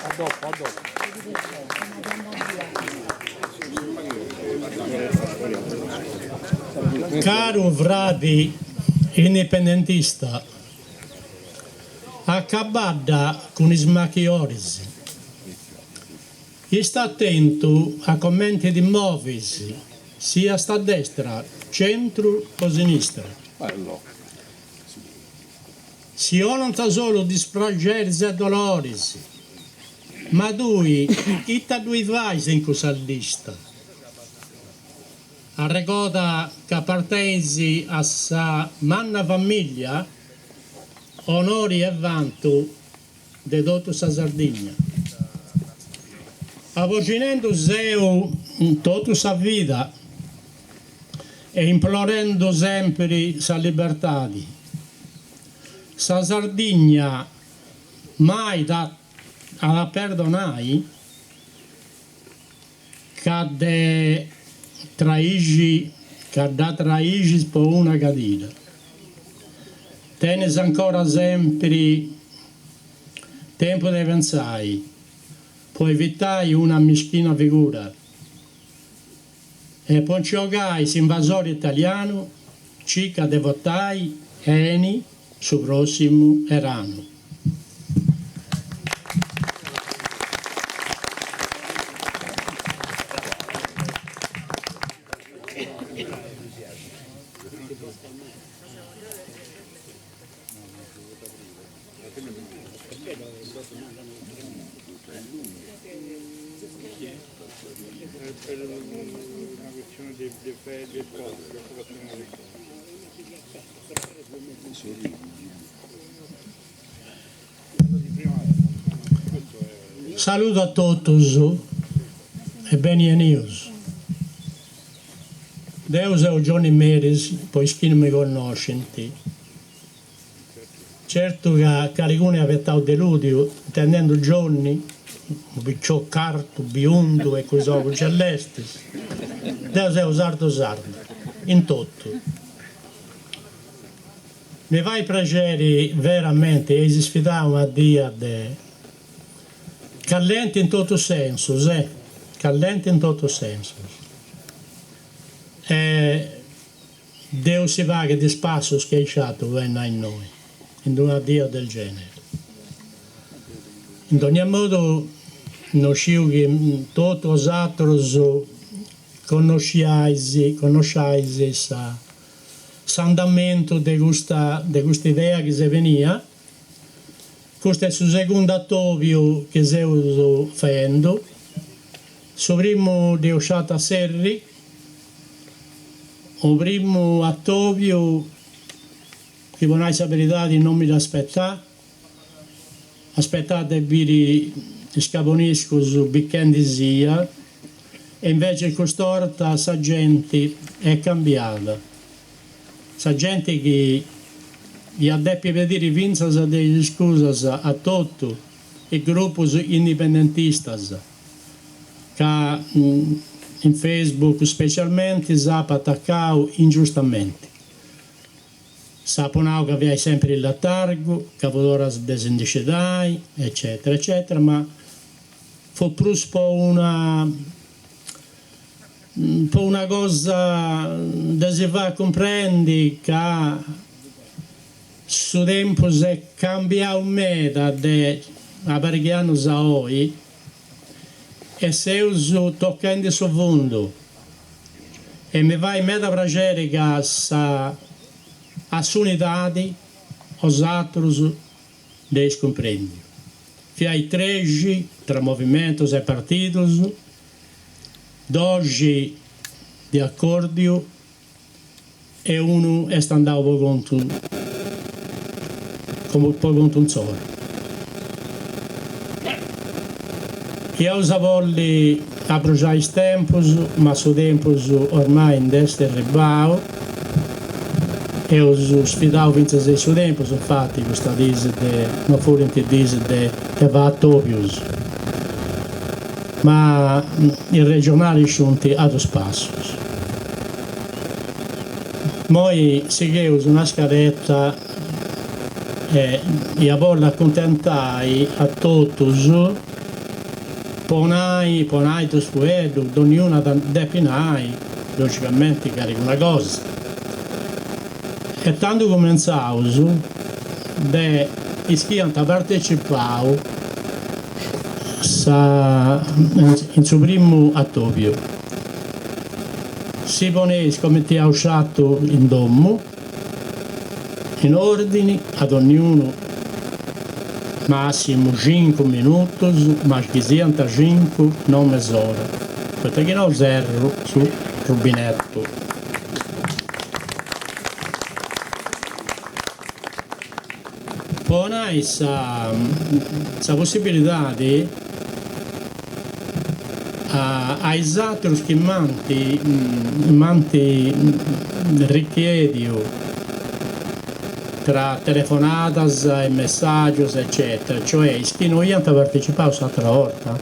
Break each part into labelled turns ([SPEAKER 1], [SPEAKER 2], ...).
[SPEAKER 1] A dopo, a dopo.
[SPEAKER 2] Caro frati indipendentista, accabada con i smacchiores. E sta attento a commenti di Movis, sia sta a destra, centro o sinistra.
[SPEAKER 1] Bello.
[SPEAKER 2] Si non solo di sprageres e dolores, ma due, itta due vai in questa lista. A ricorda che appartenzi a sa manna famiglia, onori e vanto de tutta sa Sardegna. Avvicinando Zeu in tutta sa vita e implorando sempre sa libertà. Sa Sardegna mai da a perdonare che da traigi per una cadina. Tenis ancora sempre tempo di pensare, può evitare una meschina figura. E poi giocare invasore italiano, cica de votai, eni, su prossimo erano.
[SPEAKER 3] Per una questione di sport,
[SPEAKER 2] Saluto a tutti e benvenuti. Deus è un Johnny Meres, poi chi non mi conosce. Certo che alcuni avevano deludio, intendendo Johnny, un picciò carto, biondo e così celeste. Deus è usato, in tutto. Mi fa piacere veramente e sfidare una dia callente in tutto senso, callente in tutto senso. Dio si va che di spasso schiacciato venga in noi, in una dia del genere. In ogni modo, noi che tutti gli altri conosciate l'andamento di questa idea che si veniva. Questo è il secondo attovio che stiamo facendo. Il primo di Osciata Serri, il primo attovio che non hai sapere non mi aspettare. Aspettate di scaponisco su Bicchendi sia, e invece quest'orta sa gente è cambiata. Sa gente che gli ha detto per dire vinza delle scuse a tutti i gruppi indipendentisti che in Facebook specialmente si attaccano ingiustamente. Saponau che aveva sempre il letargo, che voleva desindicitare, eccetera, eccetera, ma fu più per una cosa da si fa comprendere che su tempo si è cambiato meta da parecchi anni a oggi e si usa toccando su fondo e mi va in meta piacere che a unità os altri devono comprendere. Fai 13 tra movimenti e partiti, 12 di accordo e uno è andato come un solo. Io voglio abbracciare i tempi, ma su tempo ormai in destra e ribao. E ho sfidato vinto il suo tempo, infatti questa dise non fu che va a Topius. Ma i regionali sono a due passi. Noi seguiamo una scaletta e a voler accontentare a tutti ponai tu sfuedo, ognuno depinai, logicamente carico una cosa. E tanto cominciavo, de ischianta partecipavo in suo primo attopio. Si poneva come ti ha usciato in domo, in ordini ad ognuno massimo 5 minuti, ma che siano 5 non mezz'ora, perché non zero sul rubinetto. Poi hai questa possibilità di altri che manti richiedono tra telefonadas e messaggi eccetera, cioè che noi abbiamo partecipato un'altra volta.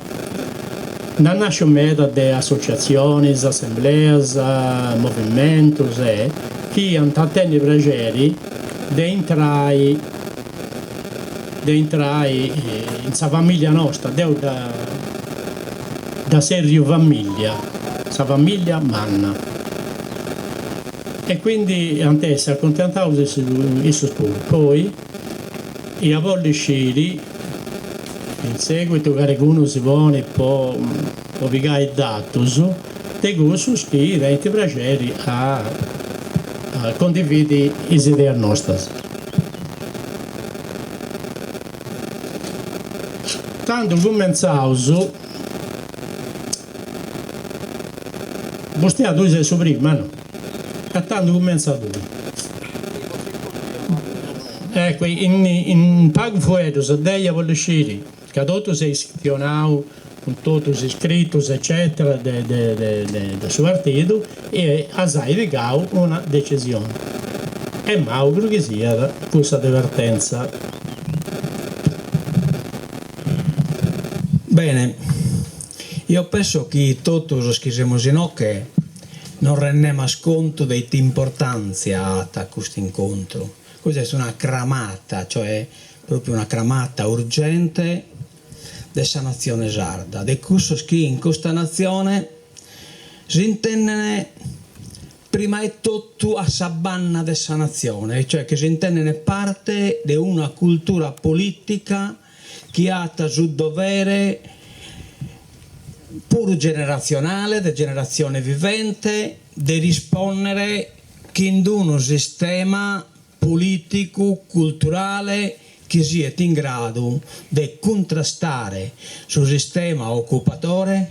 [SPEAKER 2] Non nasce meta di associazioni, assemblee, movimenti che hanno tanti piaceri di entrare in questa famiglia nostra, da serio famiglia, questa famiglia manna. E quindi anche si accontentava di questo sport. Poi i cavalli sciri, in seguito che uno si pone può picare i dati, di questo che rende piacere a condividere le idee nostre. Tanto cominciavo, vostè a due sei prima, no? E tanto cominciato. Ecco, in pago fuori, se deia per uscire, che tutto si iscritto, con tutti gli iscritti, eccetera, del suo partito, e ha arrivato una decisione. E mi auguro che sia questa divertenza.
[SPEAKER 1] Bene, io penso che tutti che siamo in che non rendiamo conto dell'importanza di questo incontro. Questa è una cramata, cioè proprio una cramata urgente della nazione sarda, di questo che in questa nazione si intende prima di tutto a sabanna della nazione, cioè che si intende parte di una cultura politica che ha il dovere pur generazionale, di generazione vivente, di rispondere che in uno sistema politico, culturale, che sia in grado di contrastare sul sistema occupatore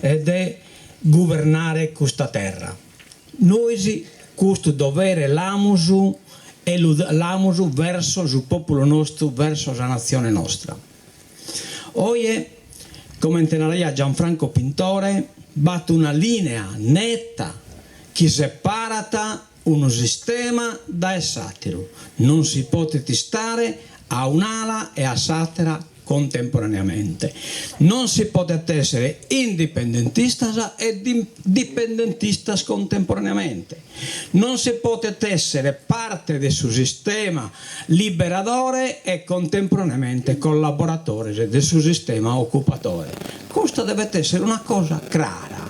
[SPEAKER 1] e di governare questa terra. Noi questo dovere l'abbiamo e l'abbiamo verso il popolo nostro, verso la nazione nostra. Oggi, come intendeva Gianfranco Pintore, batte una linea netta che separa uno sistema dal satiro. Non si può stare a un'ala e a satira contemporaneamente. Non si può essere indipendentistas e dipendentistas contemporaneamente. Non si può essere parte del suo sistema liberatore e contemporaneamente collaboratore del suo sistema occupatore. Questo deve essere una cosa chiara.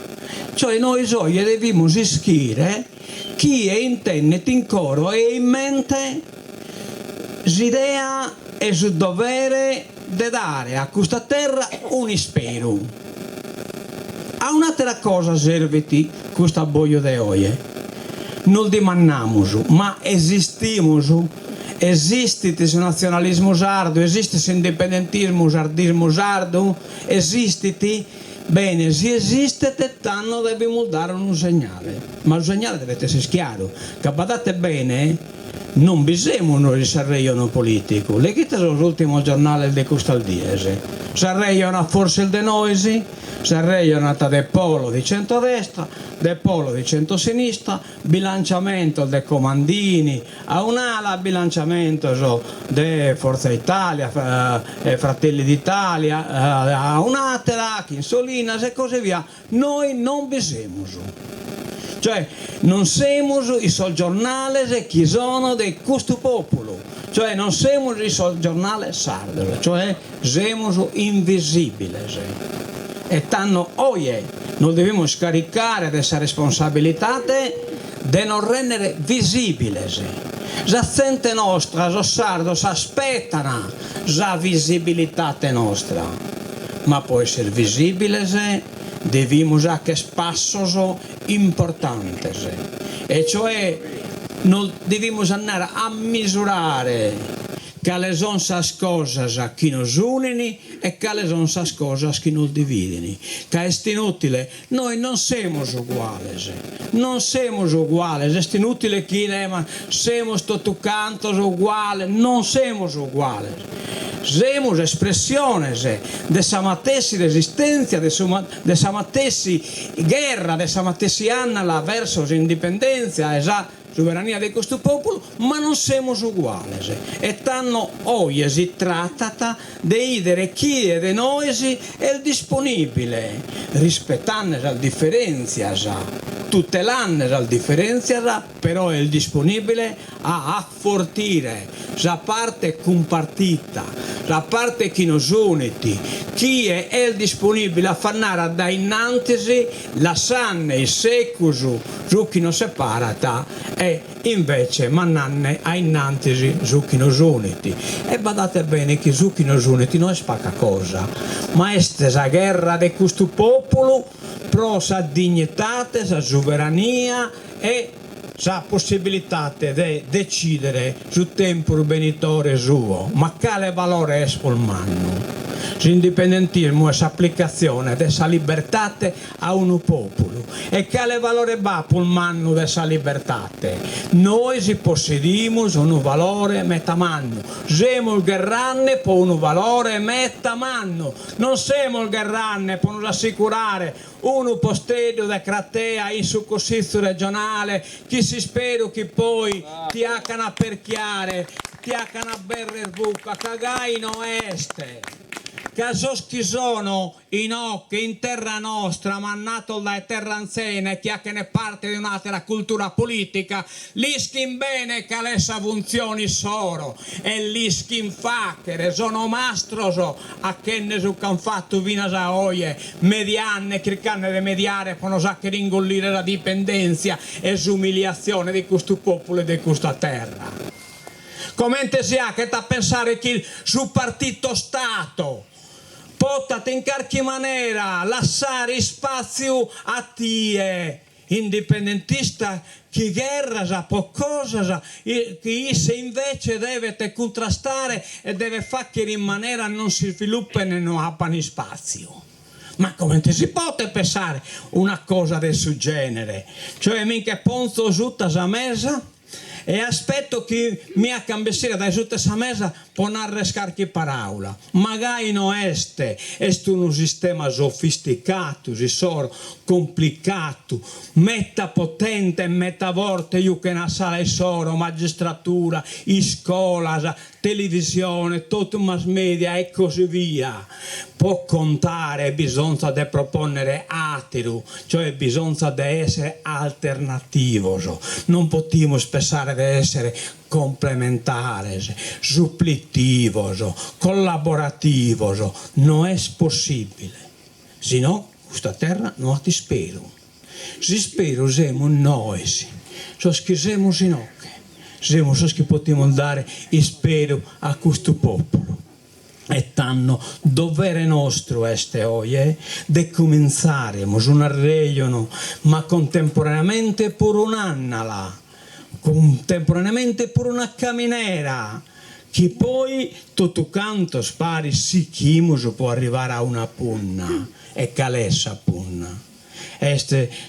[SPEAKER 1] Cioè noi oggi dobbiamo iscrivere chi è intende in coro e in mente l'idea e il dovere di dare a questa terra un ispiro. A un'altra cosa serve questo abboio di oggi. Non dimanniamo, ma esistiamo. Esiste il nazionalismo sardo, esiste l'indipendentismo sardismo sardo, esiste. Bene, se esiste, tanto dobbiamo dare un segnale. Ma il segnale deve essere chiaro. Che badate bene, non bisogna noi Sanremo politico. Leggete l'ultimo giornale di Costaldiese. Sanremo forse il de Noisi, Sanremo è del polo di centrodestra, del polo di centrosinistra, bilanciamento dei comandini a un'ala, bilanciamento di Forza Italia, Fratelli d'Italia a un'altra, Chinsolinas e così via. Noi non bisogna. Cioè non siamo i giornali che sono di questo popolo, cioè non siamo i giornali sardi, cioè siamo invisibili. E tanto oggi non dobbiamo scaricare questa responsabilità di non rendere visibile. La gente nostra, i sardi, aspettano la visibilità nostra, ma può essere visibile, dobbiamo anche passo importanti, e cioè non dobbiamo andare a misurare quali sono le cose che ci uniscono e quali sono le cose che ci dividono. Che è inutile, noi non siamo uguali, non siamo uguali, è inutile che siamo tutti canti uguali, non siamo uguali. Siamo espressione di questa stessa resistenza, di questa stessa guerra, di questa stessa anna verso l'indipendenza e la sovrania di questo popolo, ma non siamo uguali. E tanto oggi si tratta di vedere chi di noi è disponibile, rispettando la differenza, tutelando la differenza, però è disponibile a affortire la parte compartita, la parte che nos uniti, chi è disponibile a fare da innanzi la sanne, il secusu, su chi nos separata, e invece mannanne a innanzi su chi nos uniti. E badate bene che su chi nos uniti non è poca cosa, ma è la guerra di questo popolo pro sa dignità, sa sovrania e la possibilità di decidere sul tempo benitore suo. Ma quale valore è spolmanno? L'indipendentismo è l'applicazione della libertà a un popolo. E quale valore va polmanno della libertà? Noi si possediamo un valore metamanno. Siamo il guerranne per un valore metamanno. Non siamo il guerranne per non assicurare un posteggio da cratea in su consiglio regionale che si spero che poi ti accana per chiare, ti accana berre buca, cagai no este. Casos che sono in occhi in terra nostra, ma nato da terra anziana, che ne parte di un'altra cultura politica, li schim bene che essa funzioni solo, e li schim fa che sono mastroso a che ne su can fatto vina a oie, mediane, cercando di mediare, per non sa che ringollire la dipendenza e l'umiliazione di questo popolo e di questa terra. Come si ha che da pensare che sul partito Stato potate in qualche maniera lasciare spazio a tie indipendentista che guerra sa qualcosa che se invece deve contrastare e deve fare che in maniera non si sviluppa e non abbiano spazio. Ma come si può pensare una cosa del suo genere? Cioè mica ponzo su la mesa e aspetto che mia cambessiera da su questa mesa può arrescare che parola. Magari non è un sistema sofisticato, complicato, metta potente e metta volte io che una sala di soro, magistratura, scuola, televisione, tutto mass media e così via. Può contare, bisogna di proporre altro, cioè bisogna di essere alternativo. Non possiamo pensare di essere complementari, supplitivo, collaborativo. Non è possibile. Se no, questa terra non ti spero. Se spero siamo noi, che siamo in occhio. Siamo che possiamo dare spero a questo popolo. E tanto dovere nostro este oggi di cominciare un arreglio, ma contemporaneamente pure un'annala, contemporaneamente pure una camminera, che poi tutto canto spari si chimuso può arrivare a una punna, e calessa punna.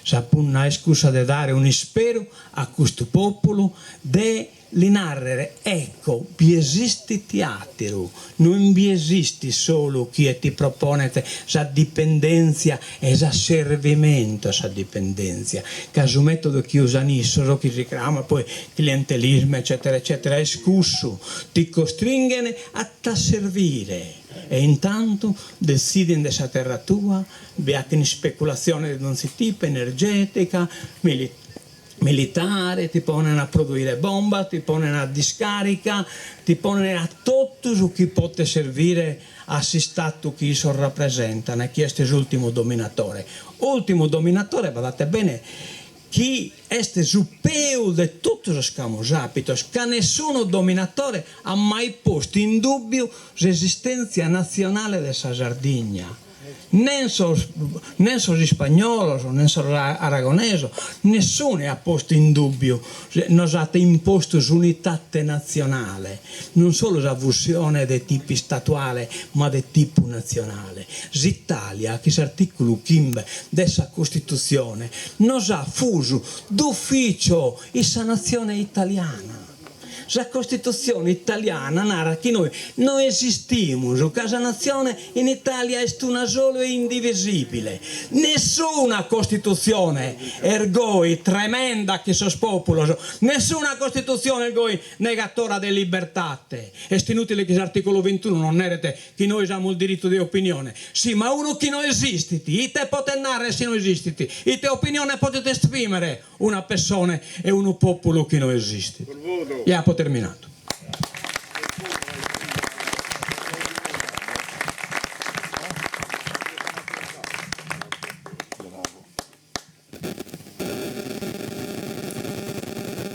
[SPEAKER 1] Sa punna è scusa di dare un spero a questo popolo di narrare, ecco, vi esiste teatro, non vi esiste solo chi ti propone la dipendenza e il servimento a dipendenza, che è un metodo che usanissero, che si chiama poi clientelismo, eccetera, eccetera, è scusso, ti costringono a servire. E intanto decidi della terra tua, vi in speculazione di un tipo energetica, militare, ti pongono a produrre bomba, ti pongono a discarica, ti pongono a tutto su chi può servire a si stato chi so rappresentano, e questo è l'ultimo dominatore. Ultimo dominatore, guardate bene, chi è superiore di tutti i scamosapitos, che nessuno dominatore ha mai posto in dubbio l'esistenza nazionale della Sardegna. Non solo spagnolo, non solo aragonese, nessuno ha posto in dubbio, non ha imposto l'unità nazionale, non solo la fusione di tipi statuale, ma di tipo nazionale. L'Italia, che l'articolo 15 della Costituzione, non ha fuso d'ufficio questa nazione italiana. La Costituzione italiana narra che noi non esistiamo, la casa nazione in Italia è una sola e indivisibile. Nessuna Costituzione ergoi tremenda che sos popolo, nessuna Costituzione ergoi negatora delle libertà. È inutile che l'articolo 21 non nerete che noi abbiamo il diritto di opinione. Sì, ma uno che non esiste, e te potete narrare se non esiste, e te opinione potete esprimere una persona e un popolo che non esiste. E ha terminato.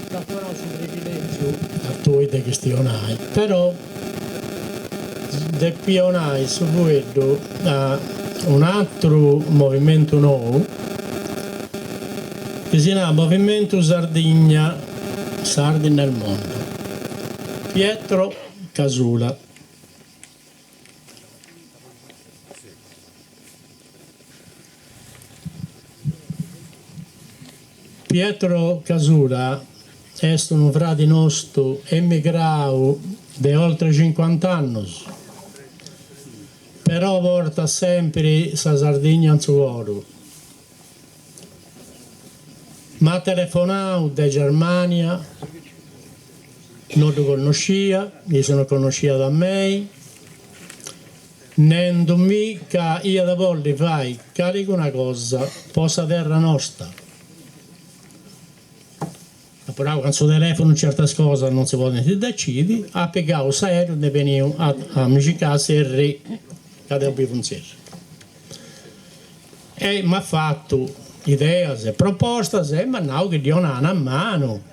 [SPEAKER 2] La conosco un privilegio a tuoi di questionai, però del pionai su vedo un altro movimento nuovo che si chiama Movimento Sardegna, Sardi nel mondo. Pietro Casula. Pietro Casula è un frate nostro emigrato di oltre 50 anni, però porta sempre la Sardegna in suo cuore. Ma ha telefonato da Germania, non lo conoscia, mi sono conosciuta da me, non mica io da volte fai, carico una cosa, posa terra nostra. Però con il suo telefono certe cose non si possono decidere, ha piegato serio e veniva a Micicase e re, che deve funzionare. E mi ha fatto idee, proposte, ma no, che Dio non ha a mano.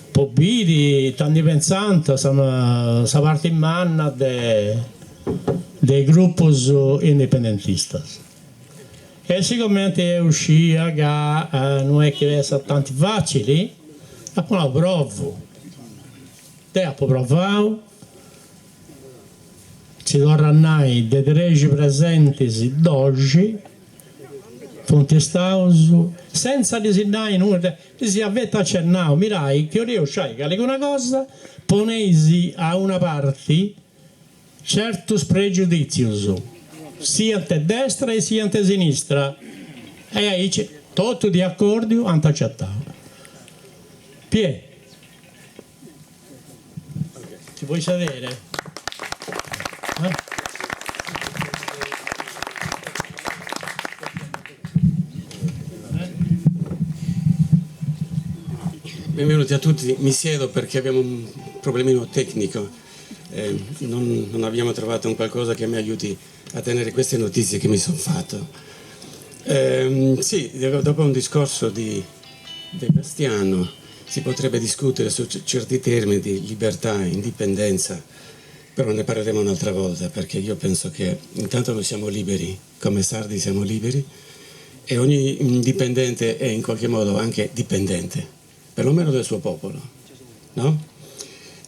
[SPEAKER 2] Pobiri, tanti pensanti, sono parte in mano dei gruppi indipendentisti. E sicuramente è uscita che non è che sia tanto facile, ma poi la provo. Te ha provato, si tornai dei 13 presenti d'oggi, contestato, senza designare nulla, si avvette accennato, mirai che io sai che una cosa, ponesi a una parte certos pregiudizi, sia a destra e sia a sinistra, e ahí c'è tutto di accordo, hanno accettato. Pie, ti vuoi sedere?
[SPEAKER 4] Benvenuti a tutti, mi siedo perché abbiamo un problemino tecnico, non abbiamo trovato un qualcosa che mi aiuti a tenere queste notizie che mi sono fatto. Sì, dopo un discorso di Bastiano si potrebbe discutere su certi termini di libertà, indipendenza, però ne parleremo un'altra volta, perché io penso che intanto noi siamo liberi, come sardi siamo liberi, e ogni indipendente è in qualche modo anche dipendente, perlomeno del suo popolo, no?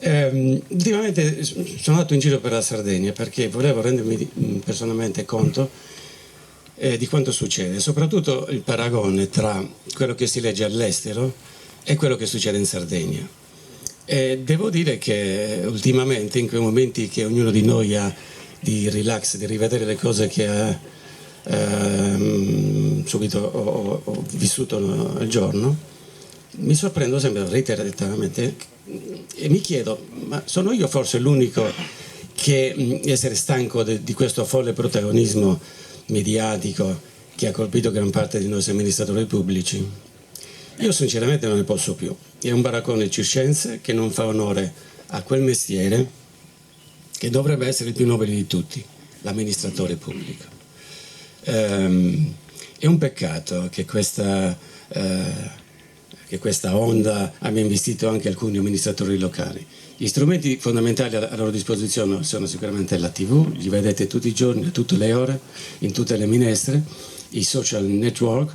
[SPEAKER 4] Ultimamente sono andato in giro per la Sardegna perché volevo rendermi personalmente conto di quanto succede, soprattutto il paragone tra quello che si legge all'estero e quello che succede in Sardegna. E devo dire che ultimamente, in quei momenti che ognuno di noi ha di relax, di rivedere le cose che ha subito ho vissuto al giorno, mi sorprendo sempre reiteratamente e mi chiedo, ma sono io forse l'unico che essere stanco di questo folle protagonismo mediatico che ha colpito gran parte dei nostri amministratori pubblici? Io sinceramente non ne posso più. È un baraccone circense che non fa onore a quel mestiere che dovrebbe essere il più nobile di tutti, l'amministratore pubblico. È un peccato che questa onda abbia investito anche alcuni amministratori locali. Gli strumenti fondamentali a loro disposizione sono sicuramente la TV, li vedete tutti i giorni, a tutte le ore, in tutte le minestre, i social network,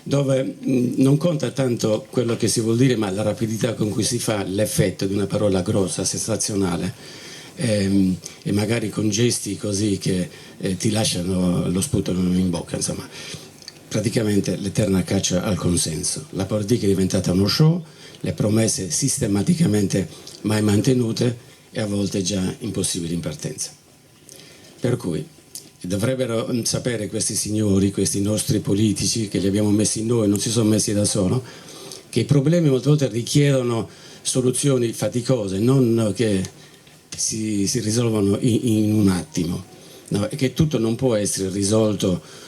[SPEAKER 4] dove non conta tanto quello che si vuol dire, ma la rapidità con cui si fa l'effetto di una parola grossa, sensazionale, e magari con gesti così che ti lasciano lo sputo in bocca, insomma. Praticamente l'eterna caccia al consenso. La politica è diventata uno show, le promesse sistematicamente mai mantenute e a volte già impossibili in partenza. Per cui dovrebbero sapere questi signori, questi nostri politici che li abbiamo messi noi, non si sono messi da solo, che i problemi molte volte richiedono soluzioni faticose, non che si risolvono in un attimo, no? E che tutto non può essere risolto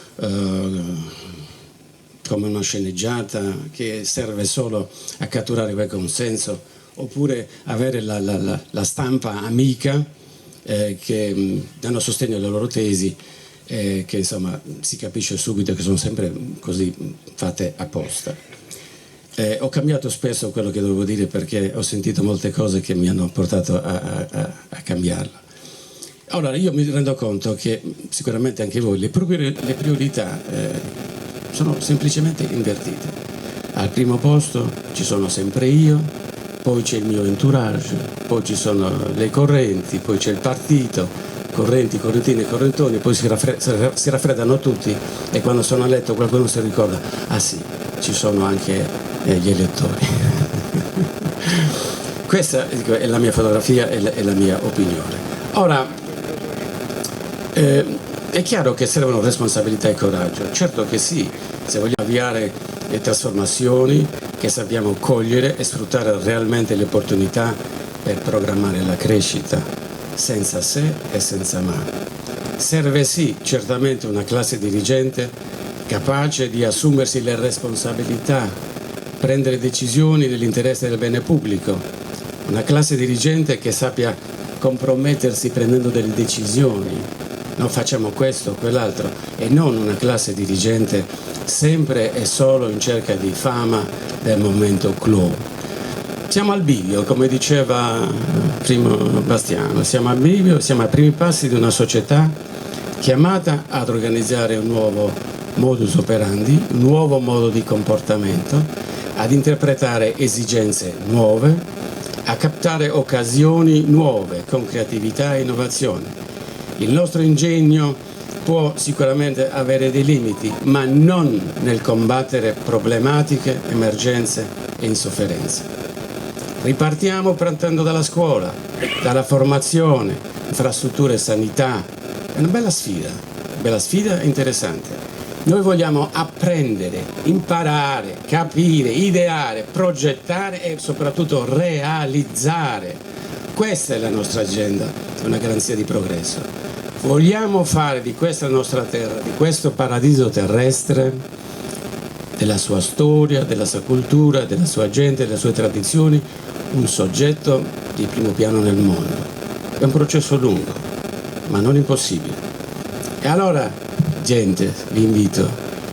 [SPEAKER 4] come una sceneggiata che serve solo a catturare quel consenso, oppure avere la stampa amica che danno sostegno alle loro tesi, che insomma si capisce subito che sono sempre così fatte apposta. Ho cambiato spesso quello che dovevo dire perché ho sentito molte cose che mi hanno portato a cambiarla. Allora io mi rendo conto che sicuramente anche voi le priorità sono semplicemente invertite. Al primo posto ci sono sempre io, poi c'è il mio entourage, poi ci sono le correnti, poi c'è il partito, correnti, correntine, correntoni, poi si raffreddano tutti e quando sono a letto qualcuno si ricorda, ah sì, ci sono anche gli elettori. Questa è la mia fotografia e la mia opinione. Ora, è chiaro che servono responsabilità e coraggio, certo che sì, se vogliamo avviare le trasformazioni che sappiamo cogliere e sfruttare realmente le opportunità per programmare la crescita, senza se e senza ma. Serve sì, certamente una classe dirigente capace di assumersi le responsabilità, prendere decisioni nell'interesse del bene pubblico, una classe dirigente che sappia compromettersi prendendo delle decisioni. Non facciamo questo o quell'altro, e non una classe dirigente sempre e solo in cerca di fama del momento clou. Siamo al bivio, come diceva prima Bastiano, siamo al bivio, siamo ai primi passi di una società chiamata ad organizzare un nuovo modus operandi, un nuovo modo di comportamento, ad interpretare esigenze nuove, a captare occasioni nuove con creatività e innovazione. Il nostro ingegno può sicuramente avere dei limiti, ma non nel combattere problematiche, emergenze e insofferenze. Ripartiamo partendo dalla scuola, dalla formazione, infrastrutture e sanità. È una bella sfida interessante. Noi vogliamo apprendere, imparare, capire, ideare, progettare e soprattutto realizzare. Questa è la nostra agenda, è una garanzia di progresso. Vogliamo fare di questa nostra terra, di questo paradiso terrestre, della sua storia, della sua cultura, della sua gente, delle sue tradizioni, un soggetto di primo piano nel mondo. È un processo lungo, ma non impossibile. E allora, gente, vi invito,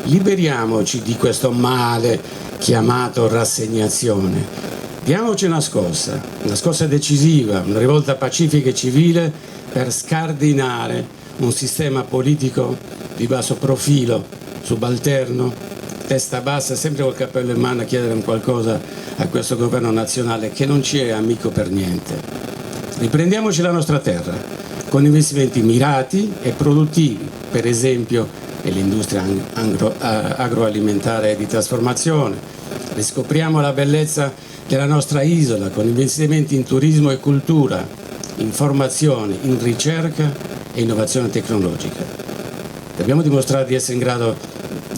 [SPEAKER 4] liberiamoci di questo male chiamato rassegnazione. Diamoci una scossa decisiva, una rivolta pacifica e civile per scardinare un sistema politico di basso profilo, subalterno, testa bassa, sempre col cappello in mano a chiedere un qualcosa a questo governo nazionale che non ci è amico per niente. Riprendiamoci la nostra terra con investimenti mirati e produttivi, per esempio nell'industria agroalimentare e di trasformazione. Riscopriamo la bellezza della nostra isola con investimenti in turismo e cultura, in formazione, in ricerca e innovazione tecnologica. Dobbiamo dimostrare di essere in grado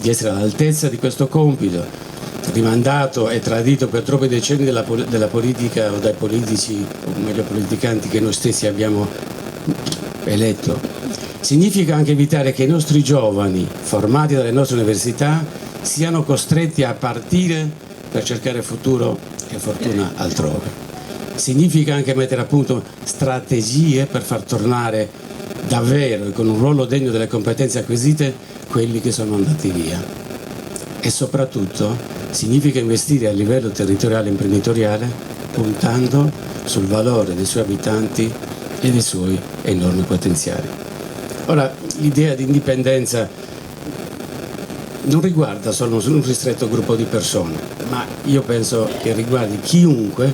[SPEAKER 4] di essere all'altezza di questo compito, rimandato e tradito per troppi decenni della politica o dai politici, o meglio politicanti che noi stessi abbiamo eletto. Significa anche evitare che i nostri giovani, formati dalle nostre università, siano costretti a partire per cercare futuro e fortuna altrove. Significa anche mettere a punto strategie per far tornare davvero e con un ruolo degno delle competenze acquisite quelli che sono andati via. E soprattutto significa investire a livello territoriale e imprenditoriale puntando sul valore dei suoi abitanti e dei suoi enormi potenziali. Ora, l'idea di indipendenza non riguarda solo un ristretto gruppo di persone, ma io penso che riguardi chiunque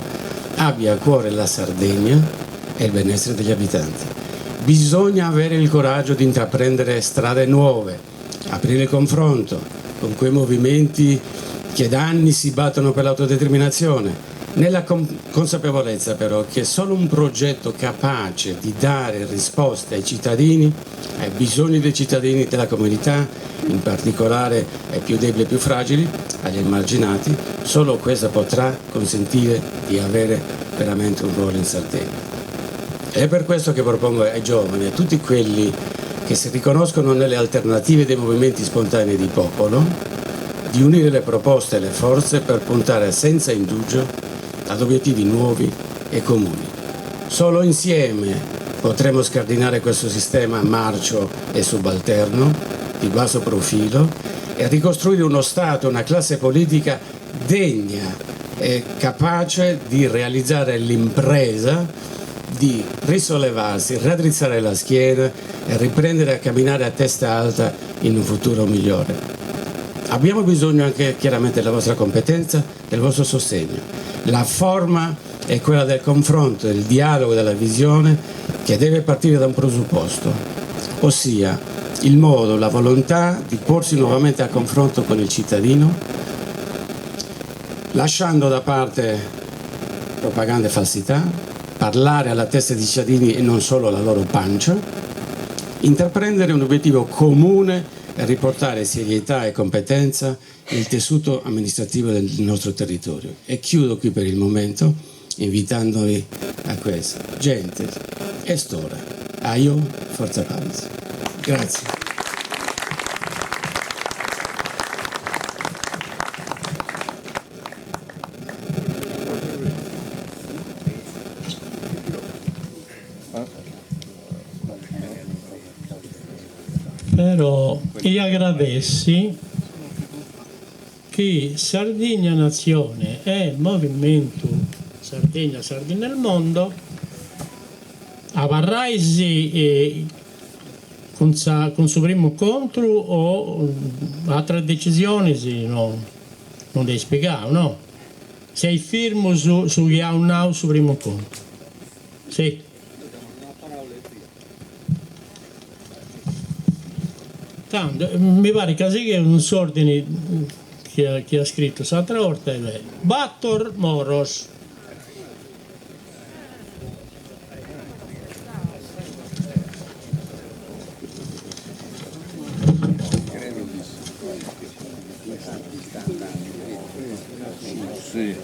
[SPEAKER 4] abbia a cuore la Sardegna e il benessere degli abitanti. Bisogna avere il coraggio di intraprendere strade nuove, aprire il confronto con quei movimenti che da anni si battono per l'autodeterminazione, nella consapevolezza però che solo un progetto capace di dare risposte ai cittadini, ai bisogni dei cittadini della comunità, in particolare ai più deboli e più fragili, agli emarginati, solo questo potrà consentire di avere veramente un ruolo in Sardegna. È per questo che propongo ai giovani, a tutti quelli che si riconoscono nelle alternative dei movimenti spontanei di popolo, di unire le proposte e le forze per puntare senza indugio ad obiettivi nuovi e comuni. Solo insieme potremo scardinare questo sistema marcio e subalterno, di basso profilo, e ricostruire uno Stato, una classe politica degna e capace di realizzare l'impresa, di risollevarsi, raddrizzare la schiena e riprendere a camminare a testa alta in un futuro migliore. Abbiamo bisogno anche chiaramente della vostra competenza, del vostro sostegno. La forma è quella del confronto, del dialogo, della visione che deve partire da un presupposto, ossia il modo, la volontà di porsi nuovamente a confronto con il cittadino, lasciando da parte propaganda e falsità, parlare alla testa dei cittadini e non solo alla loro pancia, intraprendere un obiettivo comune e riportare serietà e competenza nel tessuto amministrativo del nostro territorio. E chiudo qui per il momento invitandovi a questo. Gente, è storia. Aio, forza Pavis. Grazie.
[SPEAKER 2] Però io agradessi che Sardegna Nazione e Movimento Sardegna nel mondo avvarraisi con suo primo incontro o altre decisioni non devi spiegare, no? Sei firmo su Now sul primo incontro? Sì. Tanto, mi pare che è un ordine che ha scritto l'altra volta è Battor Moros.
[SPEAKER 3] Sì.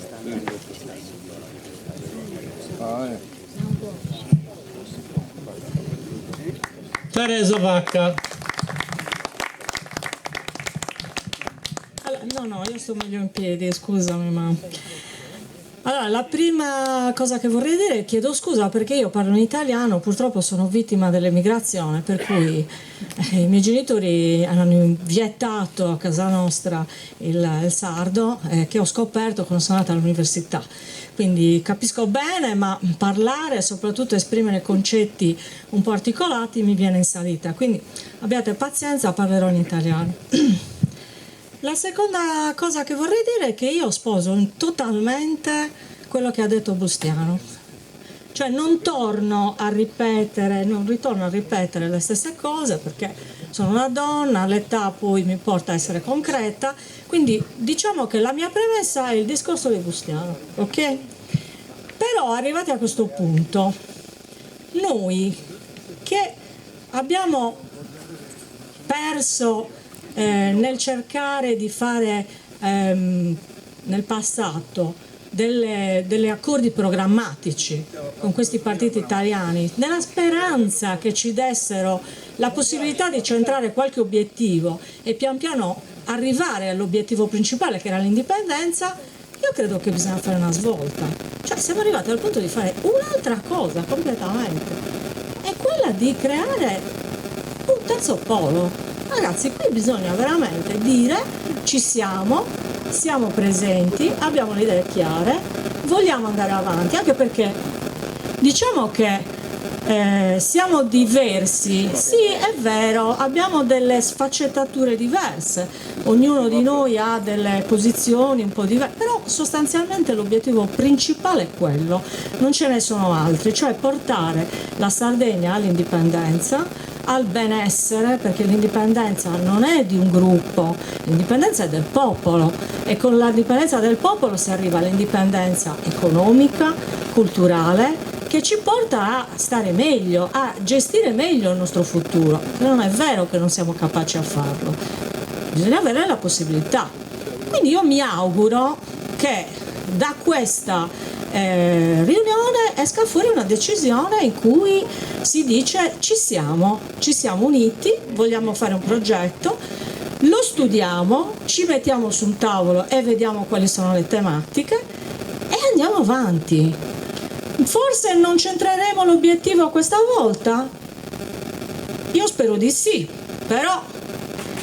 [SPEAKER 2] Teresa Vacca.
[SPEAKER 5] No, io sto meglio in piedi, scusami, ma... Allora, la prima cosa che vorrei dire, chiedo scusa perché io parlo in italiano, purtroppo sono vittima dell'emigrazione, per cui i miei genitori hanno vietato a casa nostra il sardo, che ho scoperto quando sono andata all'università. Quindi capisco bene, ma parlare e soprattutto esprimere concetti un po' articolati mi viene in salita, quindi abbiate pazienza, parlerò in italiano. La seconda cosa che vorrei dire è che io sposo totalmente quello che ha detto Bustiano, cioè non ritorno a ripetere le stesse cose perché sono una donna, l'età poi mi porta a essere concreta, quindi diciamo che la mia premessa è il discorso di Bustiano, ok? Però arrivati a questo punto, noi che abbiamo perso nel cercare di fare nel passato degli accordi programmatici con questi partiti italiani, nella speranza che ci dessero la possibilità di centrare qualche obiettivo e pian piano arrivare all'obiettivo principale che era l'indipendenza, Io credo che bisogna fare una svolta, cioè siamo arrivati al punto di fare un'altra cosa completamente, è quella di creare un terzo polo. Ragazzi, qui bisogna veramente dire ci siamo presenti, abbiamo le idee chiare, vogliamo andare avanti, anche perché diciamo che siamo diversi, sì è vero, abbiamo delle sfaccettature diverse, ognuno di noi ha delle posizioni un po' diverse, però sostanzialmente l'obiettivo principale è quello, non ce ne sono altri, cioè portare la Sardegna all'indipendenza, al benessere, perché l'indipendenza non è di un gruppo, l'indipendenza è del popolo e con l'indipendenza del popolo si arriva all'indipendenza economica, culturale, che ci porta a stare meglio, a gestire meglio il nostro futuro. Non è vero che non siamo capaci a farlo, bisogna avere la possibilità. Quindi io mi auguro che da questa riunione esca fuori una decisione in cui si dice ci siamo uniti, vogliamo fare un progetto, lo studiamo, ci mettiamo su un tavolo e vediamo quali sono le tematiche e andiamo avanti. Forse non centreremo l'obiettivo questa volta? Io spero di sì, però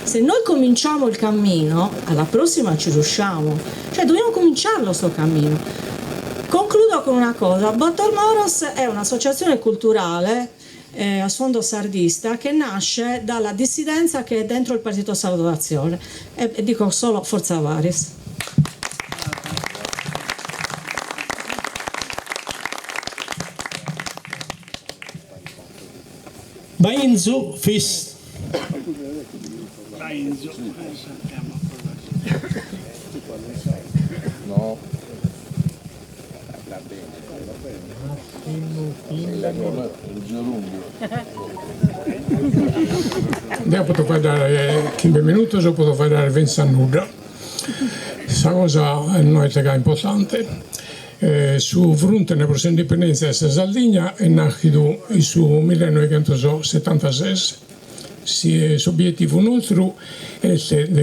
[SPEAKER 5] se noi cominciamo il cammino, alla prossima ci riusciamo, cioè dobbiamo cominciarlo sto cammino. Concludo con una cosa, Botormoros è un'associazione culturale a sfondo sardista che nasce dalla dissidenza che è dentro il Partito Sardo d'Azione e dico solo Forza Varis.
[SPEAKER 2] Bainzu Fis.
[SPEAKER 3] No.
[SPEAKER 6] Io posso dare 15 minuti, o posso fare 20 anni. Questa cosa non è importante. Su fronte della prossima indipendenza della Sardegna è nato su 1976. L'obiettivo nostro è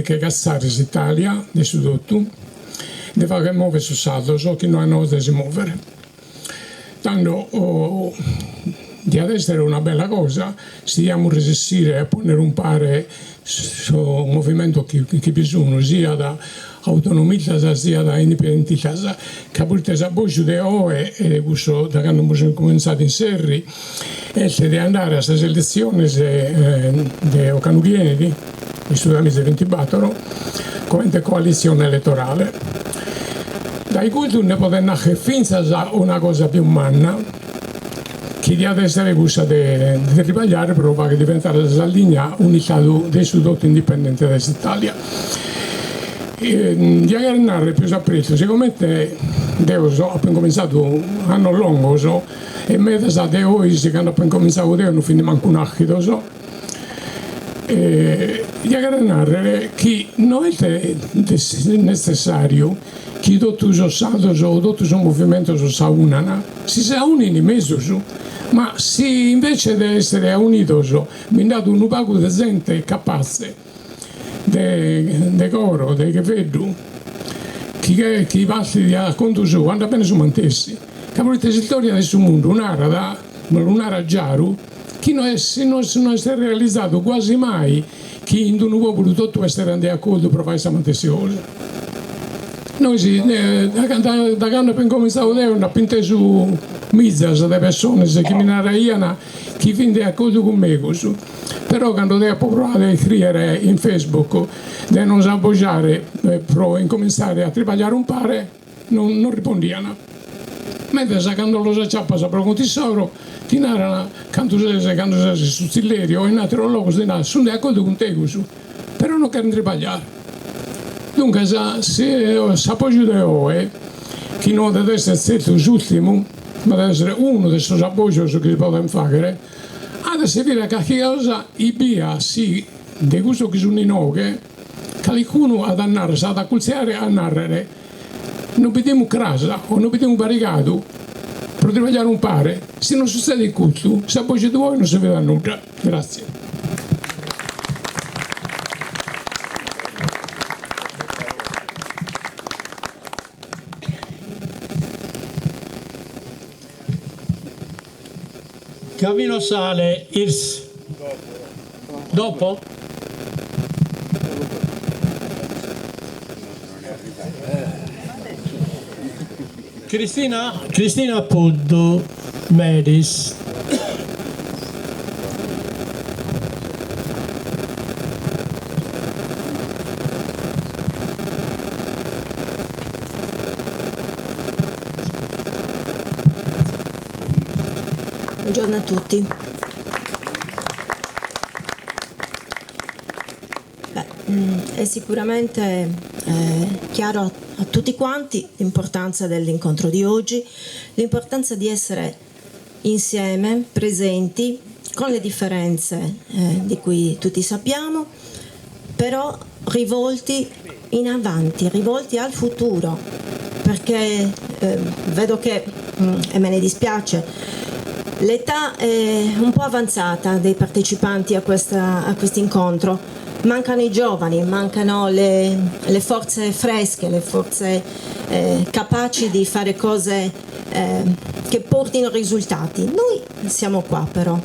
[SPEAKER 6] che cazzare l'Italia, del sudotto, deve fare muovere su saldo, so che non hanno da si muovere. Tanto di adesso era una bella cosa, stiamo resistere a ponere un pare su un movimento che bisogna sia da autonomia sia da indipendentità, che a volte si appoggia di OE e questo da quando abbiamo cominciato in Serri, è di andare a queste elezioni di Ocanubieni, di Sudamese 24, come coalizione elettorale. Dai cui ne poteva nascere finza una cosa più umana, che di adesso è questa di ribagliare per che diventare la Sardegna un Stato del sudotto indipendente dall'Italia. Di aggranare più sapprezzo, sicuramente devo appena cominciato un anno lungo, e me sa de oggi che hanno appena cominciato non finì manco un acchido, di aggranare che non è necessario che tutti sono saldos o tutti sono movimenti si unano, si unano in mezzo, ma se invece di essere uniti mi date un paio di gente capace de coro, de che vedo, che passi a conto suo, quando bene su mantessi, che volete la storia del suo mondo, un'ara giaro, che non è realizzato quasi mai, che in un popolo tutto essere andato d'accordo per fare questa mantessione. Noi da quando abbiamo cominciato a vedere, pinte su mizzas delle persone che mi narrano che vince d'accordo con me. Però quando devo provare a scrivere in Facebook di non appoggiare per incominciare a treballare un pare, non rispondiano. Mentre quando lo sappiamo sapere con tesoro, ti narrano quando sei su Tillerio o in altro luogo, sono d'accordo con te, però non vogliono treballare. Dunque, se appoggiamo di OE, che non deve essere l'ultimo, ma deve essere uno dei suoi appoggi che si possono fare, ha servire a che cosa i via sì, di questo che sono in oghe, che qualcuno ad andare, ad acculziare a narrare, non vediamo casa o non vediamo barricato per treballare un pare, se non succede il culto, se appoggia di voi non si vede nulla. Grazie.
[SPEAKER 2] Cavino Sale, IRS. Dopo? Cristina Puddu, Medis.
[SPEAKER 7] Buongiorno a tutti. È sicuramente chiaro a tutti quanti l'importanza dell'incontro di oggi, l'importanza di essere insieme, presenti, con le differenze di cui tutti sappiamo, però rivolti in avanti, rivolti al futuro, perché vedo che, e me ne dispiace, l'età è un po' avanzata dei partecipanti a questo incontro. Mancano i giovani, mancano le forze fresche, le forze capaci di fare cose che portino risultati. Noi siamo qua però.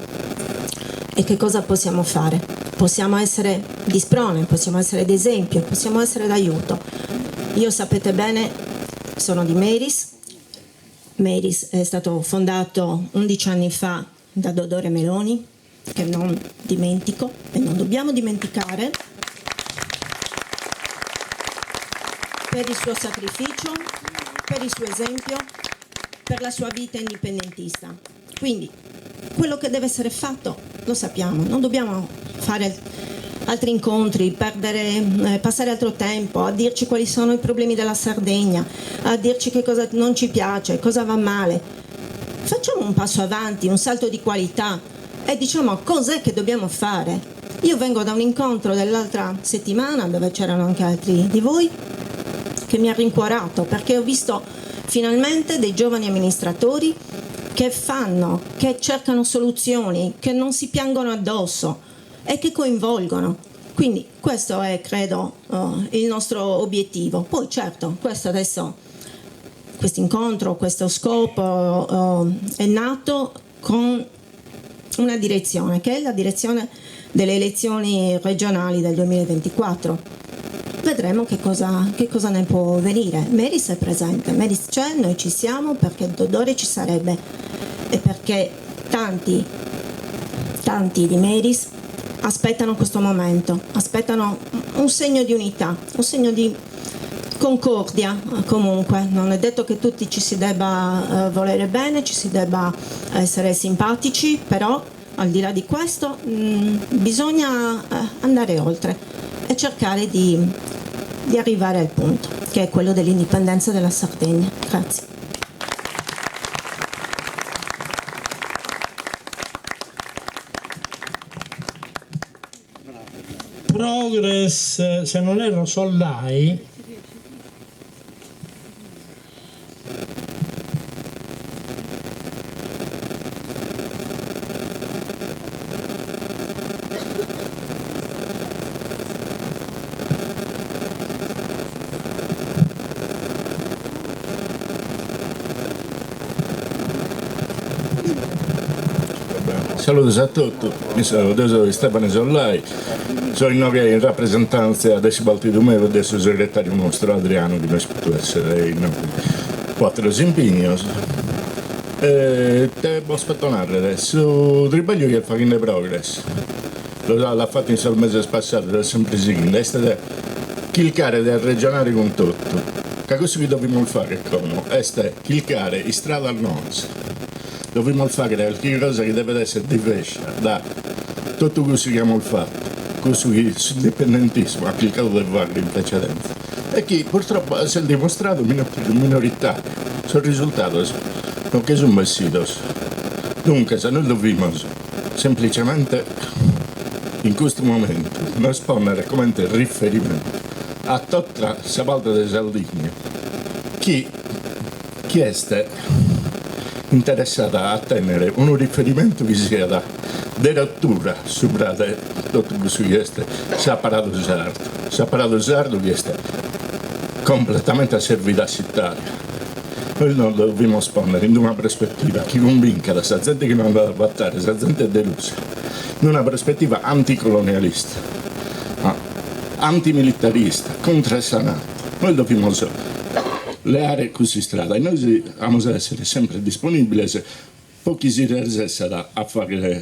[SPEAKER 7] E che cosa possiamo fare? Possiamo essere di sprone, possiamo essere d'esempio, possiamo essere d'aiuto. Io sapete bene, sono di Meris. Meris è stato fondato 11 anni fa da Dodore Meloni, che non dimentico e non dobbiamo dimenticare, per il suo sacrificio, per il suo esempio, per la sua vita indipendentista. Quindi quello che deve essere fatto lo sappiamo, non dobbiamo fare altri incontri, passare altro tempo a dirci quali sono i problemi della Sardegna, a dirci che cosa non ci piace, cosa va male. Facciamo un passo avanti, un salto di qualità e diciamo cos'è che dobbiamo fare. Io vengo da un incontro dell'altra settimana dove c'erano anche altri di voi che mi ha rincuorato, perché ho visto finalmente dei giovani amministratori che cercano soluzioni, che non si piangono addosso e che coinvolgono. Quindi questo è, credo, il nostro obiettivo. Poi certo, questo incontro, questo scopo è nato con una direzione, che è la direzione delle elezioni regionali del 2024. Vedremo che cosa ne può venire. Meris è presente, Meris c'è, noi ci siamo perché il Dodore ci sarebbe e perché tanti di Meris aspettano questo momento, aspettano un segno di unità, un segno di concordia. Comunque non è detto che tutti ci si debba volere bene, ci si debba essere simpatici, però al di là di questo bisogna andare oltre e cercare di arrivare al punto che è quello dell'indipendenza della Sardegna. Grazie.
[SPEAKER 2] Progress, se non erro, Sollai.
[SPEAKER 8] Saludos a tutti, mi sono Stefano Sollai, sono in rappresentanza adesso Baltidumeo, adesso il segretario nostro Adriano che mi spetto essere in quattro impegni. Te aspetto adesso, tribaglio che fa in progress, l'ha fatto in il mese passato, è sempre seguendo, è stato chilicare del regionale con tutto, che cosa che dobbiamo fare come? È chilicare in strada al nord. Dobbiamo fare qualcosa che deve essere diversa da tutto quello che abbiamo fatto, questo indipendentismo applicato dal Valle in precedenza e che purtroppo si è dimostrato minoritario. Sono risultato non che sono vestidos. Dunque, se noi dobbiamo semplicemente in questo momento rispondere come riferimento a tutta la volta di Sardegna, chi è interessata a tenere un riferimento che sia di rottura sopra tutto questo che è apparato sardo che è completamente a servizio città Noi non dobbiamo spondere in una prospettiva che convinca la gente che non andrà a votare, la gente è delusa, in una prospettiva anticolonialista, antimilitarista, contrasanata. Noi dobbiamo leare così strada e noi dobbiamo essere sempre disponibili se pochi si resessero a fare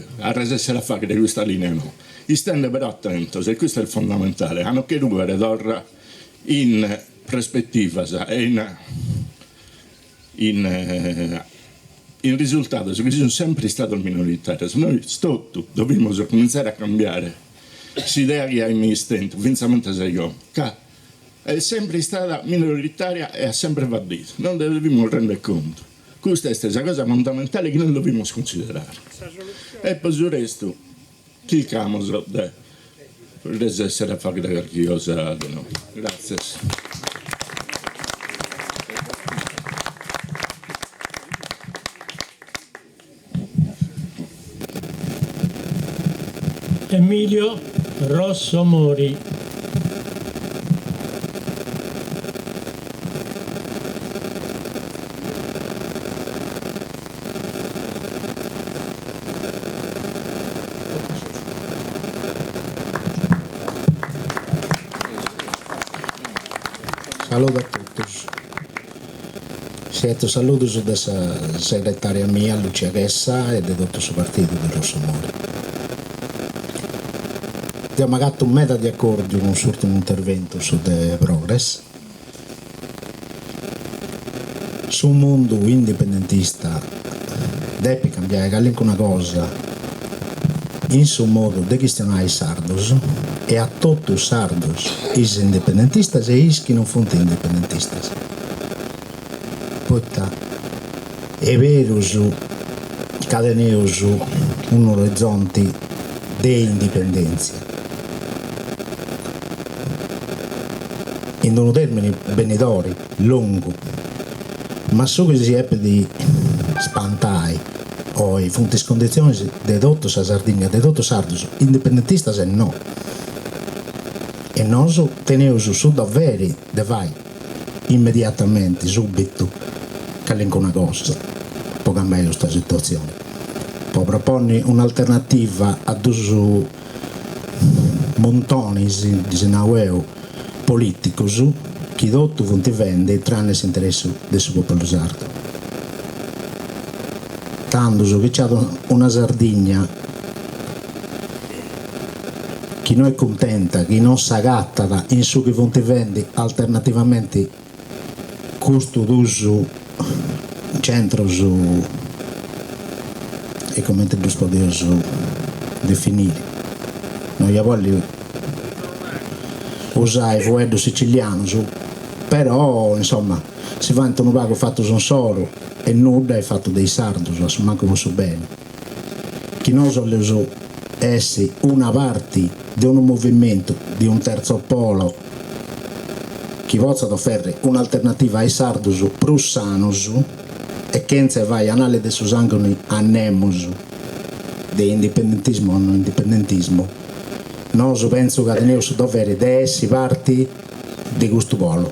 [SPEAKER 8] questa linea no. I stende però attento, e questo è il fondamentale, hanno che due d'ora in prospettiva e in risultato, che sono sempre stato il minoritario. Noi dobbiamo cominciare a cambiare l'idea che hai esistente, pensamente sei io, che è sempre stata minoritaria e ha sempre vadito. Non dobbiamo rendere conto. Questa è la cosa fondamentale che noi dobbiamo considerare. E poi sul resto, cerchiamo di essere a fare qualcosa di noi. Grazie.
[SPEAKER 2] Emilio Rosso Mori.
[SPEAKER 9] Saluto a tutti. Siete salutos della segretaria mia Lucia Ghessa e del dottor suo partito del Rosso Mori. Abbiamo fatto un meta di accordo in un ultimo intervento su The Progress. Su un mondo indipendentista deve cambiare anche una cosa in suo modo di gestionare i sardos e a tutti i sardos, i indipendentistas e i che non sono indipendentistas. Poiché è vero che abbiamo un orizzonte di indipendenza. In un termine benedori, lungo, ma so che si è di spantare o i fonti condizioni di tutto la Sardegna, di tutto Sardos, indipendentista se no. E noi teniamo su davvero, de vai, immediatamente, subito, che è una cosa, può cambiare questa situazione. Può proporre un'alternativa a due montoni di naueo politici che tutto fonti vende tranne l'interesse del suo popolo sardo. Tanto che c'è una Sardegna che non è contenta, che non si agatta in su che fonti vende alternativamente questo d'uso centro su e come te lo posso definire. Non voglio usare il voedo siciliano, però insomma si vanta un luogo fatto son solo e nulla è fatto dei sardos, ma manco so bene. Chi non so essere una parte di un movimento, di un terzo polo, chi vozza offrire un'alternativa ai sardos prussanos e che se vai a anale de susangoni a nemos di indipendentismo o non indipendentismo, non penso che abbiamo su dovere di essere parti di questo polo.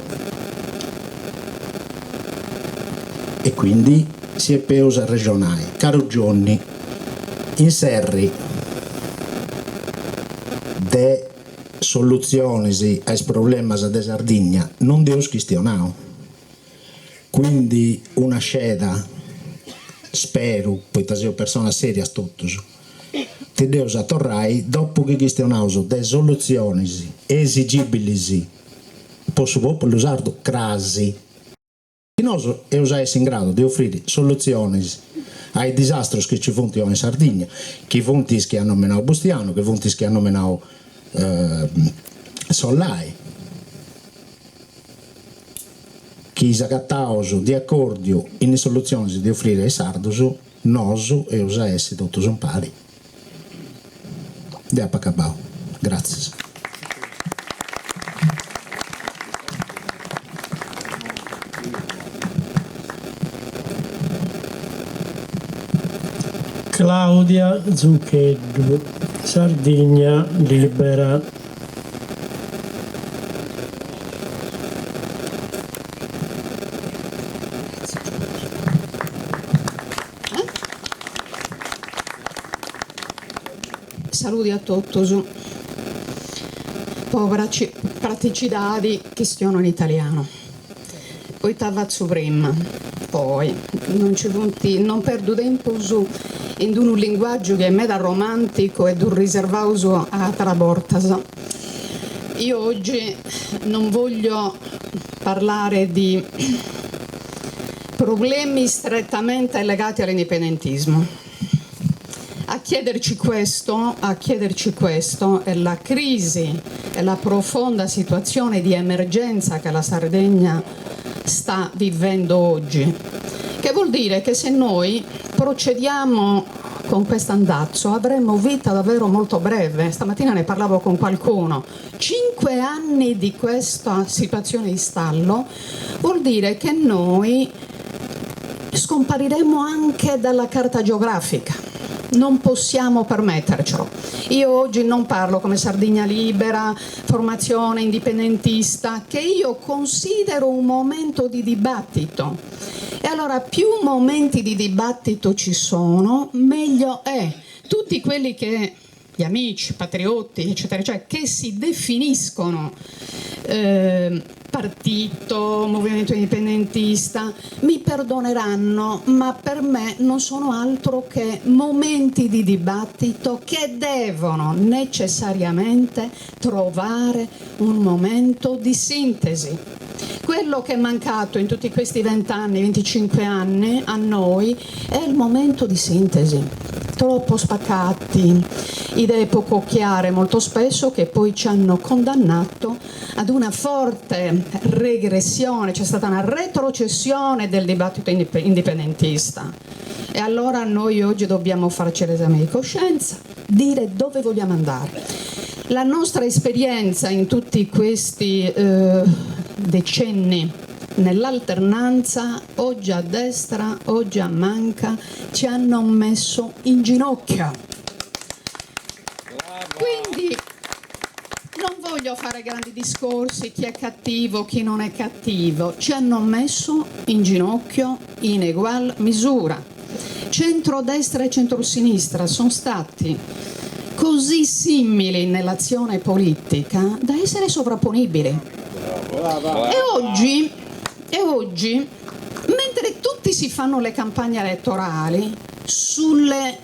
[SPEAKER 9] E quindi si è peosa regionale. Caro Gionni, in serri de soluzioni ai problemi della Sardegna non devo questionare. Quindi una sceda, spero, poi sono persona seria tutto, ti devo tornare dopo che questionavo delle soluzioni esigibili per il popolo sardo crasi. Noi siamo in grado di offrire soluzioni ai disastri che ci sono in Sardegna, che fonti che hanno nominato Bustiano, che fonti che hanno nominato Sollai, che si accattano di accordo in soluzioni di offrire ai sardos, noi e usare tutto sono pari. Grazie.
[SPEAKER 2] Claudia Zucchello, Sardegna Libera.
[SPEAKER 10] saluti a tutti. Povera praticità di questione in italiano. Poi tavazzo prima, poi non perdo tempo su in un linguaggio che è meda romantico ed un riservato a trabortas. Io oggi non voglio parlare di problemi strettamente legati all'indipendentismo. A chiederci questo è la crisi e la profonda situazione di emergenza che la Sardegna sta vivendo oggi, che vuol dire che se noi procediamo con questo andazzo avremo vita davvero molto breve. Stamattina ne parlavo con qualcuno. 5 anni di questa situazione di stallo vuol dire che noi scompariremo anche dalla carta geografica. Non possiamo permettercelo. Io oggi non parlo come Sardegna Libera, formazione indipendentista, che io considero un momento di dibattito. E allora più momenti di dibattito ci sono, meglio è. Tutti quelli che, gli amici, patriotti, eccetera, eccetera, che si definiscono partito, movimento indipendentista, mi perdoneranno, ma per me non sono altro che momenti di dibattito che devono necessariamente trovare un momento di sintesi. Quello che è mancato in tutti questi 20 anni, 25 anni a noi è il momento di sintesi. Troppo spaccati, idee poco chiare molto spesso che poi ci hanno condannato ad una forte regressione, c'è stata una retrocessione del dibattito indipendentista. E allora noi oggi dobbiamo farci l'esame di coscienza, dire dove vogliamo andare. La nostra esperienza in tutti questi decenni nell'alternanza, oggi a destra, oggi a manca, ci hanno messo in ginocchio. Quindi non voglio fare grandi discorsi, chi è cattivo, chi non è cattivo, ci hanno messo in ginocchio in egual misura. Centrodestra e centrosinistra sono stati così simili nell'azione politica da essere sovrapponibili. E oggi, mentre tutti si fanno le campagne elettorali sulle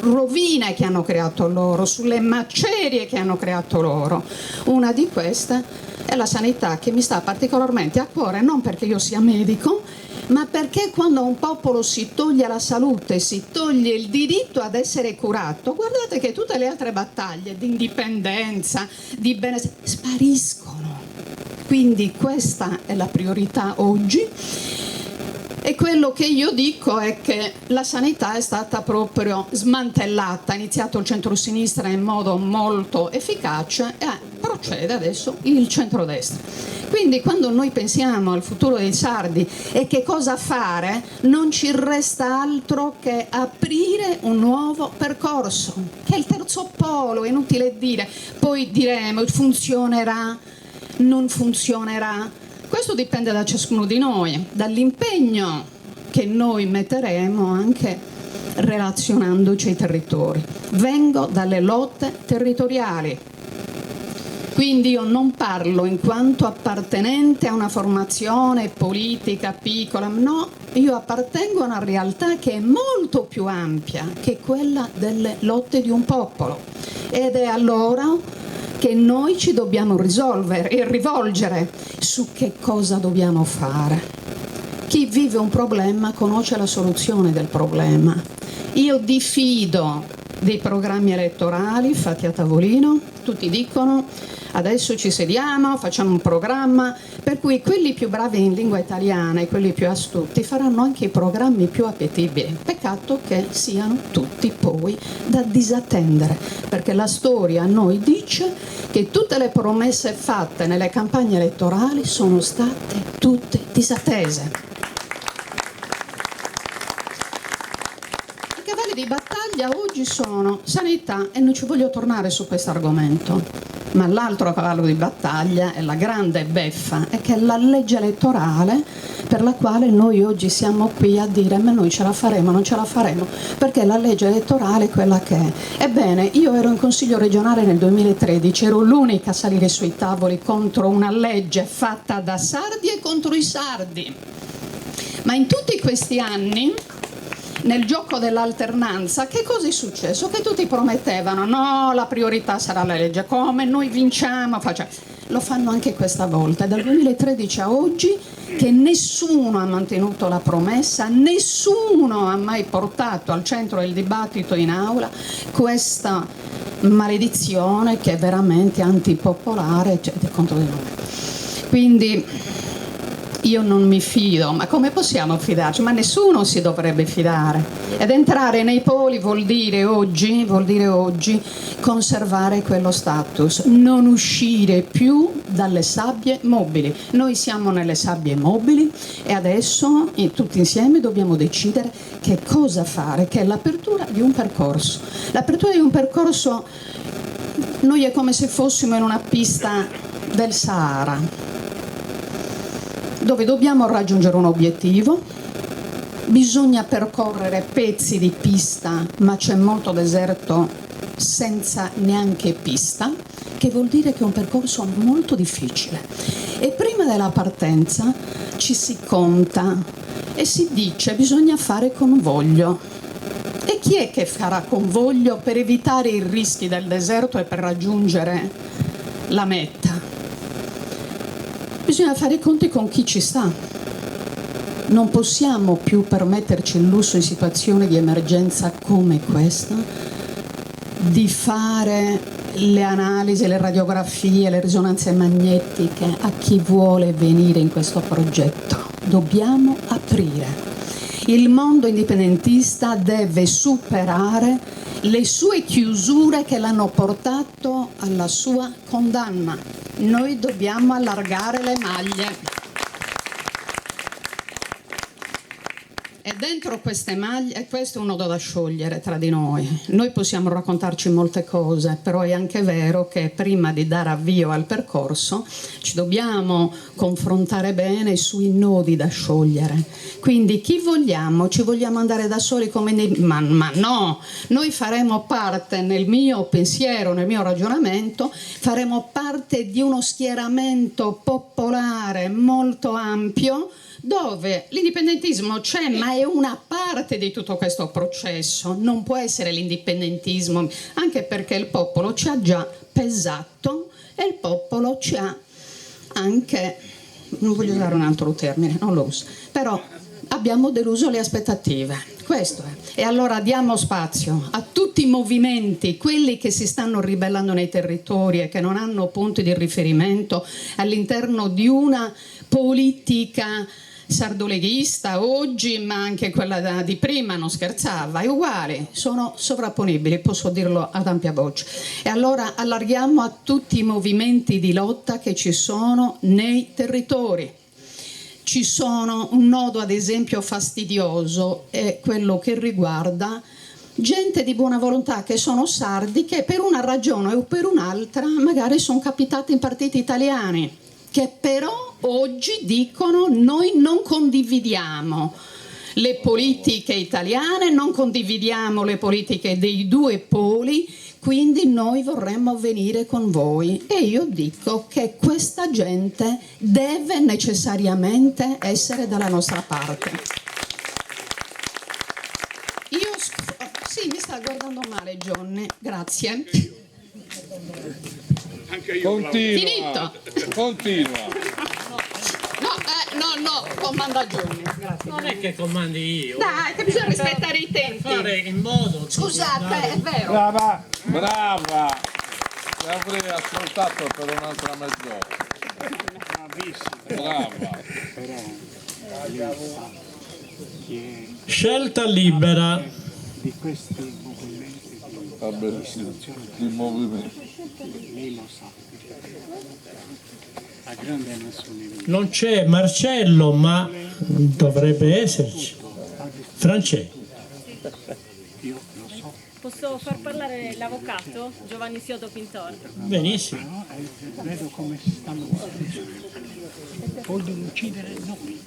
[SPEAKER 10] rovine che hanno creato loro, sulle macerie che hanno creato loro, una di queste è la sanità, che mi sta particolarmente a cuore, non perché io sia medico, ma perché quando un popolo si toglie la salute, si toglie il diritto ad essere curato, guardate che tutte le altre battaglie di indipendenza, di benessere, spariscono. Quindi questa è la priorità oggi. E quello che io dico è che la sanità è stata proprio smantellata, ha iniziato il centro-sinistra in modo molto efficace e procede adesso il centrodestra. Quindi quando noi pensiamo al futuro dei sardi e che cosa fare, non ci resta altro che aprire un nuovo percorso, che è il terzo polo, è inutile dire, poi diremo funzionerà, non funzionerà. Questo dipende da ciascuno di noi, dall'impegno che noi metteremo anche relazionandoci ai territori. Vengo dalle lotte territoriali, quindi io non parlo in quanto appartenente a una formazione politica piccola, no, io appartengo a una realtà che è molto più ampia che quella delle lotte di un popolo, ed è allora che noi ci dobbiamo risolvere e rivolgere su che cosa dobbiamo fare. Chi vive un problema conosce la soluzione del problema. Io diffido dei programmi elettorali fatti a tavolino, tutti dicono adesso ci sediamo, facciamo un programma, per cui quelli più bravi in lingua italiana e quelli più astuti faranno anche i programmi più appetibili. Peccato che siano tutti poi da disattendere, perché la storia a noi dice che tutte le promesse fatte nelle campagne elettorali sono state tutte disattese. cavalli di battaglia oggi sono sanità, e non ci voglio tornare su questo argomento, ma l'altro cavallo di battaglia è la grande beffa, è che è la legge elettorale per la quale noi oggi siamo qui a dire ma noi ce la faremo, non ce la faremo, perché la legge elettorale è quella che è. Ebbene, io ero in Consiglio regionale nel 2013, ero l'unica a salire sui tavoli contro una legge fatta da sardi e contro i sardi. Ma in tutti questi anni, nel gioco dell'alternanza, che cosa è successo? Che tutti promettevano, no, la priorità sarà la legge, come noi vinciamo, facciamo. Lo fanno anche questa volta, dal 2013 a oggi, che nessuno ha mantenuto la promessa, nessuno ha mai portato al centro del dibattito in aula questa maledizione che è veramente antipopolare, cioè, contro di noi. Quindi io non mi fido, ma come possiamo fidarci? Ma nessuno si dovrebbe fidare. Ed entrare nei poli vuol dire oggi conservare quello status, non uscire più dalle sabbie mobili. Noi siamo nelle sabbie mobili e adesso tutti insieme dobbiamo decidere che cosa fare, che è l'apertura di un percorso. L'apertura di un percorso, noi è come se fossimo in una pista del Sahara, dove dobbiamo raggiungere un obiettivo, bisogna percorrere pezzi di pista, ma c'è molto deserto senza neanche pista, che vuol dire che è un percorso molto difficile. E prima della partenza ci si conta e si dice bisogna fare convoglio. E chi è che farà convoglio per evitare i rischi del deserto e per raggiungere la meta? Bisogna fare i conti con chi ci sta. Non possiamo più permetterci il lusso in situazioni di emergenza come questa di fare le analisi, le radiografie, le risonanze magnetiche a chi vuole venire in questo progetto. Dobbiamo aprire. Il mondo indipendentista deve superare le sue chiusure che l'hanno portato alla sua condanna. Noi dobbiamo allargare le maglie. E dentro queste maglie, e questo è un nodo da sciogliere tra di noi. Noi possiamo raccontarci molte cose, però è anche vero che prima di dare avvio al percorso ci dobbiamo confrontare bene sui nodi da sciogliere. Quindi chi vogliamo? Ci vogliamo andare da soli come ma no! Noi faremo parte, nel mio pensiero, nel mio ragionamento, faremo parte di uno schieramento popolare molto ampio, dove l'indipendentismo c'è, ma è una parte di tutto questo processo, non può essere l'indipendentismo, anche perché il popolo ci ha già pesato e il popolo ci ha anche, non voglio usare un altro termine, non lo uso, però abbiamo deluso le aspettative, questo è. E allora diamo spazio a tutti i movimenti, quelli che si stanno ribellando nei territori e che non hanno punti di riferimento all'interno di una politica sardoleghista oggi, ma anche quella di prima, non scherzava, è uguale, sono sovrapponibili, posso dirlo ad ampia voce. E allora allarghiamo a tutti i movimenti di lotta che ci sono nei territori. Ci sono un nodo, ad esempio, fastidioso, è quello che riguarda gente di buona volontà che sono sardi, che per una ragione o per un'altra magari sono capitati in partiti italiani, che però oggi dicono noi non condividiamo le politiche italiane, non condividiamo le politiche dei due poli, quindi noi vorremmo venire con voi. E io dico che questa gente deve necessariamente essere dalla nostra parte. Sì, mi sta guardando male Johnny, grazie.
[SPEAKER 3] Continua.
[SPEAKER 10] Finito.
[SPEAKER 3] Continua.
[SPEAKER 10] No, comanda Johnny. Grazie.
[SPEAKER 2] Non è che comandi io.
[SPEAKER 10] Dai, che bisogna rispettare i tempi.
[SPEAKER 2] Fare in modo.
[SPEAKER 10] Scusate, è vero.
[SPEAKER 3] Brava. Ti avrei ascoltato per un'altra mezz'ora. Brava.
[SPEAKER 2] Scelta libera.
[SPEAKER 11] Di questi movimenti
[SPEAKER 3] Vabbè, sì, di movimento.
[SPEAKER 11] lei lo sa, a grande nazione
[SPEAKER 2] Non c'è Marcello, ma dovrebbe esserci. Francesco.
[SPEAKER 11] io lo so.
[SPEAKER 12] Posso far parlare l'avvocato Giovanni Sioto Pintor?
[SPEAKER 2] Benissimo.
[SPEAKER 11] Però vedo come stanno vogliono uccidere noi.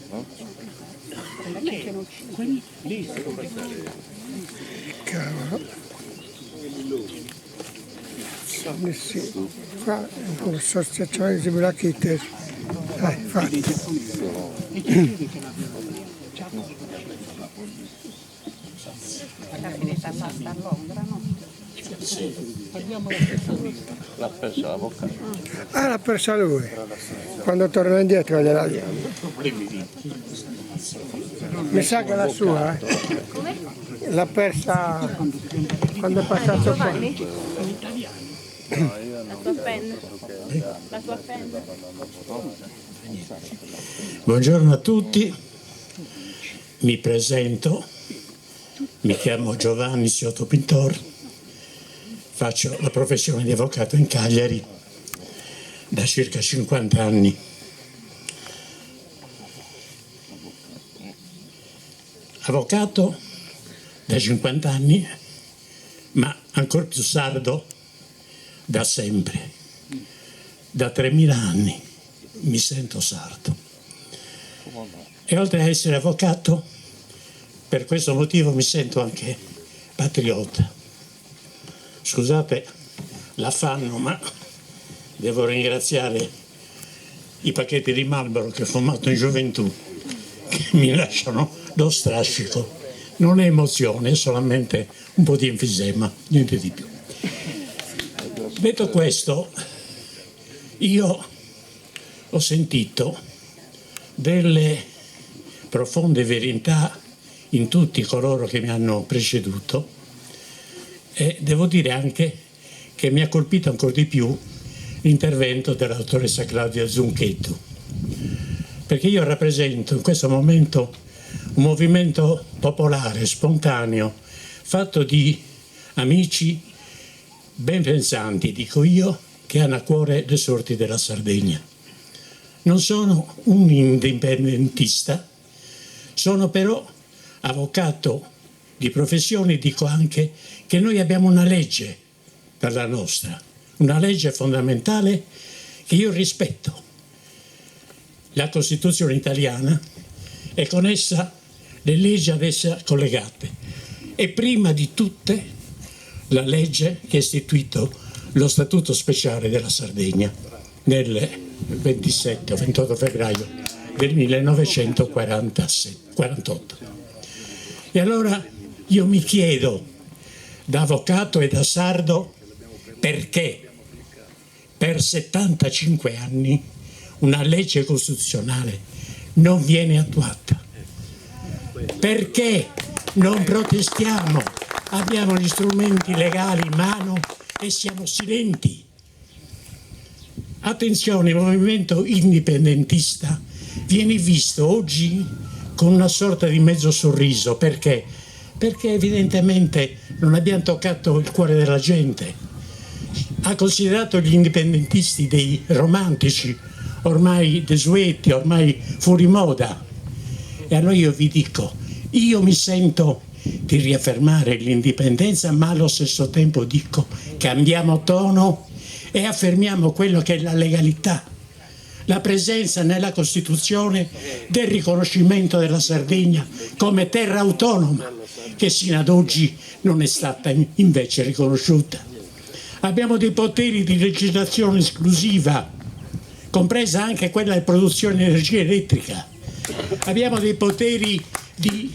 [SPEAKER 11] Perché quelli lì
[SPEAKER 13] Cavolo. Messi qua con l'associazione di Blackhitter. Infatti.
[SPEAKER 10] La finita a Londra, no?
[SPEAKER 3] L'ha persa l'avvocato.
[SPEAKER 13] Ah, l'ha persa lui. Quando torna indietro gliela diamo. Mi sa che la sua, l'ha persa quando è passato qua.
[SPEAKER 12] La tua penna. La tua penna.
[SPEAKER 14] Buongiorno a tutti, mi presento, mi chiamo Giovanni Sioto Pintor, faccio la professione di avvocato in Cagliari da circa 50 anni. Avvocato da 50 anni, ma ancora più sardo da sempre, da 3000 anni mi sento sardo. E oltre a essere avvocato, per questo motivo mi sento anche patriota. Scusate l'affanno, ma devo ringraziare i pacchetti di Marlboro che ho fumato in gioventù, che mi lasciano lo strascico. Non è emozione, è solamente un po' di enfisema, niente di più. Detto questo, io ho sentito delle profonde verità in tutti coloro che mi hanno preceduto e devo dire anche che mi ha colpito ancora di più l'intervento della dottoressa Claudia Zunchetto, perché io rappresento in questo momento un movimento popolare, spontaneo, fatto di amici ben pensanti, dico io, che hanno a cuore le sorti della Sardegna. Non sono un indipendentista, sono però avvocato di professione, dico anche che noi abbiamo una legge dalla nostra, una legge fondamentale che io rispetto, la Costituzione italiana e con essa le leggi ad essa collegate e prima di tutte la legge che ha istituito lo Statuto speciale della Sardegna nel 27 o 28 febbraio del 1948. E allora io mi chiedo, da avvocato e da sardo, perché per 75 anni una legge costituzionale non viene attuata? Perché non protestiamo? Abbiamo gli strumenti legali in mano e siamo silenti. Attenzione, il movimento indipendentista viene visto oggi con una sorta di mezzo sorriso. Perché? Perché evidentemente non abbiamo toccato il cuore della gente. Ha considerato gli indipendentisti dei romantici, ormai desueti, ormai fuori moda. E allora io vi dico, io mi sento di riaffermare l'indipendenza, ma allo stesso tempo dico cambiamo tono e affermiamo quello che è la legalità, la presenza nella Costituzione del riconoscimento della Sardegna come terra autonoma, che sino ad oggi non è stata invece riconosciuta. Abbiamo dei poteri di legislazione esclusiva, compresa anche quella di produzione di energia elettrica. Abbiamo dei poteri di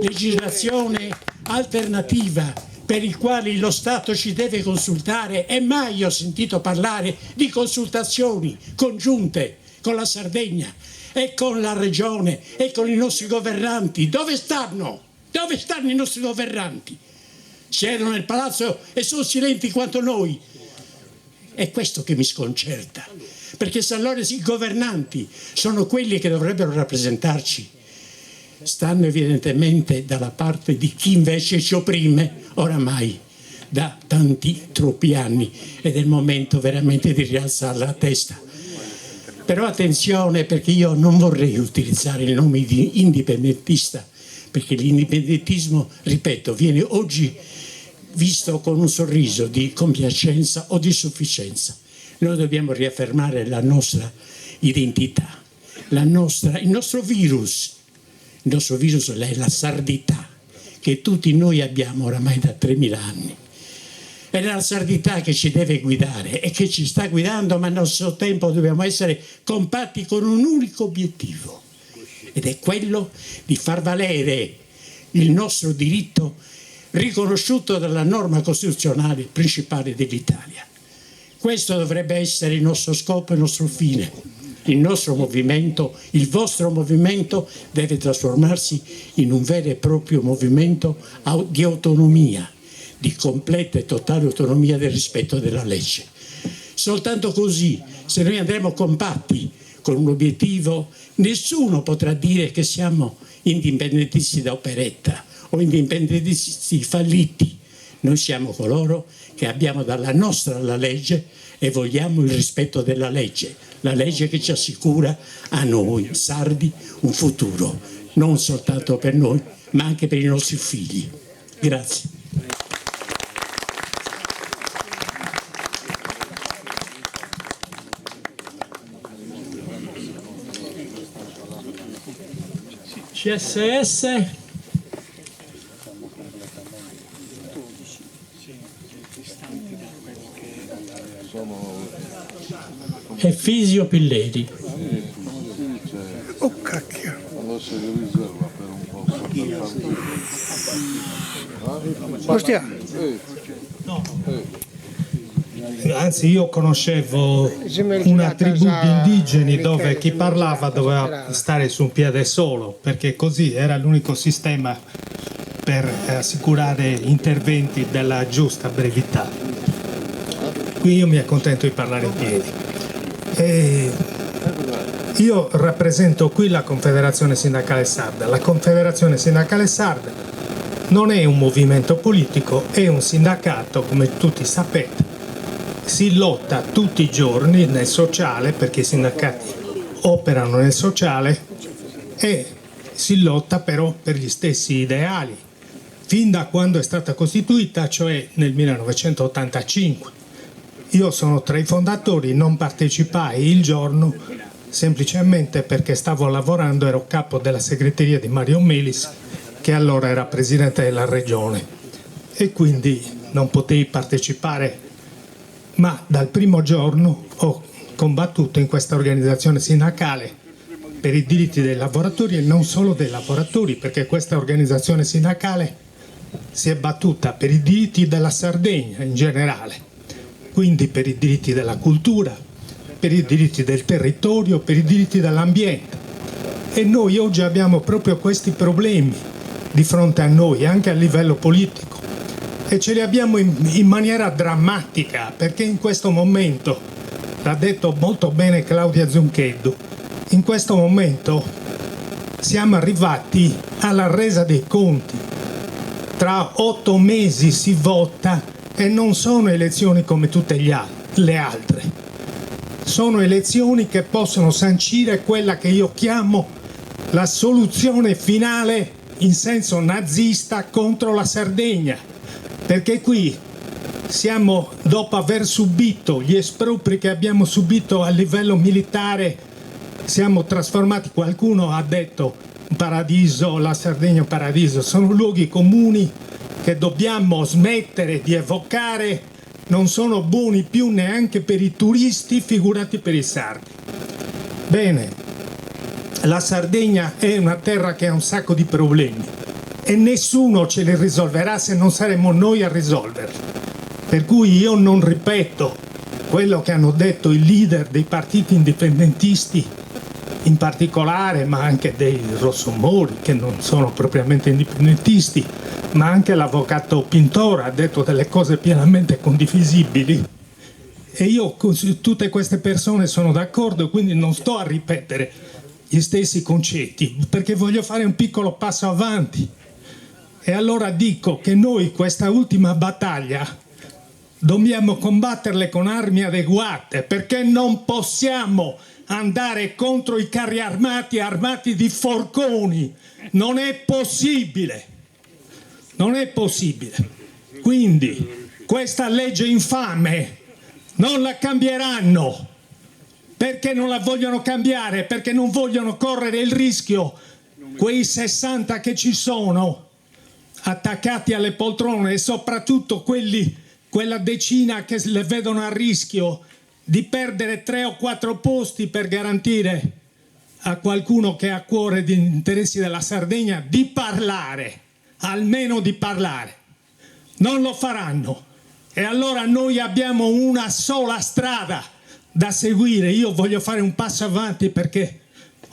[SPEAKER 14] legislazione alternativa per i quali lo Stato ci deve consultare e mai ho sentito parlare di consultazioni congiunte con la Sardegna e con la Regione e con i nostri governanti. Dove stanno? Dove stanno i nostri governanti? Siedono nel palazzo e sono silenti quanto noi. È questo che mi sconcerta, perché se allora i governanti sono quelli che dovrebbero rappresentarci, stanno evidentemente dalla parte di chi invece ci opprime oramai da troppi anni ed è il momento veramente di rialzare la testa. Però attenzione, perché io non vorrei utilizzare il nome di indipendentista perché l'indipendentismo, ripeto, viene oggi visto con un sorriso di compiacenza o di sufficienza. Noi dobbiamo riaffermare la nostra identità, il nostro virus. Il nostro virus è la sardità che tutti noi abbiamo oramai da 3000 anni. È la sardità che ci deve guidare e che ci sta guidando, ma allo stesso tempo dobbiamo essere compatti con un unico obiettivo, ed è quello di far valere il nostro diritto riconosciuto dalla norma costituzionale principale dell'Italia. Questo dovrebbe essere il nostro scopo e il nostro fine. Il nostro movimento, il vostro movimento, deve trasformarsi in un vero e proprio movimento di autonomia, di completa e totale autonomia del rispetto della legge. Soltanto così, se noi andremo compatti con un obiettivo, nessuno potrà dire che siamo indipendentisti da operetta o indipendentisti falliti. Noi siamo coloro che abbiamo dalla nostra la legge e vogliamo il rispetto della legge, la legge che ci assicura a noi sardi un futuro, non soltanto per noi, ma anche per i nostri figli. Grazie.
[SPEAKER 2] CSS. E Fisio Pilleri.
[SPEAKER 13] Oh cacchio. Ostia.
[SPEAKER 1] Anzi, io conoscevo una tribù di indigeni dove chi parlava doveva stare su un piede solo, perché così era l'unico sistema per assicurare interventi della giusta brevità. Qui io mi accontento di parlare in piedi. Io rappresento qui la Confederazione Sindacale Sarda. La Confederazione Sindacale Sarda non è un movimento politico, è un sindacato, come tutti sapete. Si lotta tutti i giorni nel sociale, perché i sindacati operano nel sociale, e si lotta però per gli stessi ideali, fin da quando è stata costituita, cioè nel 1985. Io sono tra i fondatori, non partecipai il giorno semplicemente perché stavo lavorando, ero capo della segreteria di Mario Melis, che allora era presidente della regione, e quindi non potei partecipare. Ma dal primo giorno ho combattuto in questa organizzazione sindacale per i diritti dei lavoratori, e non solo dei lavoratori, perché questa organizzazione sindacale si è battuta per i diritti della Sardegna in generale, quindi per i diritti della cultura, per i diritti del territorio, per i diritti dell'ambiente. E noi oggi abbiamo proprio questi problemi di fronte a noi, anche a livello politico. E ce li abbiamo in maniera drammatica, perché in questo momento, l'ha detto molto bene Claudia Zuncheddu, in questo momento siamo arrivati alla resa dei conti. Tra 8 mesi si vota, e non sono elezioni come tutte le altre. Sono elezioni che possono sancire quella che io chiamo la soluzione finale in senso nazista contro la Sardegna. Perché qui siamo, dopo aver subito gli espropri che abbiamo subito a livello militare, siamo trasformati, qualcuno ha detto paradiso, la Sardegna è un paradiso, sono luoghi comuni che dobbiamo smettere di evocare, non sono buoni più neanche per i turisti, figurati per i sardi. Bene, la Sardegna è una terra che ha un sacco di problemi, e nessuno ce li risolverà se non saremo noi a risolverli. Per cui io non ripeto quello che hanno detto i leader dei partiti indipendentisti in particolare, ma anche dei rossomori, che non sono propriamente indipendentisti, ma anche l'avvocato Pintora ha detto delle cose pienamente condivisibili, e io con tutte queste persone sono d'accordo, quindi non sto a ripetere gli stessi concetti, perché voglio fare un piccolo passo avanti. E allora dico che noi questa ultima battaglia dobbiamo combatterle con armi adeguate, perché non possiamo
[SPEAKER 6] andare contro i carri armati di forconi. Non è possibile. Non è possibile. Quindi questa legge infame non la cambieranno. Perché non la vogliono cambiare? Perché non vogliono correre il rischio, quei 60 che ci sono attaccati alle poltrone e soprattutto quella decina che le vedono a rischio di perdere 3 o 4 posti per garantire a qualcuno che ha a cuore gli interessi della Sardegna di parlare, almeno di parlare. Non lo faranno. E allora noi abbiamo una sola strada da seguire. Io voglio fare un passo avanti perché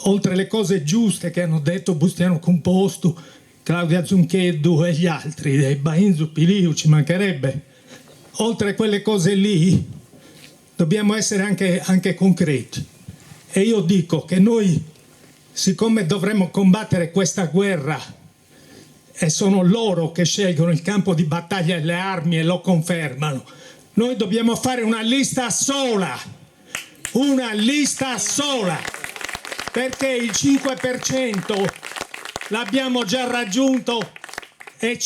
[SPEAKER 6] oltre le cose giuste che hanno detto Bustiano Composto, Claudia Zuncheddu e gli altri, dei Bainzu, Piliu, ci mancherebbe, oltre quelle cose lì dobbiamo essere anche concreti. E io dico che noi, siccome dovremmo combattere questa guerra e sono loro che scelgono il campo di battaglia e le armi e lo confermano, noi dobbiamo fare una lista sola, perché il 5% l'abbiamo già raggiunto e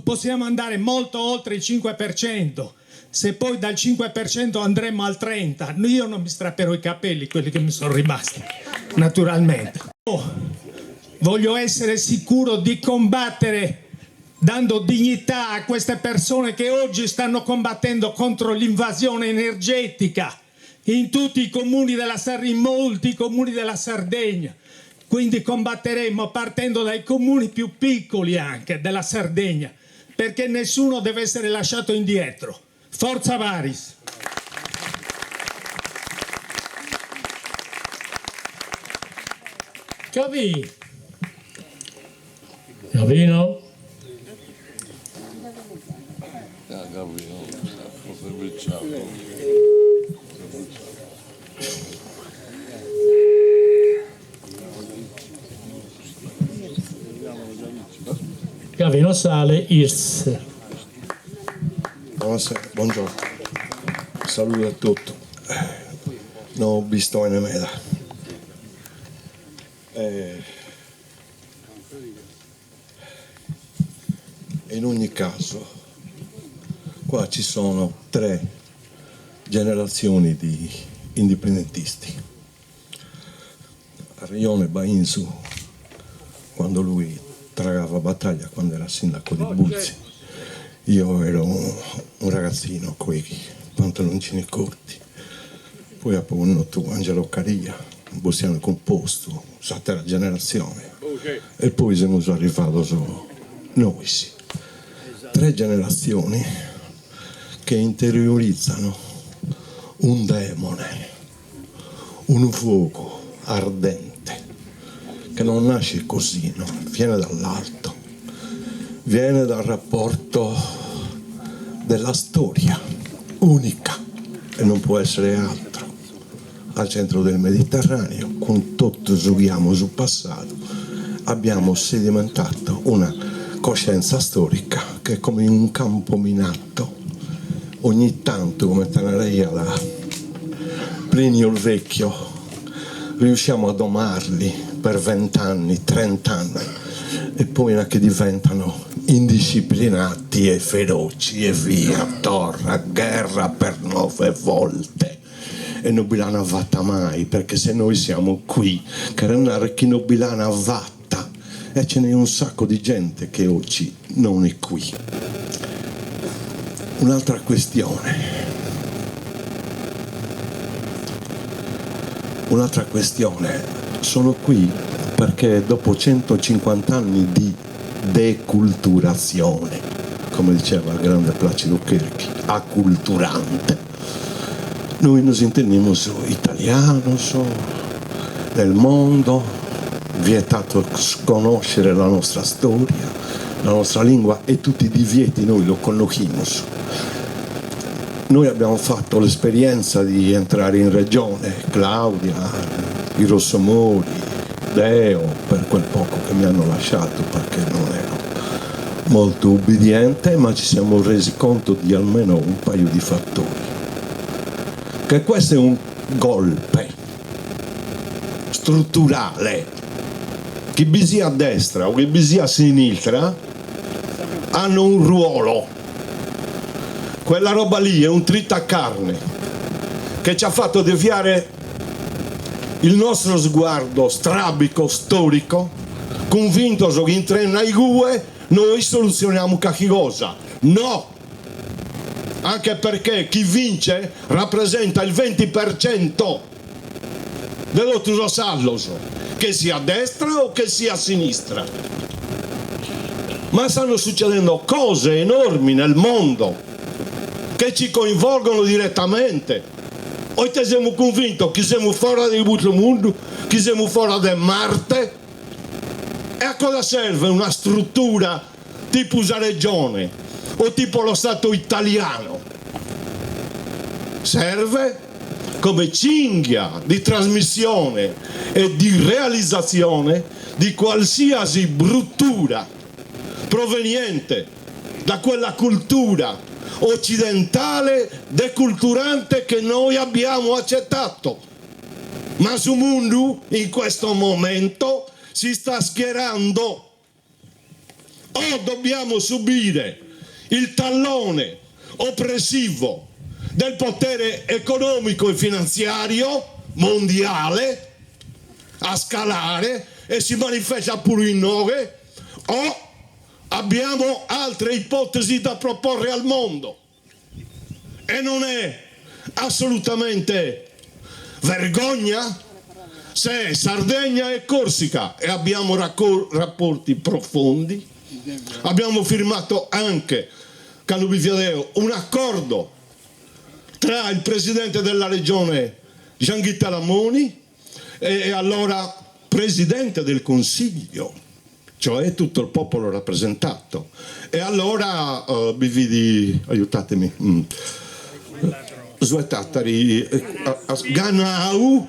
[SPEAKER 6] possiamo andare molto oltre il 5%. Se poi dal 5% andremo al 30%, io non mi strapperò i capelli, quelli che mi sono rimasti, naturalmente. Voglio essere sicuro di combattere dando dignità a queste persone che oggi stanno combattendo contro l'invasione energetica in tutti i comuni della Sardegna, in molti comuni della Sardegna. Quindi combatteremo partendo dai comuni più piccoli anche della Sardegna, perché nessuno deve essere lasciato indietro. Forza Varis!
[SPEAKER 2] Gavino? Gavino Sale, IRS.
[SPEAKER 15] Buonasera, buongiorno, saluto a tutti. Non ho visto in meta. In ogni caso, qua ci sono 3 generazioni di indipendentisti. Rione Bainzu, quando lui tragava battaglia, quando era sindaco di Buzzi. Io ero un ragazzino con i pantaloncini corti. Poi appunto tu, Angelo Caria, Bustiano Composto, la terza generazione. E poi siamo arrivati noi. 3 generazioni che interiorizzano un demone, un fuoco ardente, che non nasce così, no? Viene dall'alto, viene dal rapporto della storia unica e non può essere altro. Al centro del Mediterraneo, con tutto giochiamo sul passato, abbiamo sedimentato una coscienza storica che è come un campo minato. Ogni tanto, come tenerei da Plinio il Vecchio, riusciamo a domarli per 20 anni, 30 anni e poi anche diventano indisciplinati e feroci e via, torna, guerra per 9 volte e non l'hanno fatta mai, perché se noi siamo qui, che chi non l'hanno fatta, e ce n'è un sacco di gente che oggi non è qui. Un'altra questione, sono qui perché dopo 150 anni di deculturazione, come diceva il grande Placido Chirichi, acculturante, noi nos intendiamo italiano, nel mondo, vietato conoscere la nostra storia, la nostra lingua e tutti i divieti noi lo conosciamo. Noi abbiamo fatto l'esperienza di entrare in regione, Claudia, i Rossomori, Deo, per quel poco che mi hanno lasciato perché non ero molto ubbidiente, ma ci siamo resi conto di almeno un paio di fattori. Che questo è un golpe strutturale. Chi bisì a destra o chi bisì a sinistra hanno un ruolo. Quella roba lì è un tritacarne che ci ha fatto deviare il nostro sguardo strabico, storico, convinto che in tre gue noi soluzioniamo qualche cosa. No! Anche perché chi vince rappresenta il 20% dell'otto salloso, che sia a destra o che sia a sinistra. Ma stanno succedendo cose enormi nel mondo che ci coinvolgono direttamente. Oggi siamo convinti che siamo fuori di questo mondo, che siamo fuori da Marte. E a cosa serve una struttura tipo la regione o tipo lo Stato italiano? Serve come cinghia di trasmissione e di realizzazione di qualsiasi bruttura proveniente da quella cultura occidentale deculturante che noi abbiamo accettato. Ma sul mondo in questo momento si sta schierando. O dobbiamo subire il tallone oppressivo del potere economico e finanziario mondiale a scalare e si manifesta pure in noi, o abbiamo altre ipotesi da proporre al mondo. E non è assolutamente vergogna se Sardegna e Corsica, e abbiamo rapporti profondi, abbiamo firmato anche un accordo tra il presidente della regione Giangitta Lamoni e allora presidente del Consiglio, cioè tutto il popolo rappresentato. E allora bividi, aiutatemi, Suetatari, Ganau,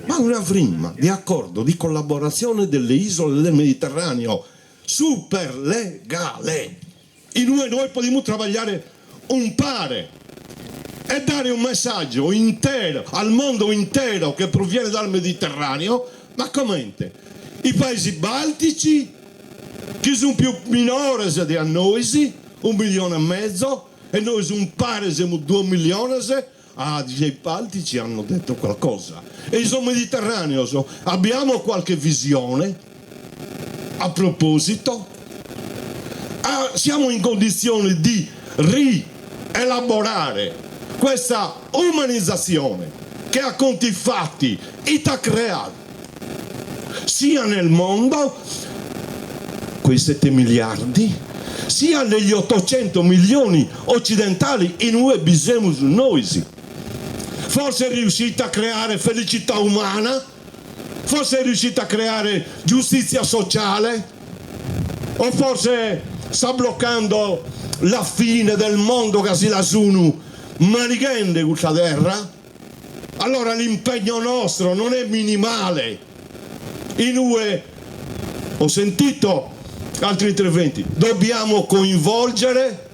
[SPEAKER 15] ma una firma di accordo di collaborazione delle isole del Mediterraneo super legale, in cui noi possiamo lavorare un pare e dare un messaggio intero al mondo intero che proviene dal Mediterraneo. Ma commente i paesi baltici, che sono più minori di noi, 1,5 milioni, e noi un pare siamo 2 milioni. I baltici hanno detto qualcosa, e il Mediterraneo abbiamo qualche visione a proposito. Siamo in condizione di rielaborare questa umanizzazione che a conti fatti ita creato sia nel mondo, quei 7 miliardi, sia negli 800 milioni occidentali in cui bisogna noi. Forse è riuscita a creare felicità umana, forse è riuscita a creare giustizia sociale, o forse sta bloccando la fine del mondo che si la sono manichende questa terra. Allora l'impegno nostro non è minimale. In UE ho sentito altri interventi, dobbiamo coinvolgere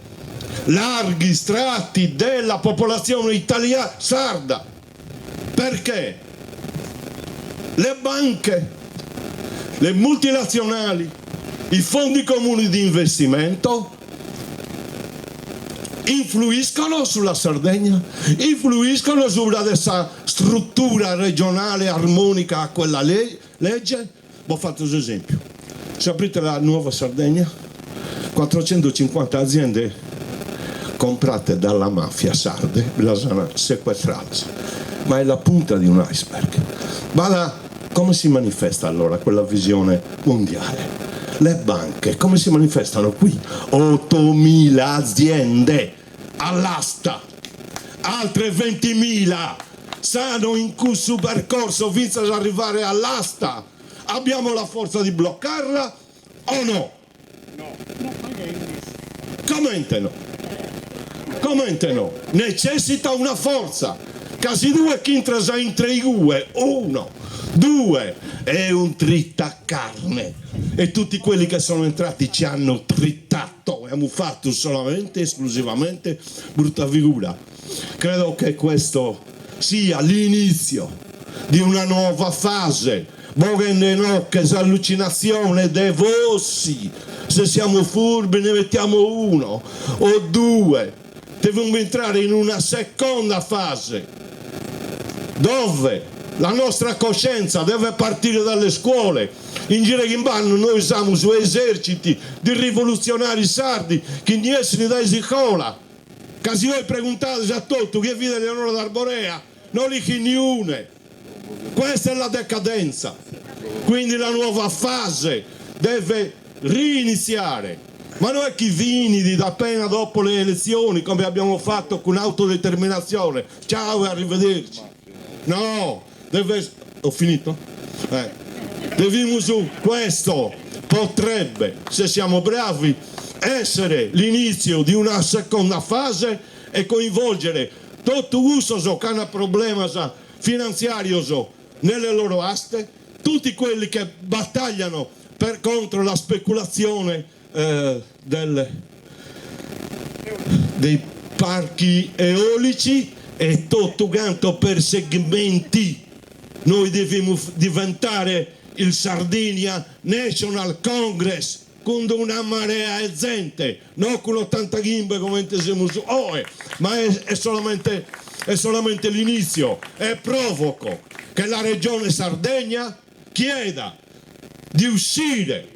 [SPEAKER 15] larghi strati della popolazione italiana sarda, perché le banche, le multinazionali, i fondi comuni di investimento influiscono sulla Sardegna, influiscono sulla dessa struttura regionale armonica a quella legge. Vi ho fatto un esempio: se aprite la nuova Sardegna, 450 aziende comprate dalla mafia sarde, bisogna sequestrarsi, ma è la punta di un iceberg. Guarda come si manifesta allora quella visione mondiale. Le banche come si manifestano qui? 8.000 aziende all'asta, altre 20.000 stanno in questo percorso fino ad arrivare all'asta. Abbiamo la forza di bloccarla o no? Commente no. Commente no. Necessita una forza. Casi due che entra in tre gue. 1, 2, è un trittacarne. E tutti quelli che sono entrati ci hanno trittato. Abbiamo fatto solamente, esclusivamente brutta figura. Credo che questo sia l'inizio di una nuova fase muovendo no, che allucinazione dei vostri. Se siamo furbi ne mettiamo uno o due. Dobbiamo entrare in una seconda fase dove la nostra coscienza deve partire dalle scuole. In giro in banno noi siamo su eserciti di rivoluzionari sardi che non escono da scuola. Che se voi preguntate a tutti che vide Leonora d'Arborea non li chiuniune. Questa è la decadenza. Quindi la nuova fase deve riniziare. Ma non è chi vini da appena dopo le elezioni come abbiamo fatto con autodeterminazione. Ciao e arrivederci. No, ho finito? Dobbiamo su questo potrebbe, se siamo bravi, essere l'inizio di una seconda fase e coinvolgere tutto uso che hanno problemi finanziari nelle loro aste, tutti quelli che battagliano contro la speculazione dei parchi eolici e tutto quanto per segmenti. Noi dobbiamo diventare il Sardinia National Congress con una marea di gente, non con 80 gimbe come siamo su OE, ma è solamente l'inizio. E provoco che la regione Sardegna chieda di uscire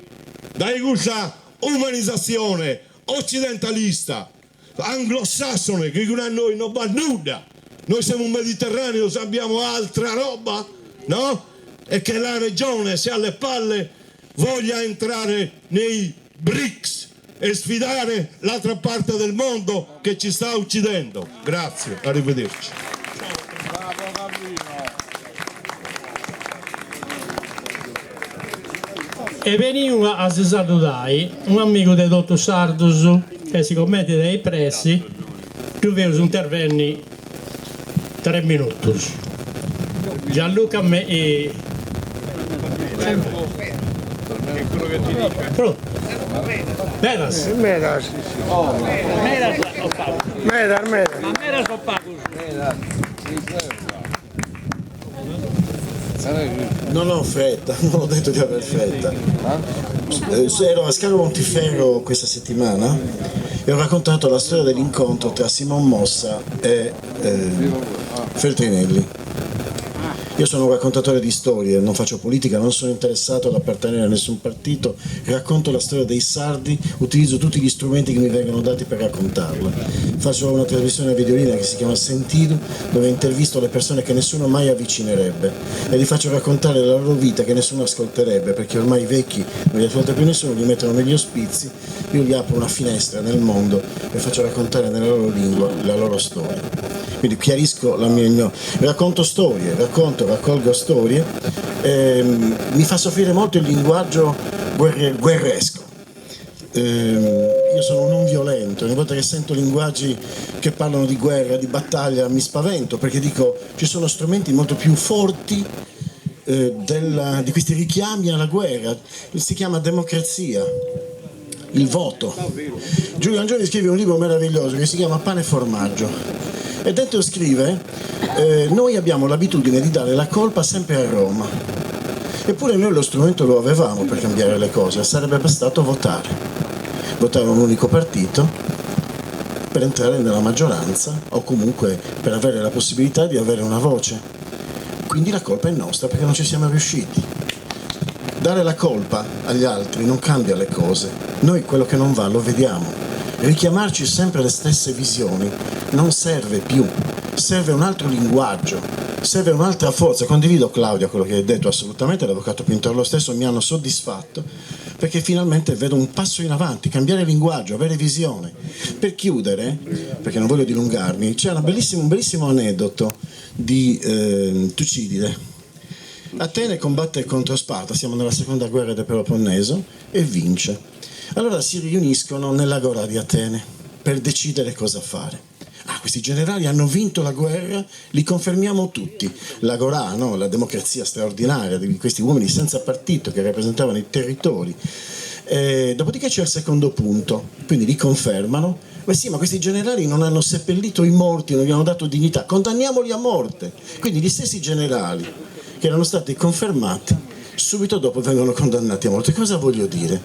[SPEAKER 15] da questa umanizzazione occidentalista anglosassone che con noi non va nulla. Noi siamo un Mediterraneo, abbiamo altra roba, no? E che la regione, se alle palle, voglia entrare nei BRICS e sfidare l'altra parte del mondo che ci sta uccidendo. Grazie, arrivederci.
[SPEAKER 2] E veniva a salutare un amico del dottor Sardos che si commette dei pressi, tu vedi intervenni 3 minuti. Gianluca e
[SPEAKER 3] quello che ti dice.
[SPEAKER 2] Pronto? Medas.
[SPEAKER 13] Medas.
[SPEAKER 11] Medas o Pacus?
[SPEAKER 16] Non ho fretta, non ho detto di aver fretta. Ero a Scalo Montiferro questa settimana e ho raccontato la storia dell'incontro tra Simon Mossa e Feltrinelli. Io sono un raccontatore di storie, non faccio politica, non sono interessato ad appartenere a nessun partito, racconto la storia dei sardi, utilizzo tutti gli strumenti che mi vengono dati per raccontarla. Faccio una trasmissione videolina che si chiama Sentido, dove intervisto le persone che nessuno mai avvicinerebbe e li faccio raccontare la loro vita che nessuno ascolterebbe, perché ormai i vecchi non li ascolta più nessuno, li mettono negli ospizi, io gli apro una finestra nel mondo e faccio raccontare nella loro lingua la loro storia. Quindi chiarisco la mia... Racconto storie, raccolgo storie, mi fa soffrire molto il linguaggio guerresco. Io sono non violento, ogni volta che sento linguaggi che parlano di guerra, di battaglia, mi spavento, perché dico ci sono strumenti molto più forti di questi richiami alla guerra. Si chiama democrazia, il voto. Giulio Angioni scrive un libro meraviglioso che si chiama Pane e formaggio. E dentro scrive, noi abbiamo l'abitudine di dare la colpa sempre a Roma, eppure noi lo strumento lo avevamo per cambiare le cose, sarebbe bastato votare un unico partito per entrare nella maggioranza o comunque per avere la possibilità di avere una voce. Quindi la colpa è nostra perché non ci siamo riusciti. Dare la colpa agli altri non cambia le cose, noi quello che non va lo vediamo. Richiamarci sempre le stesse visioni non serve più, serve un altro linguaggio, serve un'altra forza. Condivido, Claudia, quello che hai detto assolutamente, l'avvocato Pintor lo stesso, mi hanno soddisfatto perché finalmente vedo un passo in avanti, cambiare linguaggio, avere visione. Per chiudere, perché non voglio dilungarmi, c'è un bellissimo aneddoto di Tucidide. Atene combatte contro Sparta, siamo nella seconda guerra del Peloponneso, e vince. Allora si riuniscono nell'agora di Atene per decidere cosa fare. Questi generali hanno vinto la guerra, li confermiamo tutti. L'agora, no? La democrazia straordinaria di questi uomini senza partito che rappresentavano i territori. Dopodiché c'è il secondo punto, quindi li confermano. Ma sì, ma questi generali non hanno seppellito i morti, non gli hanno dato dignità, condanniamoli a morte. Quindi gli stessi generali che erano stati confermati subito dopo vengono condannati a morte. Cosa voglio dire?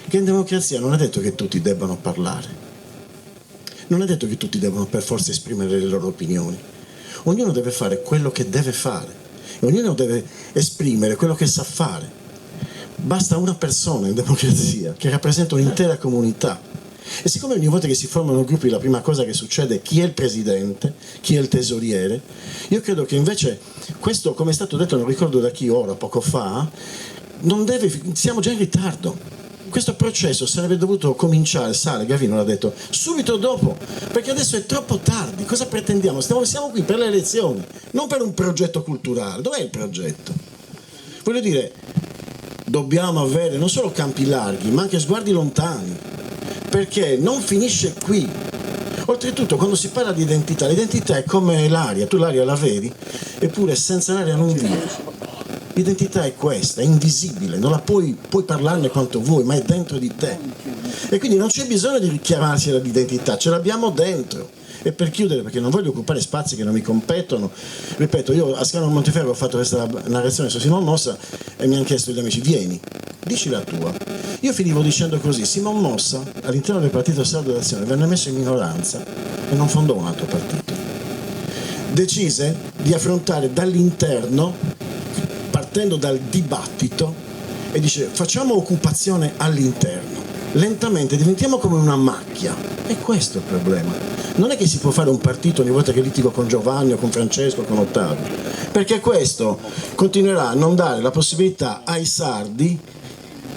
[SPEAKER 16] Che in democrazia non è detto che tutti debbano parlare, non è detto che tutti debbano per forza esprimere le loro opinioni, ognuno deve fare quello che deve fare, e ognuno deve esprimere quello che sa fare. Basta una persona in democrazia che rappresenta un'intera comunità. E siccome ogni volta che si formano gruppi la prima cosa che succede è chi è il presidente, chi è il tesoriere, io credo che invece questo, come è stato detto, non ricordo da chi ora, poco fa, non deve, siamo già in ritardo. Questo processo sarebbe dovuto cominciare, Sale, Gavino l'ha detto, subito dopo, perché adesso è troppo tardi. Cosa pretendiamo? Siamo qui per le elezioni, non per un progetto culturale. Dov'è il progetto? Voglio dire, dobbiamo avere non solo campi larghi, ma anche sguardi lontani, perché non finisce qui. Oltretutto, quando si parla di identità, l'identità è come l'aria, tu l'aria la vedi, eppure senza l'aria non vivi. L'identità è questa, è invisibile, non la puoi parlarne quanto vuoi, ma è dentro di te. E quindi non c'è bisogno di richiamarsi all'identità, ce l'abbiamo dentro. E per chiudere, perché non voglio occupare spazi che non mi competono, ripeto, io a Scalo Monteferro ho fatto questa narrazione su Simon Mossa e mi hanno chiesto gli amici, vieni, dici la tua. Io finivo dicendo così, Simon Mossa all'interno del Partito Sardo d'Azione venne messo in minoranza e non fondò un altro partito. Decise di affrontare dall'interno, partendo dal dibattito, e dice facciamo occupazione all'interno, lentamente diventiamo come una macchia. E questo è il problema. Non è che si può fare un partito ogni volta che litigo con Giovanni o con Francesco o con Ottavio, perché questo continuerà a non dare la possibilità ai sardi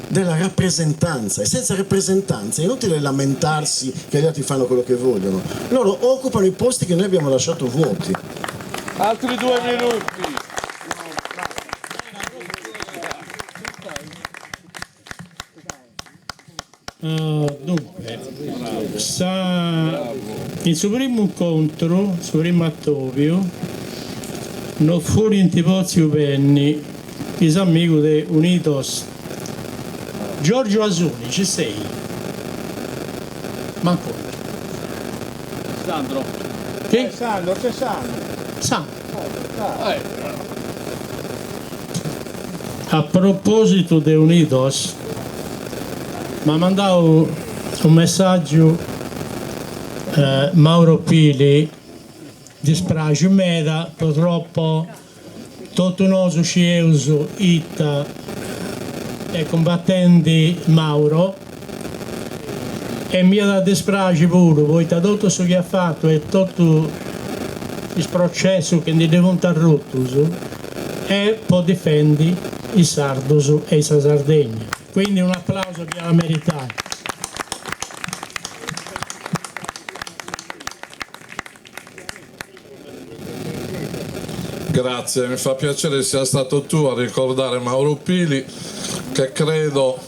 [SPEAKER 16] della rappresentanza, e senza rappresentanza è inutile lamentarsi che gli altri fanno quello che vogliono. Loro occupano i posti che noi abbiamo lasciato vuoti.
[SPEAKER 3] Altri 2 minuti.
[SPEAKER 2] Dunque, il suo primo incontro, il suo primo attovio, non fuori in Tipozio Penni, il amico di Unidos, Giorgio Asuni, ci sei? Manco.
[SPEAKER 3] Sandro.
[SPEAKER 2] Che?
[SPEAKER 3] Sandro, c'è Sandro.
[SPEAKER 2] A proposito di Unidos, mi ha mandato un messaggio Mauro Pili, dispiace me, purtroppo tutto il nostro scieuso Itta e combattenti Mauro, e mi ha dispiace pure, poi da tutto ciò che ha fatto e tutto il processo che ne devono interrotto e può difendere i sardos e i Sardegna. Quindi un applauso che ha meritato.
[SPEAKER 17] Grazie, mi fa piacere sia stato tu a ricordare Mauro Pili, che credo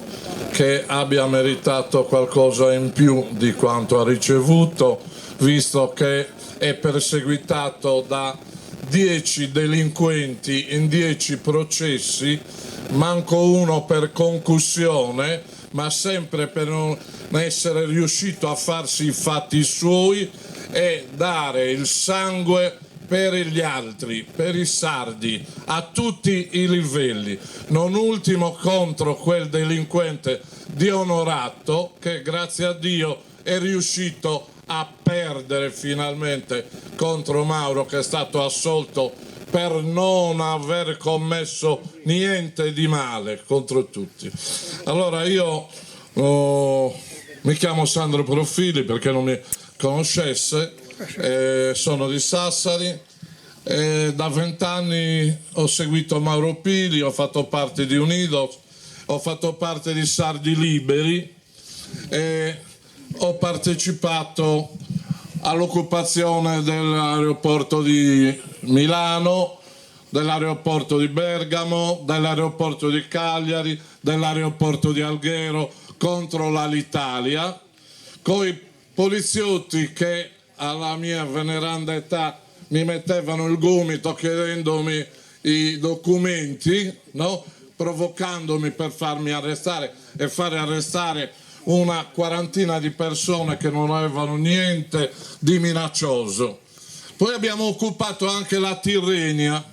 [SPEAKER 17] che abbia meritato qualcosa in più di quanto ha ricevuto, visto che è perseguitato da 10 delinquenti in 10 processi, manco uno per concussione, ma sempre per non essere riuscito a farsi i fatti suoi e dare il sangue per gli altri, per i sardi, a tutti i livelli, non ultimo contro quel delinquente di Onorato che grazie a Dio è riuscito a perdere finalmente contro Mauro, che è stato assolto per non aver commesso niente di male contro tutti. Allora io mi chiamo Sandro Profili, perché non mi conoscesse, sono di Sassari, da 20 anni ho seguito Mauro Pili, ho fatto parte di Unidos, ho fatto parte di Sardi Liberi e ho partecipato all'occupazione dell'aeroporto di Milano, dell'aeroporto di Bergamo, dell'aeroporto di Cagliari, dell'aeroporto di Alghero contro l'Alitalia, coi poliziotti che alla mia veneranda età mi mettevano il gomito chiedendomi i documenti, no? Provocandomi per farmi arrestare e fare arrestare una quarantina di persone che non avevano niente di minaccioso. Poi abbiamo occupato anche la Tirrenia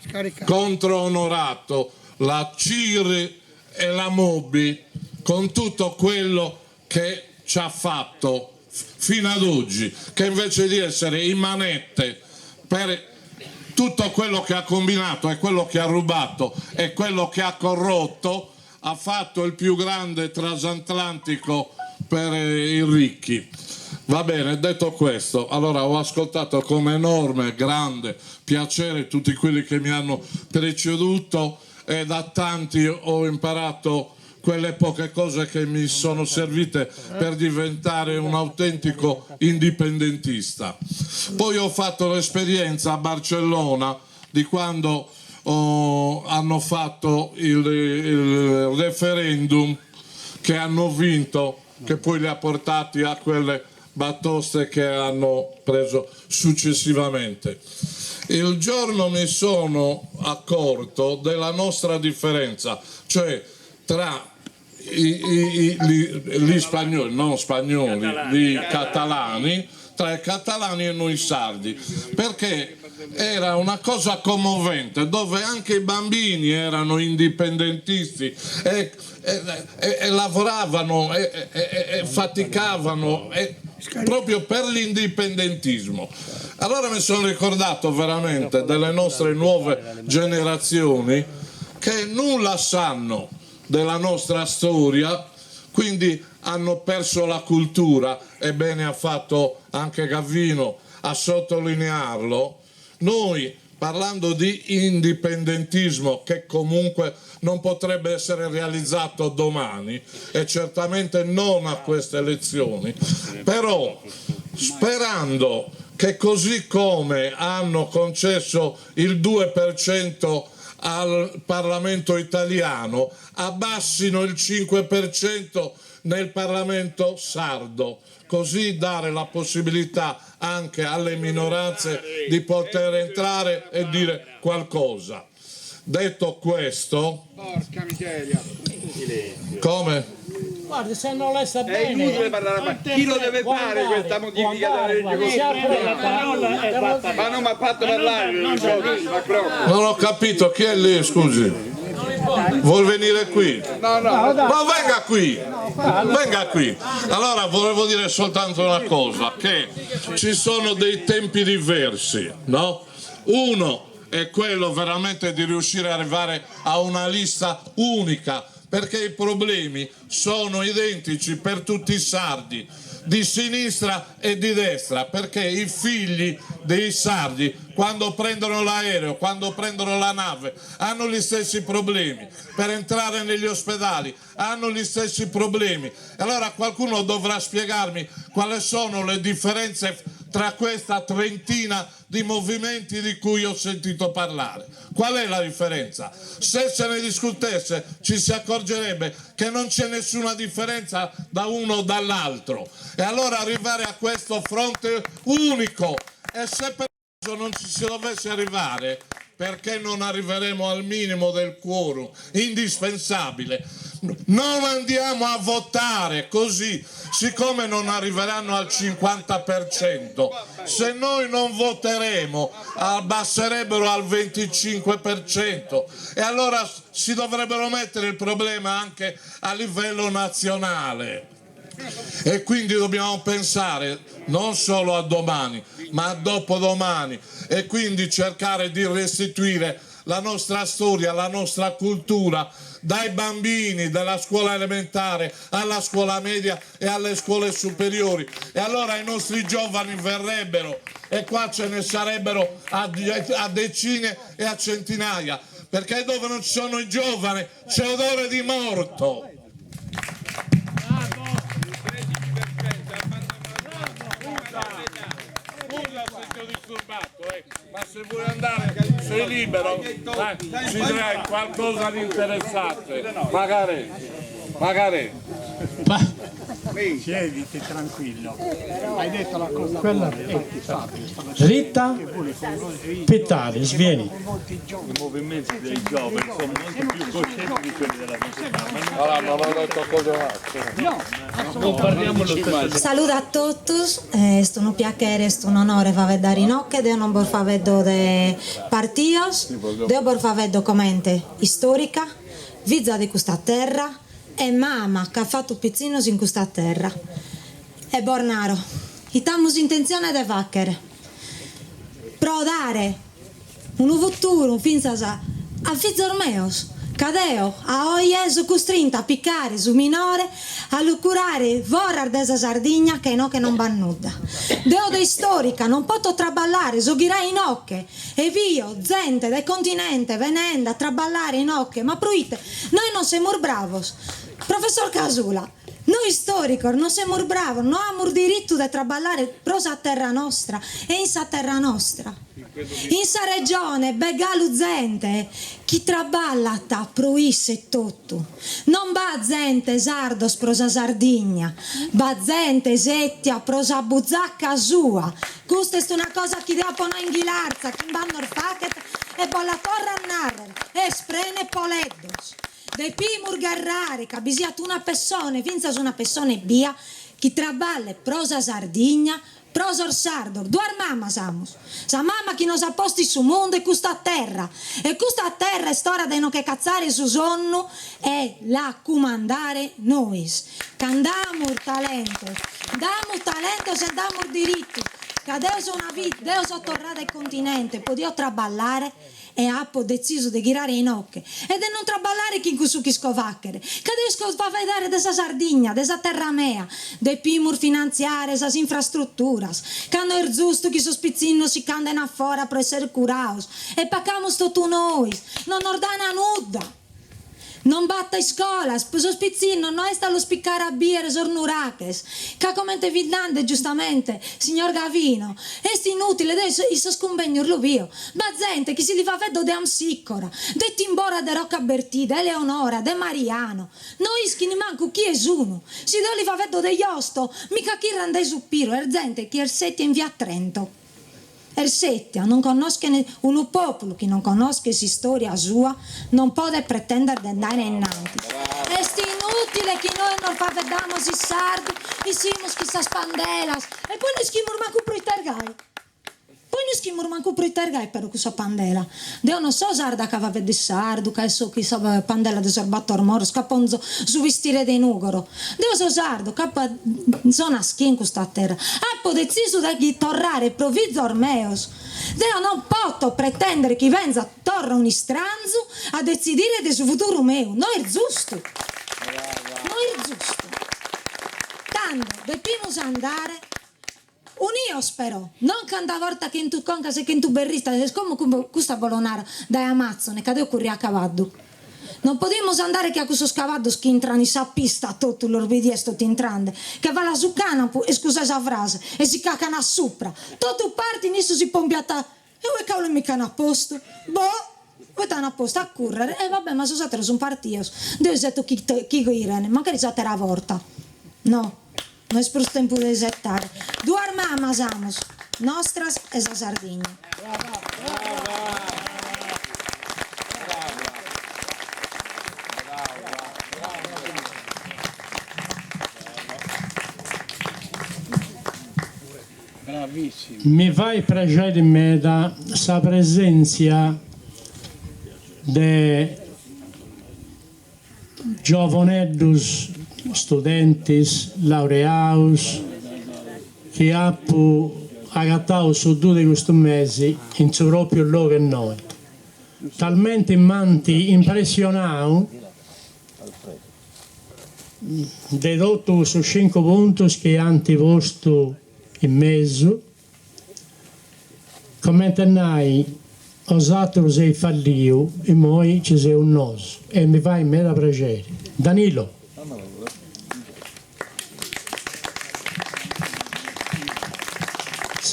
[SPEAKER 17] contro Onorato, la CIR e la Moby, con tutto quello che ci ha fatto fino ad oggi, che invece di essere in manette per tutto quello che ha combinato e quello che ha rubato e quello che ha corrotto, ha fatto il più grande transatlantico per i ricchi. Va bene, detto questo, allora ho ascoltato con enorme, grande piacere tutti quelli che mi hanno preceduto e da tanti ho imparato quelle poche cose che mi sono servite per diventare un autentico indipendentista. Poi ho fatto l'esperienza a Barcellona di quando hanno fatto il referendum che hanno vinto, che poi li ha portati a quelle batoste che hanno preso successivamente. Il giorno mi sono accorto della nostra differenza, cioè tra gli spagnoli, non spagnoli, gli catalani, tra i catalani e noi sardi, perché era una cosa commovente dove anche i bambini erano indipendentisti e lavoravano e faticavano proprio per l'indipendentismo. Allora mi sono ricordato veramente delle nostre nuove generazioni che nulla sanno della nostra storia, quindi hanno perso la cultura, e bene ha fatto anche Gavino a sottolinearlo. Noi, parlando di indipendentismo, che comunque non potrebbe essere realizzato domani e certamente non a queste elezioni, però sperando che così come hanno concesso il 2% al Parlamento italiano, abbassino il 5% nel Parlamento sardo, così dare la possibilità anche alle minoranze di poter entrare e dire qualcosa. Detto questo,
[SPEAKER 3] porca miseria.
[SPEAKER 17] come?
[SPEAKER 2] Guarda, se non lei sta bene,
[SPEAKER 3] è inutile parlare, ma chi lo deve fare questa modifica della legge? Ma non mi ha fatto parlare,
[SPEAKER 17] non ho capito, chi è lì, scusi? Vuol venire qui?
[SPEAKER 3] No,
[SPEAKER 17] ma venga qui, venga qui. Allora volevo dire soltanto una cosa, che ci sono dei tempi diversi, no? Uno è quello veramente di riuscire ad arrivare a una lista unica, perché i problemi sono identici per tutti i sardi, di sinistra e di destra, perché i figli dei sardi, quando prendono l'aereo, quando prendono la nave, hanno gli stessi problemi, per entrare negli ospedali hanno gli stessi problemi. Allora qualcuno dovrà spiegarmi quali sono le differenze tra questa trentina di movimenti di cui ho sentito parlare. Qual è la differenza? Se se ne discutesse ci si accorgerebbe che non c'è nessuna differenza da uno o dall'altro, e allora arrivare a questo fronte unico, e se per caso non ci si dovesse arrivare, perché non arriveremo al minimo del quorum indispensabile, non andiamo a votare così, siccome non arriveranno al 50%, se noi non voteremo abbasserebbero al 25%, e allora si dovrebbero mettere il problema anche a livello nazionale. E quindi dobbiamo pensare non solo a domani ma a dopodomani, e quindi cercare di restituire la nostra storia, la nostra cultura dai bambini della scuola elementare alla scuola media e alle scuole superiori, e allora i nostri giovani verrebbero, e qua ce ne sarebbero a decine e a centinaia, perché dove non ci sono i giovani c'è odore di morto. Ma se vuoi andare sei libero, ci direi qualcosa di interessante, magari.
[SPEAKER 11] Siediti tranquillo. Hai detto la cosa
[SPEAKER 2] Rita Pittaris, vieni.
[SPEAKER 18] I movimenti dei giovani sono molto più coscienti di quelli della società.
[SPEAKER 17] Allora, non ho detto cosa
[SPEAKER 18] Non parliamo lo stesso.
[SPEAKER 19] Saluto a tutti, è un piacere, è un onore fare vedere in occhio, io non voglio fare vedere partios, io voglio fare vedere commente storica, vizza di questa terra e mamma che ha fatto pizzinos in questa terra. E Bornaro, abbiamo intenzione di fare, prodare un futuro, finza a fizzor meos. Cadeo, a oie su costrinta a piccare su minore, a lucurare vorrar desa Sardegna che non va nuda. Deo de storica, non posso traballare, so ghirai in ocche, e vio, gente del continente, venendo a traballare in ocche, ma pruite, noi non siamo bravos. Professor Casula, noi storici non siamo bravi, non abbiamo il diritto di traballare prosa a terra nostra e in sa terra nostra. In sa regione, begalu gente, chi traballa ta pruisse tutto. Non va gente sardos prosa Sardegna, va gente settia prosa buzzacca sua. Questa è una cosa che dopo non inghilarza, chi vanno il packet e bolla torre a narrer, e sprene poleddos. Dei primur garrare, che bisiat una persona, finza su una persona via, chi traballa prosa Sardegna, prosor sardo, duar mamma samus. Sa mamma chi nos ha posti su mondo e questa a terra. E questa a terra è storia di non che cazzare su sonno e la comandare noi. Che andiamo il talento se andiamo il diritto. Che Deus una vita, Deus ha tornato al continente, podio traballare e ha deciso di girare in ocche e di non traballare chi su chi scovacchere che Deus fa vedere desa Sardegna, desa terra mea, dei pimur finanziari, esas infrastrutturas che hanno il giusto chi sospizzino si candena fuori per essere curaus e paccamus tutto noi, non ordana nuda. Non batta in scuola, sospizzino, noi sta allo spiccare a biere sornuraches, che come te vidande giustamente, signor Gavino, è inutile, adesso il soscumbegno lo vio, ma gente che si li fa vedere de Amsiccora, de Timbora de Rocca Bertida, de Eleonora, de Mariano, noi schini manco chi è uno, si li fa vedere de Iosto, mica chi rende su Piro, è gente che è setti in via Trento. Ersettia, non conosce un popolo che non conosce la storia sua, non può pretendere di andare innanzi. È inutile che noi non fa vedere i sardi, i simus chissà spandelas, e poi ne schimur manco pro i tergai. Poi ne schimur manco pro i tergai per questa pandela. Io non so sarda che va a vedere sardo, che so chi sa pandela di sorbattor moro, scapponzo su vestire di nugoro. Io so sardo, che sono a schien questa terra. Ho deciso di tornare provvizor meos. Io non posso pretendere che venga torna un istranzo a decidere del suo futuro mio. Non è giusto. Non è giusto. Tanto, dobbiamo andare. Un'io spero, non che una volta che in tu conca se che in tu berrista, è come questa bolonara dai Amazzone, che devo correre a cavallo. Non possiamo andare che a questo scavallo che entrano in sa pista tutto l'orbidiesto ti entrande, che va la su canapù, e scusa la frase, e si cacano a sopra. Tutto parte in esso si pompiata, e vuoi cavolo mica a posto? Boh! Poi stanno a posto a correre, e vabbè, ma sono un partito. Devo dire chi irene, magari c'è la volta. No. Non è per tempo di settare. Due mamma siamo, nostras e la Sardegna.
[SPEAKER 2] Bravissimo. Mi fai piacere in me da sa presenza de giovaneddus studentes, laureaus, che hanno agattato su 2 di questi mesi in suo proprio luogo e noi. Talmente manti impressionati, dedotto su 5 punti che hanno posto in mezzo, come tenai osato sei fallio e noi ci sei un nos e mi fa in me da piacere. Danilo.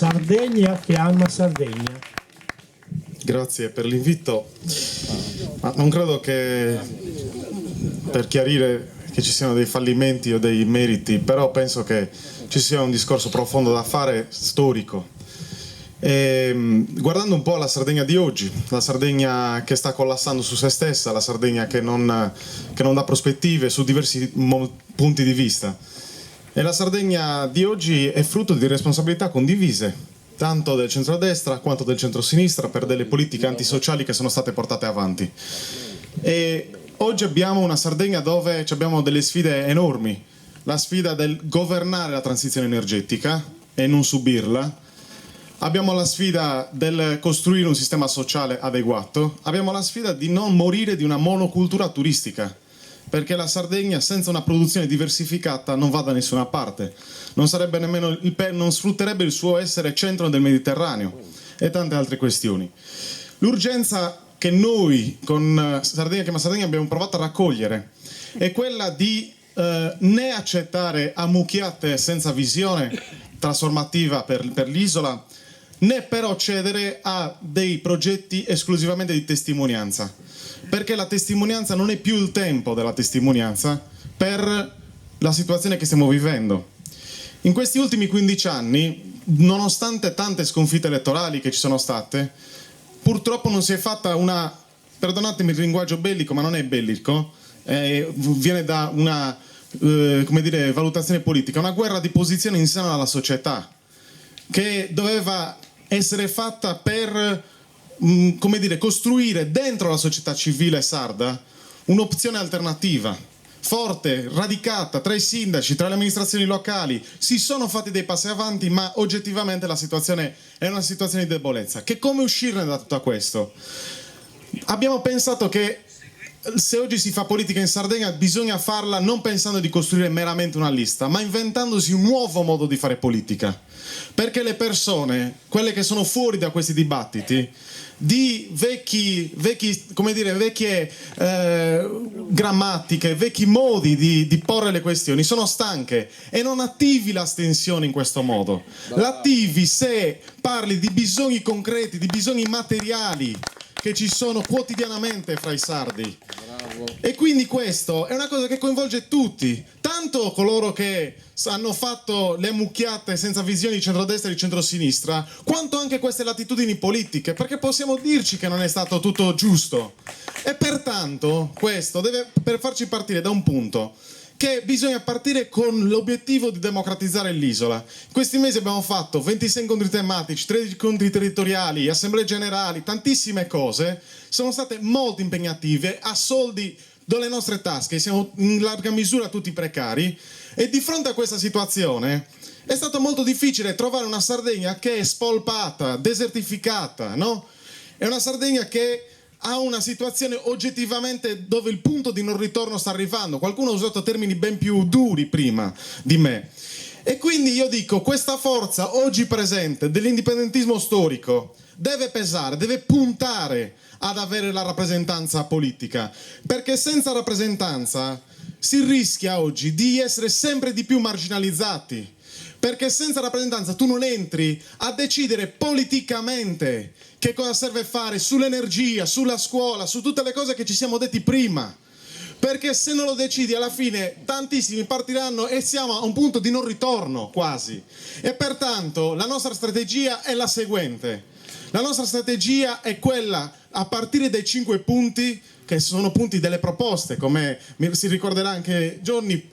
[SPEAKER 2] Sardegna che ama Sardegna.
[SPEAKER 20] Grazie per l'invito, ma non credo che per chiarire che ci siano dei fallimenti o dei meriti, però penso che ci sia un discorso profondo da fare, storico. Guardando un po' la Sardegna di oggi, la Sardegna che sta collassando su se stessa, la Sardegna che non dà prospettive su diversi punti di vista, e la Sardegna di oggi è frutto di responsabilità condivise, tanto del centrodestra quanto del centrosinistra, per delle politiche antisociali che sono state portate avanti. E oggi abbiamo una Sardegna dove abbiamo delle sfide enormi: la sfida del governare la transizione energetica e non subirla, abbiamo la sfida del costruire un sistema sociale adeguato, abbiamo la sfida di non morire di una monocultura turistica, perché la Sardegna senza una produzione diversificata non va da nessuna parte, non sarebbe nemmeno non sfrutterebbe il suo essere centro del Mediterraneo e tante altre questioni. L'urgenza che noi con Sardegna Chiama Sardegna abbiamo provato a raccogliere è quella di né accettare ammucchiate senza visione trasformativa per l'isola, né però cedere a dei progetti esclusivamente di testimonianza, perché la testimonianza non è più il tempo della testimonianza per la situazione che stiamo vivendo. In questi ultimi 15 anni, nonostante tante sconfitte elettorali che ci sono state, purtroppo non si è fatta una, perdonatemi il linguaggio bellico, ma non è bellico, viene da una valutazione politica, una guerra di posizione in seno alla società, che doveva essere fatta per costruire dentro la società civile sarda un'opzione alternativa, forte, radicata tra i sindaci, tra le amministrazioni locali. Si sono fatti dei passi avanti, ma oggettivamente la situazione è una situazione di debolezza. Che come uscirne da tutto questo? Abbiamo pensato che se oggi si fa politica in Sardegna bisogna farla non pensando di costruire meramente una lista, ma inventandosi un nuovo modo di fare politica, perché le persone, quelle che sono fuori da questi dibattiti, di vecchie grammatiche, vecchi modi di porre le questioni, sono stanche, e non attivi l'astensione in questo modo. L'attivi se parli di bisogni concreti, di bisogni materiali che ci sono quotidianamente fra i sardi. E quindi questo è una cosa che coinvolge tutti, tanto coloro che hanno fatto le ammucchiate senza visioni di centrodestra e di centrosinistra, quanto anche queste latitudini politiche, perché possiamo dirci che non è stato tutto giusto. E pertanto questo deve per farci partire da un punto, che bisogna partire con l'obiettivo di democratizzare l'isola. In questi mesi abbiamo fatto 26 incontri tematici, 13 incontri territoriali, assemblee generali, tantissime cose, sono state molto impegnative, a soldi dalle nostre tasche, siamo in larga misura tutti precari, e di fronte a questa situazione è stato molto difficile trovare una Sardegna che è spolpata, desertificata, no? È una Sardegna che ha una situazione oggettivamente dove il punto di non ritorno sta arrivando. Qualcuno ha usato termini ben più duri prima di me. E quindi io dico, questa forza oggi presente dell'indipendentismo storico deve pesare, deve puntare ad avere la rappresentanza politica, perché senza rappresentanza si rischia oggi di essere sempre di più marginalizzati, perché senza rappresentanza tu non entri a decidere politicamente che cosa serve fare sull'energia, sulla scuola, su tutte le cose che ci siamo detti prima, perché se non lo decidi alla fine tantissimi partiranno e siamo a un punto di non ritorno quasi. E pertanto la nostra strategia è la seguente: la nostra strategia è quella, a partire dai 5 punti, che sono punti delle proposte, come si ricorderà anche Giorni,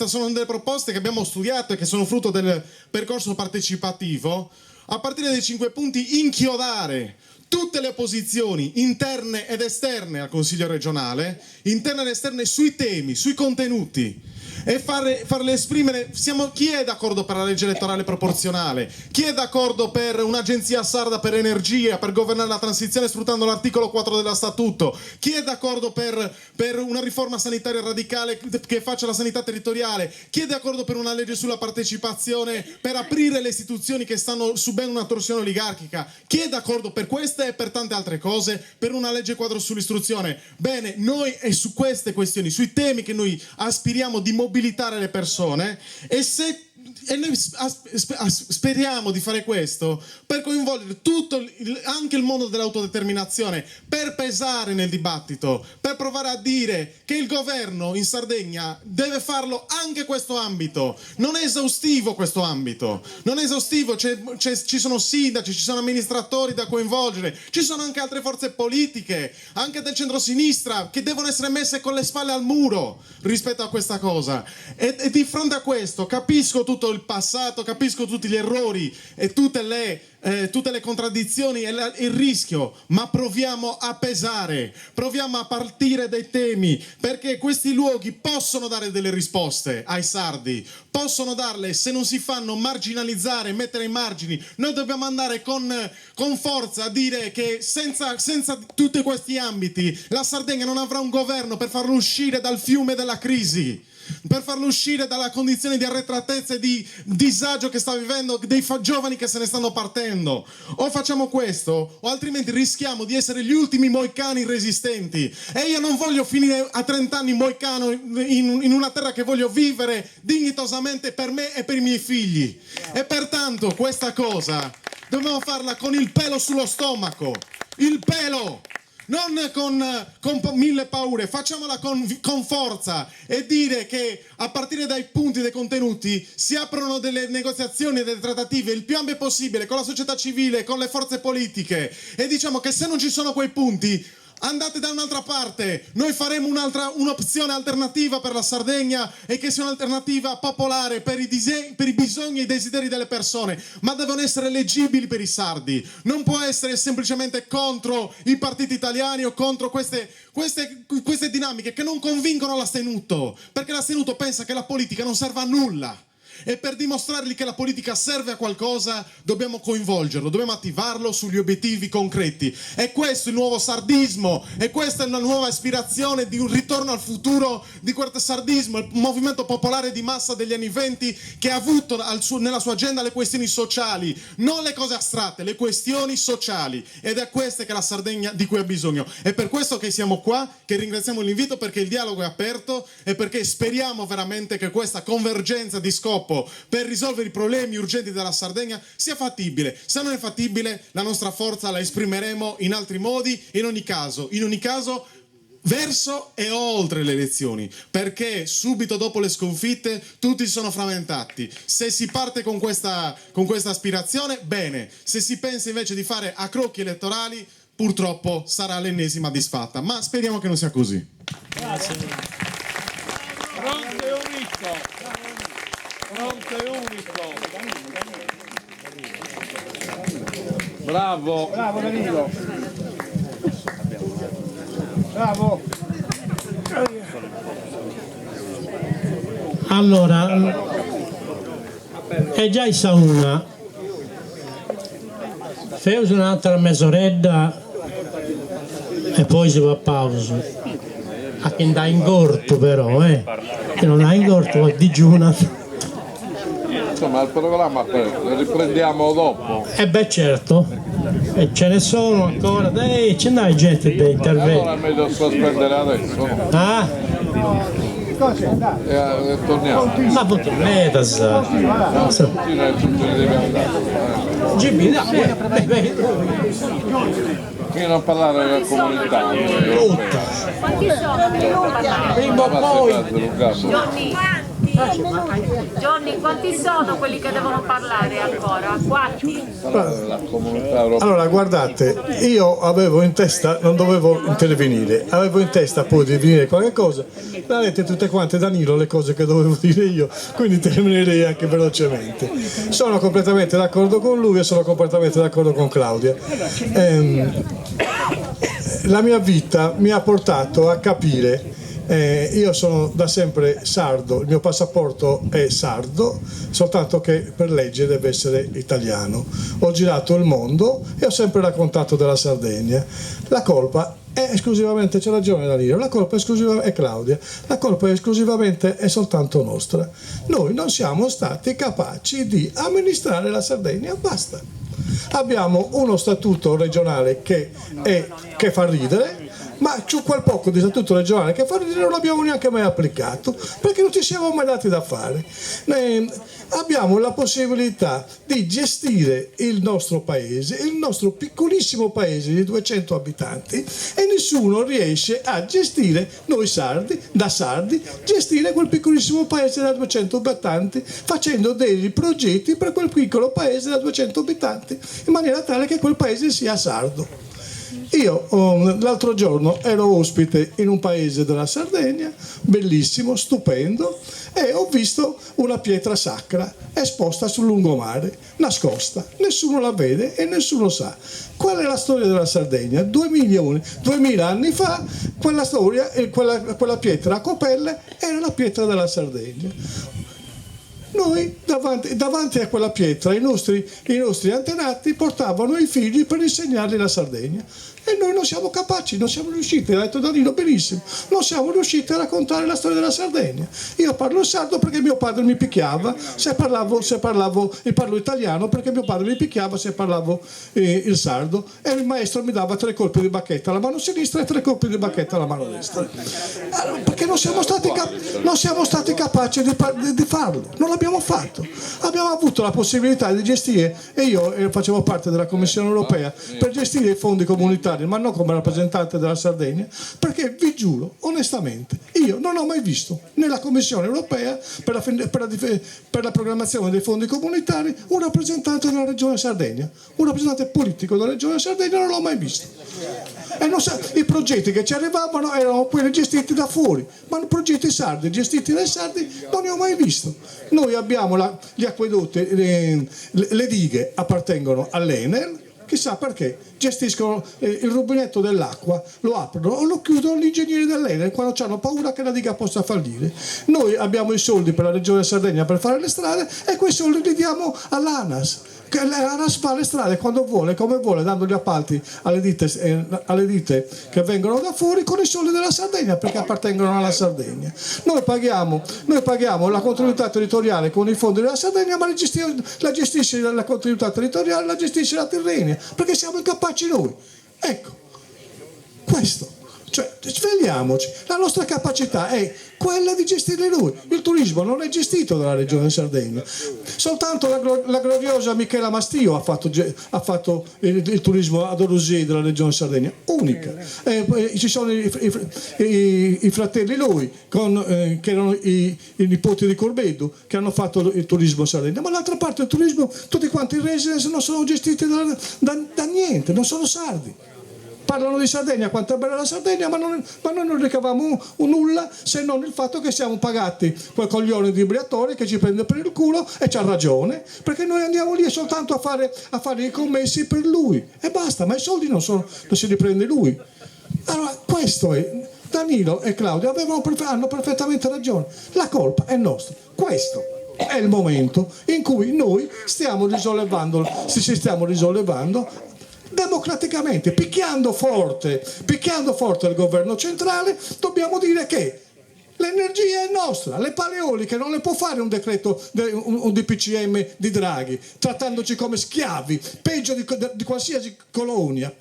[SPEAKER 20] sono delle proposte che abbiamo studiato e che sono frutto del percorso partecipativo. A partire dai 5 punti inchiodare tutte le opposizioni interne ed esterne al Consiglio regionale, interne ed esterne sui temi, sui contenuti, e farle esprimere. Chi è d'accordo per la legge elettorale proporzionale? Chi è d'accordo per un'agenzia sarda per energia, per governare la transizione sfruttando l'articolo 4 dello statuto? Chi è d'accordo per una riforma sanitaria radicale che faccia la sanità territoriale? Chi è d'accordo per una legge sulla partecipazione, per aprire le istituzioni che stanno subendo una torsione oligarchica? Chi è d'accordo per queste e per tante altre cose, per una legge quadro sull'istruzione? Bene, noi è su queste questioni, sui temi che noi aspiriamo di mobilitare le persone, e se E noi speriamo di fare questo per coinvolgere anche il mondo dell'autodeterminazione, per pesare nel dibattito, per provare a dire che il governo in Sardegna deve farlo anche questo ambito. Non è esaustivo questo ambito, non è esaustivo, ci sono sindaci, ci sono amministratori da coinvolgere, ci sono anche altre forze politiche, anche del centrosinistra, che devono essere messe con le spalle al muro rispetto a questa cosa. E di fronte a questo capisco tutto il passato, capisco tutti gli errori e tutte le contraddizioni e il rischio, ma proviamo a pesare, proviamo a partire dai temi, perché questi luoghi possono dare delle risposte ai sardi, possono darle se non si fanno marginalizzare, mettere ai margini. Noi dobbiamo andare con forza a dire che senza tutti questi ambiti la Sardegna non avrà un governo per farlo uscire dal fiume della crisi, per farlo uscire dalla condizione di arretratezza e di disagio che sta vivendo dei giovani che se ne stanno partendo. O facciamo questo o altrimenti rischiamo di essere gli ultimi moicani resistenti, e io non voglio finire a 30 anni moicano in una terra che voglio vivere dignitosamente per me e per i miei figli. E pertanto questa cosa dobbiamo farla con il pelo sullo stomaco, il pelo, non con mille paure, facciamola con forza, e dire che a partire dai punti, dei contenuti, si aprono delle negoziazioni e delle trattative il più ampio possibile con la società civile, con le forze politiche, e diciamo che se non ci sono quei punti andate da un'altra parte, noi faremo un'opzione alternativa per la Sardegna, e che sia un'alternativa popolare per i bisogni e i desideri delle persone, ma devono essere leggibili per i sardi. Non può essere semplicemente contro i partiti italiani o contro queste dinamiche che non convincono l'astenuto, perché l'astenuto pensa che la politica non serva a nulla. E per dimostrargli che la politica serve a qualcosa dobbiamo coinvolgerlo, dobbiamo attivarlo sugli obiettivi concreti. E questo è il nuovo sardismo, e questa è una nuova ispirazione di un ritorno al futuro di questo sardismo, il movimento popolare di massa degli anni 20, che ha avuto nella sua agenda le questioni sociali, non le cose astratte, le questioni sociali, ed è queste che la Sardegna di cui ha bisogno. È per questo che siamo qua, che ringraziamo l'invito, perché il dialogo è aperto e perché speriamo veramente che questa convergenza di scopo per risolvere i problemi urgenti della Sardegna sia fattibile. Se non è fattibile, la nostra forza la esprimeremo in altri modi, in ogni caso verso e oltre le elezioni, perché subito dopo le sconfitte tutti si sono frammentati. Se si parte con questa aspirazione, bene; se si pensa invece di fare accrocchi elettorali, purtroppo sarà l'ennesima disfatta, ma speriamo che non sia così.
[SPEAKER 3] Grazie. Fronte unico. Bravo.
[SPEAKER 13] Bravo Danilo. Bravo.
[SPEAKER 2] Allora, è già in sauna. Fai un'altra mezz'oretta e poi si va a pausa. A chi dà in corto però, che non ha in corto va digiuna.
[SPEAKER 3] Insomma, il programma lo riprendiamo dopo.
[SPEAKER 2] Beh certo, e ce ne sono ancora, ce n'hai gente da interventi.
[SPEAKER 3] Allora è meglio sospendere adesso.
[SPEAKER 2] Ah?
[SPEAKER 3] E torniamo.
[SPEAKER 2] Ma potete sa. Gibi,
[SPEAKER 3] Io non parlare della comunità.
[SPEAKER 12] Quanti sono? Johnny, quanti sono quelli che devono parlare ancora? Quanti?
[SPEAKER 15] Allora guardate, io avevo in testa, non dovevo intervenire, avevo in testa poi di dire qualche cosa, l'avete tutte quante Danilo le cose che dovevo dire io, quindi terminerei anche velocemente. Sono completamente d'accordo con lui e sono completamente d'accordo con Claudia. La mia vita mi ha portato a capire. Io sono da sempre sardo, il mio passaporto è sardo, soltanto che per legge deve essere italiano. Ho girato il mondo e ho sempre raccontato della Sardegna. La colpa è esclusivamente, c'è ragione Danilo, la colpa è Claudia, la colpa è esclusivamente e soltanto nostra. Noi non siamo stati capaci di amministrare la Sardegna, basta. Abbiamo uno statuto regionale che fa ridere,
[SPEAKER 21] ma su quel poco di statuto regionale che non l'abbiamo neanche mai applicato, perché non ci siamo mai dati da fare. Abbiamo la possibilità di gestire il nostro paese, il nostro piccolissimo paese di 200 abitanti, e nessuno riesce a gestire, noi sardi, da sardi, gestire quel piccolissimo paese da 200 abitanti, facendo dei progetti per quel piccolo paese da 200 abitanti, in maniera tale che quel paese sia sardo. Io l'altro giorno ero ospite in un paese della Sardegna, bellissimo, stupendo, e ho visto una pietra sacra esposta sul lungomare, nascosta, nessuno la vede e nessuno sa. Qual è la storia della Sardegna? 2000 anni fa quella storia, quella pietra a Copelle era la pietra della Sardegna. Noi davanti a quella pietra i nostri antenati portavano i figli per insegnargli la Sardegna, e noi non siamo capaci, non siamo riusciti, ha detto Danilo benissimo, non siamo riusciti a raccontare la storia della Sardegna. Io parlo il sardo perché mio padre mi picchiava e parlo italiano perché mio padre mi picchiava se parlavo il sardo, e il maestro mi dava 3 colpi di bacchetta alla mano sinistra e 3 colpi di bacchetta alla mano destra, perché non siamo stati capaci di farlo, non l'abbiamo fatto. Abbiamo avuto la possibilità di gestire, e io facevo parte della Commissione europea per gestire i fondi comunitari, ma non come rappresentante della Sardegna, perché vi giuro onestamente io non ho mai visto nella Commissione europea per la programmazione dei fondi comunitari un rappresentante della Regione Sardegna, un rappresentante politico della Regione Sardegna, non l'ho mai visto. E i progetti che ci arrivavano erano quelli gestiti da fuori, ma i progetti sardi gestiti dai sardi non ne ho mai visto. Noi abbiamo gli acquedotti, le dighe appartengono all'Enel, chissà perché gestiscono il rubinetto dell'acqua, lo aprono o lo chiudono gli ingegneri dell'Enel quando hanno paura che la diga possa fallire. Noi abbiamo i soldi per la Regione Sardegna per fare le strade, e quei soldi li diamo all'ANAS. L'ANAS fa le strade quando vuole, come vuole, dando gli appalti alle ditte che vengono da fuori con i soldi della Sardegna, perché appartengono alla Sardegna. Noi paghiamo la continuità territoriale con i fondi della Sardegna, ma la gestisce la continuità territoriale, la gestisce la Tirrenia, perché siamo incapaci noi. Ecco, questo. Cioè, svegliamoci, la nostra capacità è quella di gestire noi. Il turismo non è gestito dalla Regione Sardegna, soltanto la gloriosa Michela Mastio ha fatto il turismo ad Orosi della Regione Sardegna, unica. Ci sono i fratelli Lui, che erano i nipoti di Corbedo, che hanno fatto il turismo in Sardegna, ma l'altra parte del turismo, tutti quanti i residence non sono gestiti da niente, non sono sardi. Parlano di Sardegna, quanto è bella la Sardegna, ma noi non ricavamo nulla, se non il fatto che siamo pagati quel coglione di Briatore che ci prende per il culo, e c'ha ragione, perché noi andiamo lì soltanto a fare i commessi per lui e basta, ma i soldi non se li prende lui. Allora questo è, Danilo e Claudio hanno perfettamente ragione, la colpa è nostra. Questo è il momento in cui noi ci stiamo risollevando democraticamente, picchiando forte il governo centrale. Dobbiamo dire che l'energia è nostra, le paleoliche non le può fare un decreto, un DPCM di Draghi, trattandoci come schiavi, peggio di qualsiasi colonia,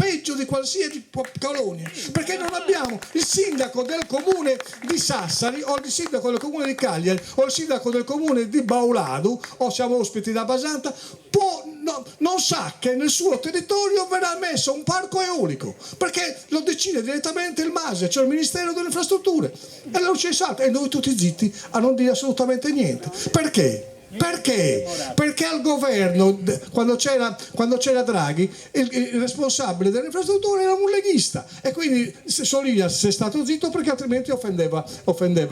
[SPEAKER 21] perché non abbiamo il sindaco del comune di Sassari, o il sindaco del comune di Cagliari, o il sindaco del comune di Bauladu, o siamo ospiti da Basanta, non sa che nel suo territorio verrà messo un parco eolico, perché lo decide direttamente il MASE, cioè il Ministero delle Infrastrutture, e lo ci salta, e noi tutti zitti a non dire assolutamente niente. Perché? Perché al governo, quando c'era Draghi, il responsabile delle infrastrutture era un leghista, e quindi Solinas è stato zitto perché altrimenti offendeva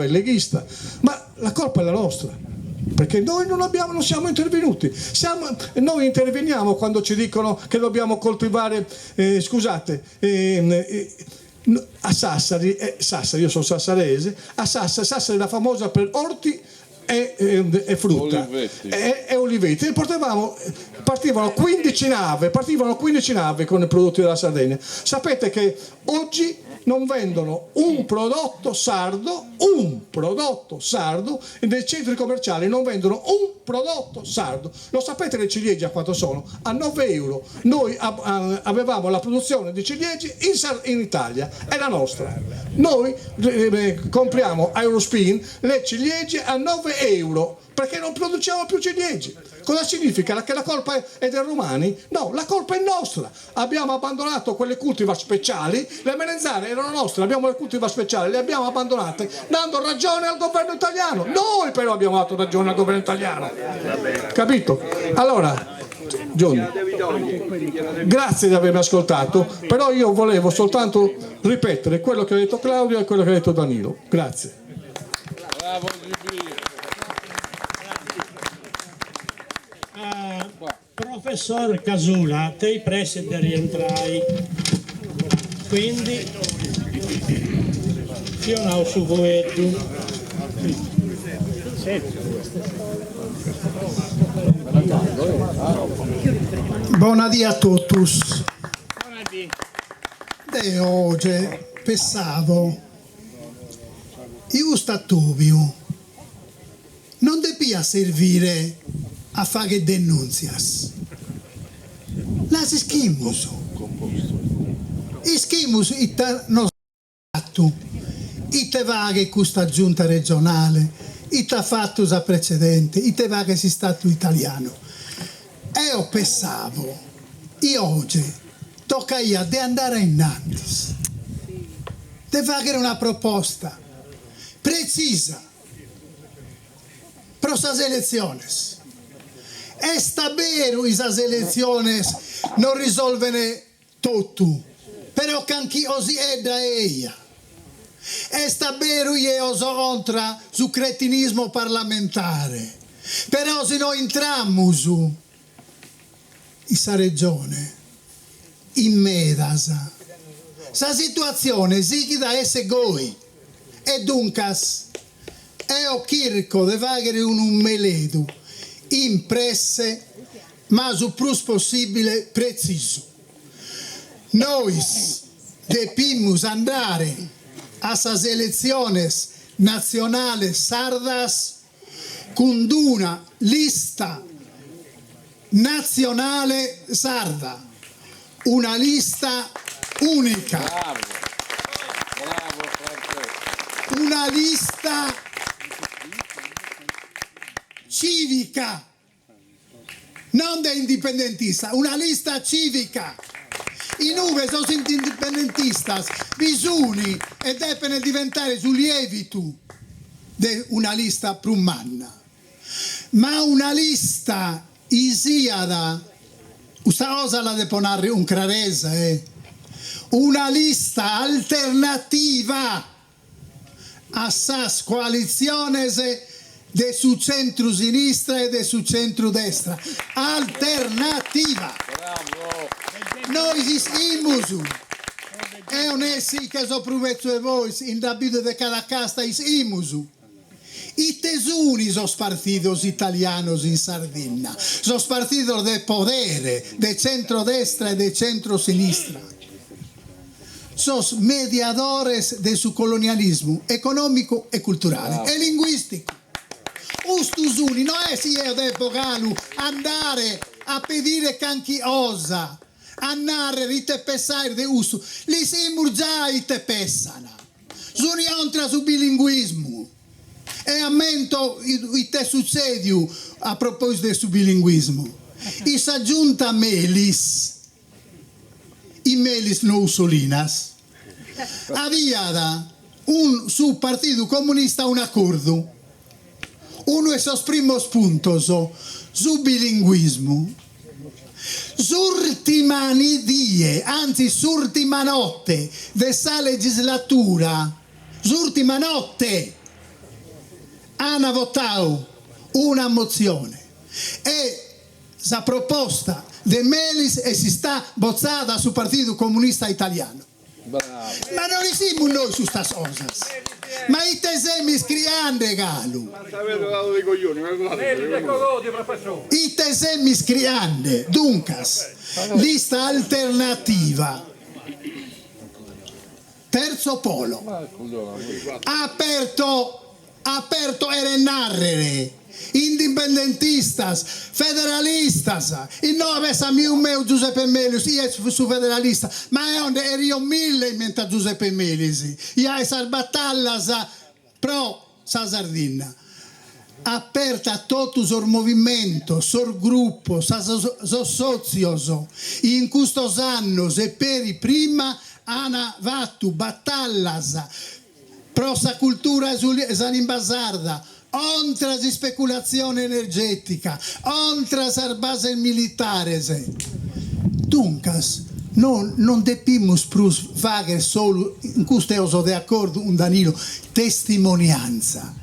[SPEAKER 21] il leghista. Ma la colpa è la nostra, perché noi non siamo intervenuti. Noi interveniamo quando ci dicono che dobbiamo coltivare, a Sassari, io sono sassarese, a Sassari è la famosa per orti e frutta e oliveti. E partivano 15 navi con i prodotti della Sardegna. Sapete che oggi non vendono un prodotto sardo nei centri commerciali, non vendono un prodotto sardo. Lo sapete le ciliegie a quanto sono? A 9 euro. Noi avevamo la produzione di ciliegie in Italia, è la nostra. Noi compriamo a Eurospin le ciliegie a 9 euro perché non produciamo più ciliegie. Cosa significa? Che la colpa è dei romani? No, la colpa è nostra. Abbiamo abbandonato quelle cultivar speciali, le melenzane erano nostre, abbiamo le cultivar speciali, le abbiamo abbandonate dando ragione al governo italiano. Noi però abbiamo dato ragione al governo italiano. Capito? Allora, Giorni, grazie di avermi ascoltato, però io volevo soltanto ripetere quello che ha detto Claudio e quello che ha detto Danilo. Grazie.
[SPEAKER 3] Bravo Giulia.
[SPEAKER 2] Professor Casula, te preside rientrai, quindi io non ho su voi.
[SPEAKER 4] Buonadì a tutti. De oggi pensavo, io statuvio non debbia servire a fare denunzias. Las ischimus. Ischimus ita no fatto. Ite vaghe questa giunta regionale, ita fatto a precedente, ite vaghe si stato italiano. E io pensavo, io oggi tocca io di andare innanti, di fare una proposta precisa per queste elezioni. È sta vero che queste elezioni non risolvono tutto, però che anche così è da ella. È sta vero che io so contra sul cretinismo parlamentare, però se noi entriamo su questa regione, in medasa, questa situazione si da essere goi, e dunque io cerco di fare un meledu impresse, ma su più possibile preciso. Noi dobbiamo andare a queste elezioni nazionali sardas con una lista nazionale sarda, una lista unica, una lista civica, non da indipendentista, una lista civica. I numeri sono indipendentistas, bisogna e devono diventare sul lievito di una lista prumanna, ma una lista isiada, questa cosa la deve ponere un crarese, una lista alternativa a sas coalizioni de su centro-sinistra e de su centro-destra, alternativa. Noi siamo e non è sì che so prometto a voi in rabito di cada casta siamo. I tesuni sono partidos italianos in Sardegna, sono partidos de podere, de centro-destra e de centro-sinistra. Sono mediadores de su colonialismo economico e culturale e linguistico. Ustusuni non è se io devo andare a pedire canchi osa, andare a ritepessare de usto, li siamo già ritepessana. Sono inoltre su bilinguismo e ammento il te succede a proposito del bilinguismo. I s'aggiunta Melis, i Melis no Ussolinas, aveva un su partito comunista un accordo. Uno de esos primos puntos su bilinguismo. S'ultimani die, anzi s'ultima notte di questa legislatura, s'ultima notte, hanno votato una mozione e la proposta di Melis e si sta bozzata sul Partito Comunista Italiano. Ma non siamo noi su sta cosa. Ma i tesemi scriande, Galu. I tesemi scriande. Duncas, lista alternativa. Terzo polo. Aperto era narrere. Indipendentistas, federalistas, e non avesse un meu Giuseppe Melis, io su federalista, ma è onde ero io 1000 mentre Giuseppe Melis, io esar batallas pro sa Sardegna. Aperta a totus or movimento, sor gruppo, so socios, in custos annos e peri prima ana vattu batallas pro sa cultura salimbasarda, oltre la speculazione energetica, oltre la base militare. Duncas, non depimus plus fare solo, in questo sono d'accordo un Danilo, testimonianza.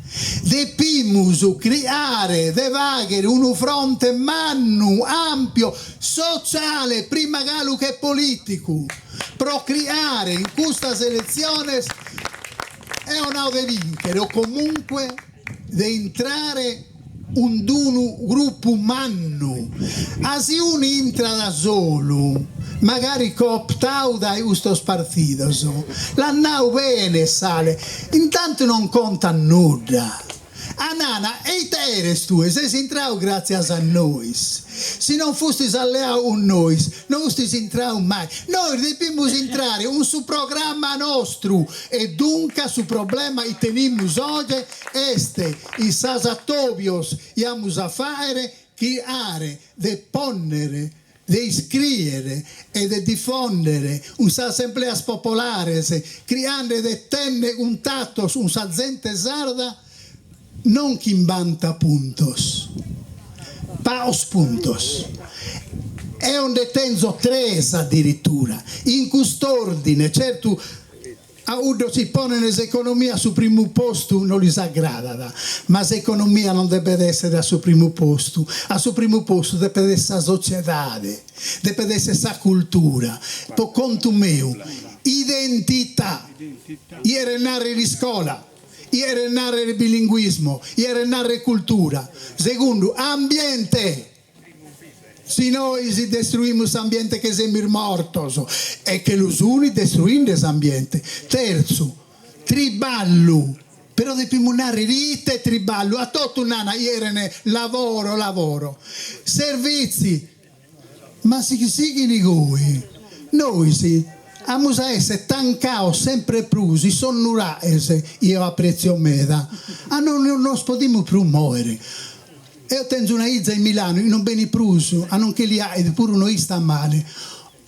[SPEAKER 4] Depimus creare, devagere un fronte mannu, ampio, sociale, prima galu che politico, pro creare in questa selezione è un de vincere o comunque di entrare un gruppo umano. Se uno entra da solo, magari cooptato da questi partiti, l'annau bene sale, intanto non conta nulla. Anana, e te eres tu, sei entrato grazie a noi. Se non fossi alleato con noi, non fossi entrato mai. Noi dobbiamo entrare su programma nostro e dunque su problema che teniamo oggi, i sasatobios, iamo a fare, creare, deponere, di iscrivere e di diffondere un assembleas popolares, creando di tenere un tatto su una gente sarda, non chi invanta puntos, paos puntos. È un detenzo tres addirittura, in quest'ordine, certo, a uno si pone nell'economia su primo posto non gli aggrada, ma l'economia non deve essere al primo posto deve essere la società, deve essere la cultura, per conto mio, identità, ieri narri di scuola, ieri narri bilinguismo, ieri narri cultura, secondo ambiente. Se noi destruiamo l'ambiente che siamo mortos e che los uni destruendo l'ambiente. Terzo, triballo. Però dobbiamo narrare rite triballo. A tutto un anno ieri lavoro. Servizi. Ma si sigli voi. Noi sì. Amo a essere tancao sempre prusi, sonnurase, io apprezzo meda. Non possiamo più muovere. Io tengo una izza in Milano, non bene pruso, a non che li ha, eppure uno sta male.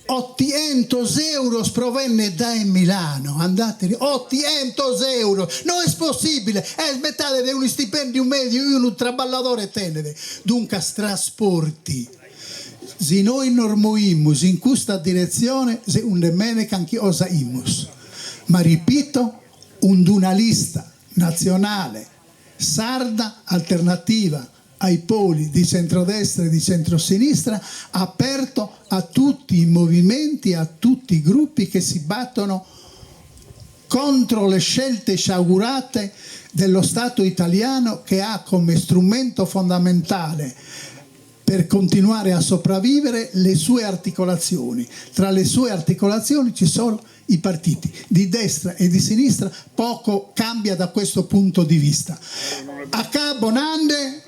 [SPEAKER 4] 800 euro provenne da Milano, andate, 800 euro, non è possibile, smettate di un stipendio medio, io un traballatore tenere, dunque trasporti. Se noi normoimus in questa direzione, se un demene canchi osaimus. Ma ripeto, un dunalista nazionale, sarda, alternativa, ai poli di centrodestra e di centrosinistra, aperto a tutti i movimenti, a tutti i gruppi che si battono contro le scelte sciagurate dello Stato italiano, che ha come strumento fondamentale per continuare a sopravvivere le sue articolazioni. Tra le sue articolazioni ci sono i partiti di destra e di sinistra, poco cambia da questo punto di vista. A Cabonande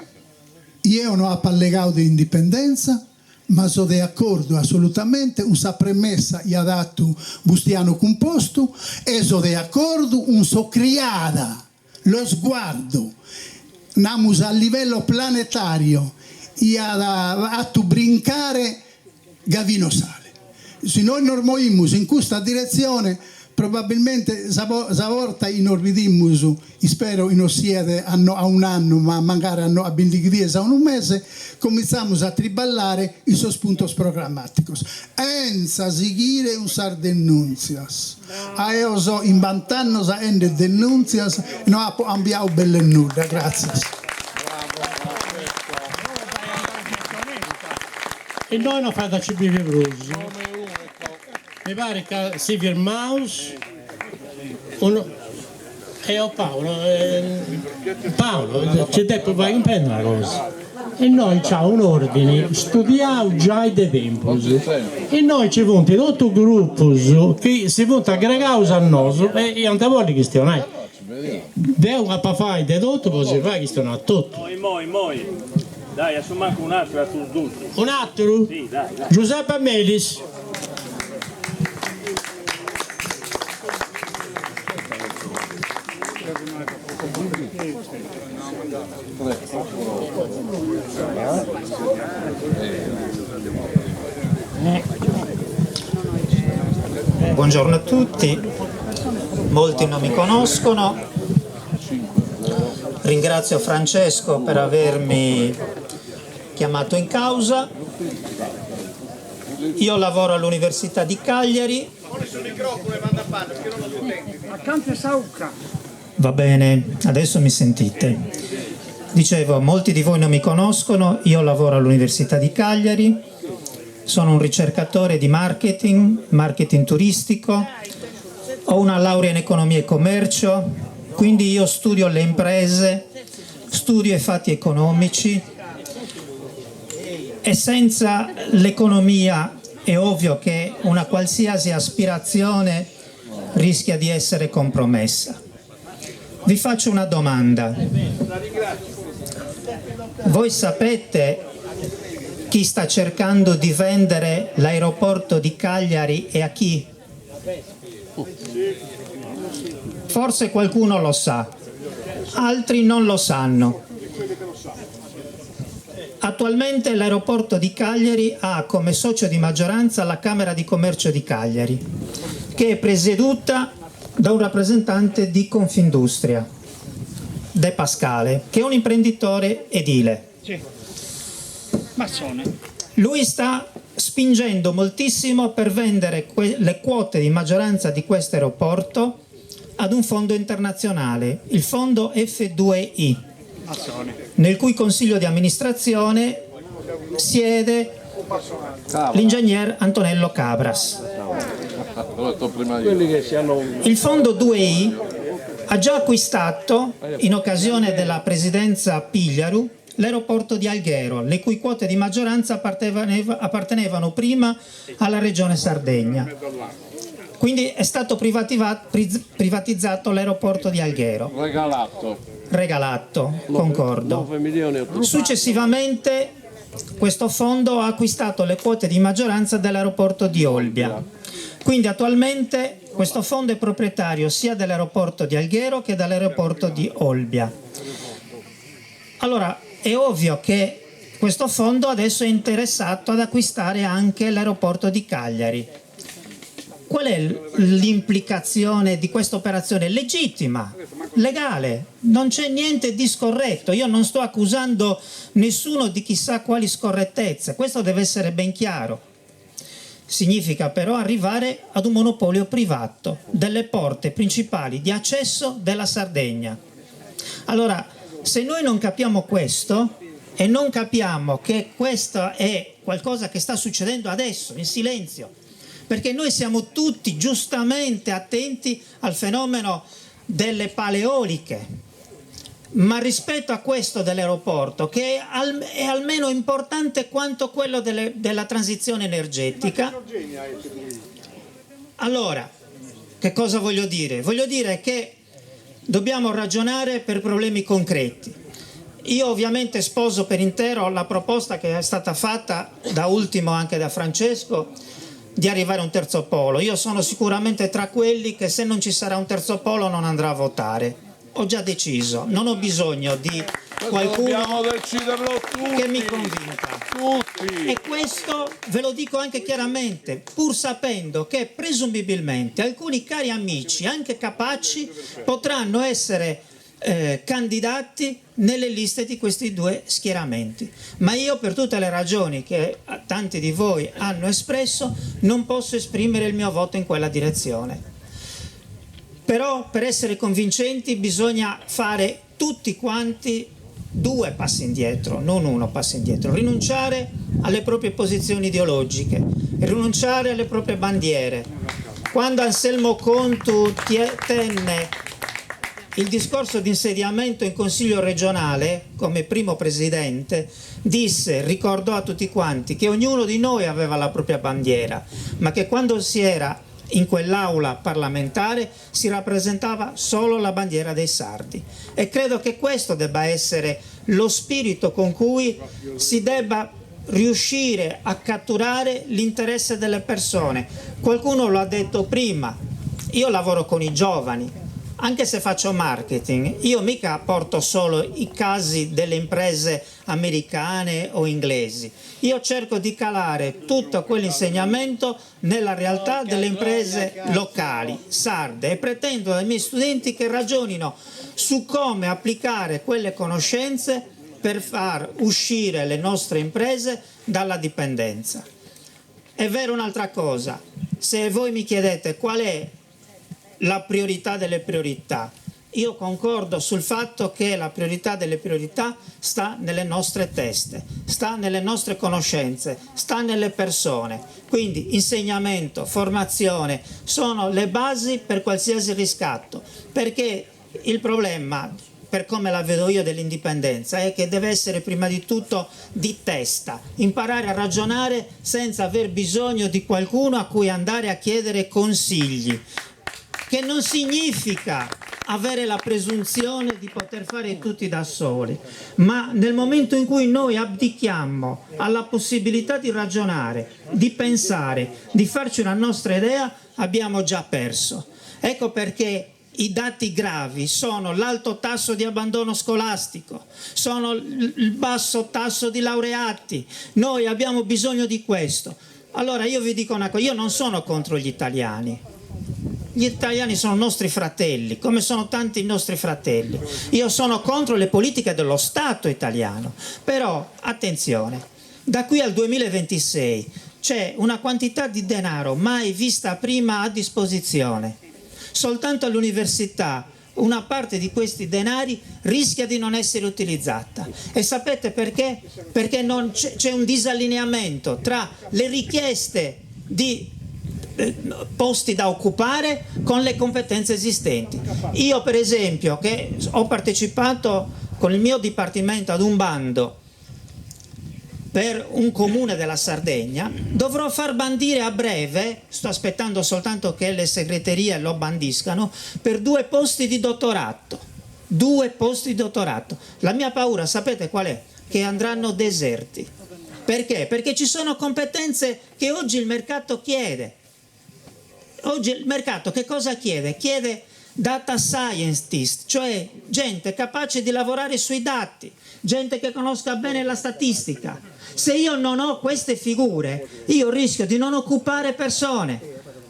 [SPEAKER 4] io non ho pallegato di indipendenza, ma sono d'accordo assolutamente, una premessa gli ha dato Bustiano Composto e sono d'accordo, un so criada, lo sguardo, namus a livello planetario, gli ha dato brincare Gavino Sale. Se noi normoimus in questa direzione, probabilmente zavorta inorbidimus, spero in ossiede a un anno, ma magari a 20 dies a un mese, cominciamo a triballare i suoi punti programmatici. Enza seguire un sar denunzias. A io so in vantanno sa ende denunzias, no abbiamo belle nuda, grazie.
[SPEAKER 2] E noi non fateci bivi brusi. mi pare che si firmava Paolo ci ha detto vai in penna una cosa e noi c'ha un ordine studiamo già dei tempi e noi ci punti tutto il gruppo che si punta aggregare a noi e io non voglio che stiano devo fare di tutto così fa che stiano a tutto
[SPEAKER 18] Moi. Dai, assumma anche un altro a tutto.
[SPEAKER 2] Un altro?
[SPEAKER 18] Sì, dai.
[SPEAKER 2] Giuseppe Melis.
[SPEAKER 5] Buongiorno a tutti, molti non mi conoscono, ringrazio Francesco per avermi chiamato in causa. Io lavoro all'Università di Cagliari. Va bene, adesso mi sentite. Dicevo, molti di voi non mi conoscono, io lavoro all'Università di Cagliari, sono un ricercatore di marketing turistico, ho una laurea in economia e commercio, quindi io studio le imprese, studio i fatti economici e senza l'economia è ovvio che una qualsiasi aspirazione rischia di essere compromessa. Vi faccio una domanda. Voi sapete chi sta cercando di vendere l'aeroporto di Cagliari e a chi? Forse qualcuno lo sa, altri non lo sanno. Attualmente l'aeroporto di Cagliari ha come socio di maggioranza la Camera di Commercio di Cagliari, che è presieduta da un rappresentante di Confindustria, De Pascale, che è un imprenditore edile. Lui sta spingendo moltissimo per vendere le quote di maggioranza di questo aeroporto ad un fondo internazionale, il fondo F2I, nel cui consiglio di amministrazione siede l'ingegner Antonello Cabras. Il fondo 2I ha già acquistato, in occasione della presidenza Pigliaru, l'aeroporto di Alghero, le cui quote di maggioranza appartenevano prima alla regione Sardegna. Quindi è stato privatizzato l'aeroporto di Alghero. Regalato, concordo. Successivamente questo fondo ha acquistato le quote di maggioranza dell'aeroporto di Olbia. Quindi attualmente questo fondo è proprietario sia dell'aeroporto di Alghero che dell'aeroporto di Olbia. Allora, è ovvio che questo fondo adesso è interessato ad acquistare anche l'aeroporto di Cagliari. Qual è l'implicazione di questa operazione? Legittima, legale, non c'è niente di scorretto, io non sto accusando nessuno di chissà quali scorrettezze, questo deve essere ben chiaro. Significa però arrivare ad un monopolio privato delle porte principali di accesso della Sardegna. Allora, se noi non capiamo questo e non capiamo che questo è qualcosa che sta succedendo adesso, in silenzio, perché noi siamo tutti giustamente attenti al fenomeno delle paleoliche, ma rispetto a questo dell'aeroporto, che è almeno importante quanto quello della transizione energetica, allora, che cosa voglio dire? Voglio dire che dobbiamo ragionare per problemi concreti. Io ovviamente sposo per intero la proposta che è stata fatta da ultimo anche da Francesco di arrivare a un terzo polo. Io sono sicuramente tra quelli che se non ci sarà un terzo polo non andrà a votare. Ho già deciso, non ho bisogno di qualcuno che mi convinca. E questo ve lo dico anche chiaramente, pur sapendo che presumibilmente alcuni cari amici, anche capaci, potranno essere candidati nelle liste di questi due schieramenti. Ma io, per tutte le ragioni che tanti di voi hanno espresso, non posso esprimere il mio voto in quella direzione. Però per essere convincenti bisogna fare tutti quanti 2 passi indietro, non 1 passo indietro, rinunciare alle proprie posizioni ideologiche, rinunciare alle proprie bandiere. Quando Anselmo Contu tenne il discorso di insediamento in Consiglio regionale come primo presidente, ricordò a tutti quanti che ognuno di noi aveva la propria bandiera, ma che quando si era in quell'aula parlamentare si rappresentava solo la bandiera dei sardi. E credo che questo debba essere lo spirito con cui si debba riuscire a catturare l'interesse delle persone. Qualcuno lo ha detto prima, io lavoro con i giovani, anche se faccio marketing, io mica porto solo i casi delle imprese americane o inglesi, io cerco di calare tutto quell'insegnamento nella realtà delle imprese locali, sarde, e pretendo dai miei studenti che ragionino su come applicare quelle conoscenze per far uscire le nostre imprese dalla dipendenza. È vero un'altra cosa, se voi mi chiedete qual è la priorità delle priorità, io concordo sul fatto che la priorità delle priorità sta nelle nostre teste, sta nelle nostre conoscenze, sta nelle persone. Quindi insegnamento, formazione sono le basi per qualsiasi riscatto, perché il problema, per come la vedo io, dell'indipendenza è che deve essere prima di tutto di testa, imparare a ragionare senza aver bisogno di qualcuno a cui andare a chiedere consigli, che non significa avere la presunzione di poter fare tutti da soli, ma nel momento in cui noi abdichiamo alla possibilità di ragionare, di pensare, di farci una nostra idea, abbiamo già perso. Ecco perché i dati gravi sono l'alto tasso di abbandono scolastico, sono il basso tasso di laureati. Noi abbiamo bisogno di questo. Allora io vi dico una cosa, io non sono contro gli italiani. Gli italiani sono nostri fratelli, come sono tanti nostri fratelli. Io sono contro le politiche dello Stato italiano. Però, attenzione, da qui al 2026 c'è una quantità di denaro mai vista prima a disposizione. Soltanto all'università una parte di questi denari rischia di non essere utilizzata. E sapete perché? Perché c'è un disallineamento tra le richieste di posti da occupare con le competenze esistenti. Io per esempio, che ho partecipato con il mio dipartimento ad un bando per un comune della Sardegna, dovrò far bandire a breve, sto aspettando soltanto che le segreterie lo bandiscano, per 2 posti di dottorato. 2 posti di dottorato. La mia paura, sapete qual è? Che andranno deserti. Perché? Perché ci sono competenze che oggi il mercato chiede. Oggi il mercato che cosa chiede? Chiede data scientist, cioè gente capace di lavorare sui dati, gente che conosca bene la statistica. Se io non ho queste figure, io rischio di non occupare persone.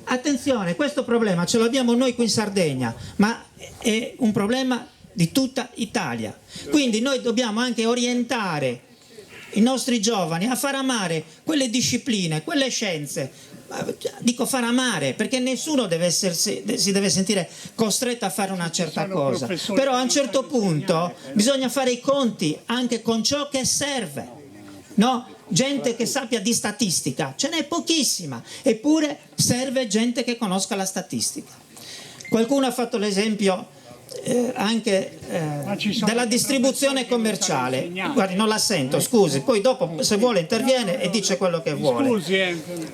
[SPEAKER 5] Attenzione, questo problema ce l'abbiamo noi qui in Sardegna, ma è un problema di tutta Italia. Quindi noi dobbiamo anche orientare i nostri giovani a far amare quelle discipline, quelle scienze. Dico far amare, perché nessuno si deve sentire costretto a fare una certa cosa, però a un certo punto bisogna fare i conti anche con ciò che serve, no? Gente che sappia di statistica ce n'è pochissima, eppure serve gente che conosca la statistica. Qualcuno ha fatto l'esempio anche della distribuzione commerciale. Guardi, non la sento, scusi, poi dopo se vuole interviene e dice quello che vuole.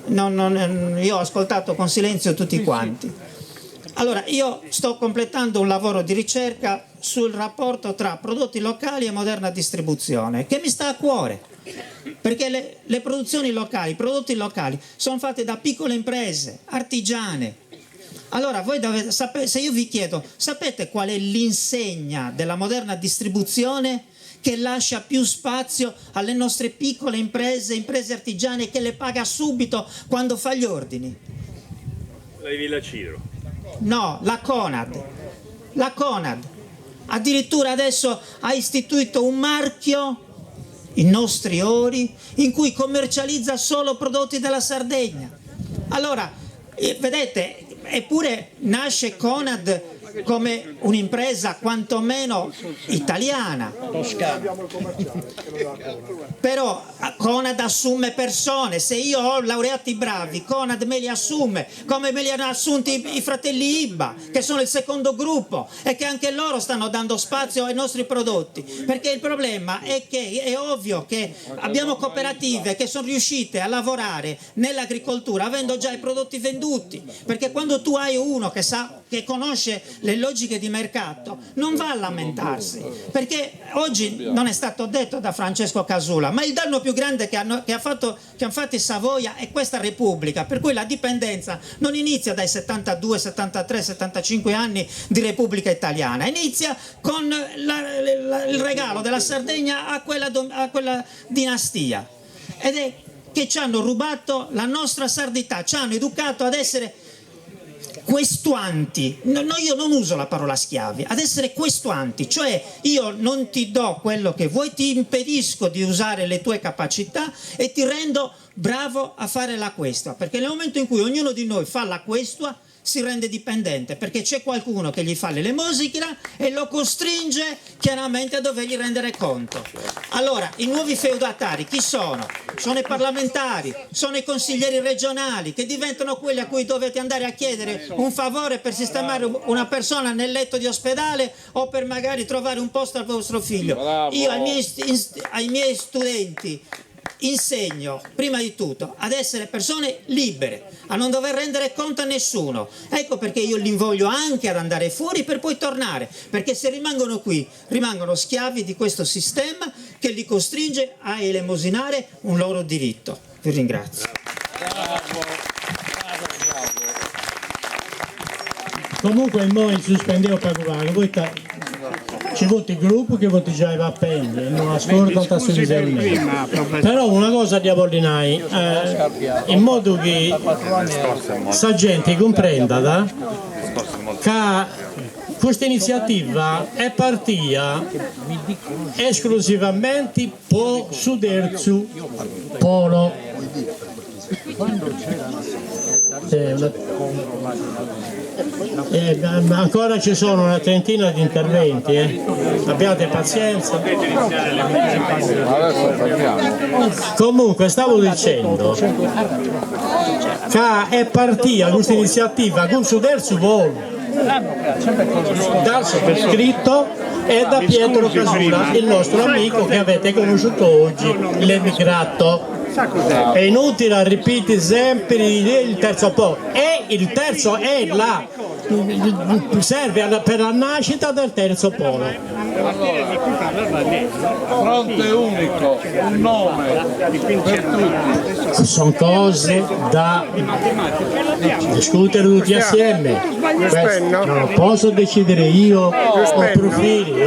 [SPEAKER 5] Io ho ascoltato con silenzio tutti quanti. Allora, io sto completando un lavoro di ricerca sul rapporto tra prodotti locali e moderna distribuzione, che mi sta a cuore, perché le produzioni locali, i prodotti locali sono fatti da piccole imprese, artigiane. Allora voi dovete sapere, se io vi chiedo, sapete qual è l'insegna della moderna distribuzione che lascia più spazio alle nostre piccole imprese, imprese artigiane, che le paga subito quando fa gli ordini?
[SPEAKER 18] La di Villa Ciro.
[SPEAKER 5] No, la Conad. La Conad addirittura adesso ha istituito un marchio, i nostri ori, in cui commercializza solo prodotti della Sardegna. Allora, vedete, eppure nasce Conad come un'impresa quantomeno italiana. Però Conad assume persone, se io ho laureati bravi, Conad me li assume, come me li hanno assunti i fratelli Ibba, che sono il secondo gruppo e che anche loro stanno dando spazio ai nostri prodotti, perché il problema è che è ovvio che abbiamo cooperative che sono riuscite a lavorare nell'agricoltura avendo già i prodotti venduti, perché quando tu hai uno che sa, che conosce le logiche di mercato, non va a lamentarsi, perché oggi non è stato detto da Francesco Casula, ma il danno più grande che hanno fatto i Savoia è questa Repubblica, per cui la dipendenza non inizia dai 72, 73, 75 anni di Repubblica Italiana, inizia con il regalo della Sardegna a quella dinastia, ed è che ci hanno rubato la nostra sardità, ci hanno educato ad essere questuanti, no, io non uso la parola schiavi, ad essere questuanti, cioè io non ti do quello che vuoi, ti impedisco di usare le tue capacità e ti rendo bravo a fare la questua, perché nel momento in cui ognuno di noi fa la questua si rende dipendente, perché c'è qualcuno che gli fa l'elemosina e lo costringe chiaramente a dovergli rendere conto. Allora, i nuovi feudatari chi sono? Sono i parlamentari, sono i consiglieri regionali, che diventano quelli a cui dovete andare a chiedere un favore per sistemare una persona nel letto di ospedale o per magari trovare un posto al vostro figlio. Io ai miei studenti insegno prima di tutto ad essere persone libere, a non dover rendere conto a nessuno. Ecco perché io li invoglio anche ad andare fuori per poi tornare, perché se rimangono qui rimangono schiavi di questo sistema che li costringe a elemosinare un loro diritto. Vi ringrazio.
[SPEAKER 2] Comunque noi sospendiamo per voi ci voti il gruppo che voti già va a pendere, non ascoltano però una cosa di Abollinai, in modo che sa gente comprenda che questa iniziativa è partita esclusivamente per Suderzu Polo. Ancora ci sono una trentina di interventi, abbiate pazienza. Comunque stavo dicendo che è partita questa iniziativa con Suderzu Polo dal sottoscritto e da Pietro Casula, il nostro amico che avete conosciuto oggi, l'emigrato. È inutile ripetere sempre il terzo polo, e il terzo è serve per la nascita del terzo polo.
[SPEAKER 17] Fronte unico, un nome per tutti.
[SPEAKER 2] Sono cose da discutere tutti assieme. Non lo posso decidere io, o profili,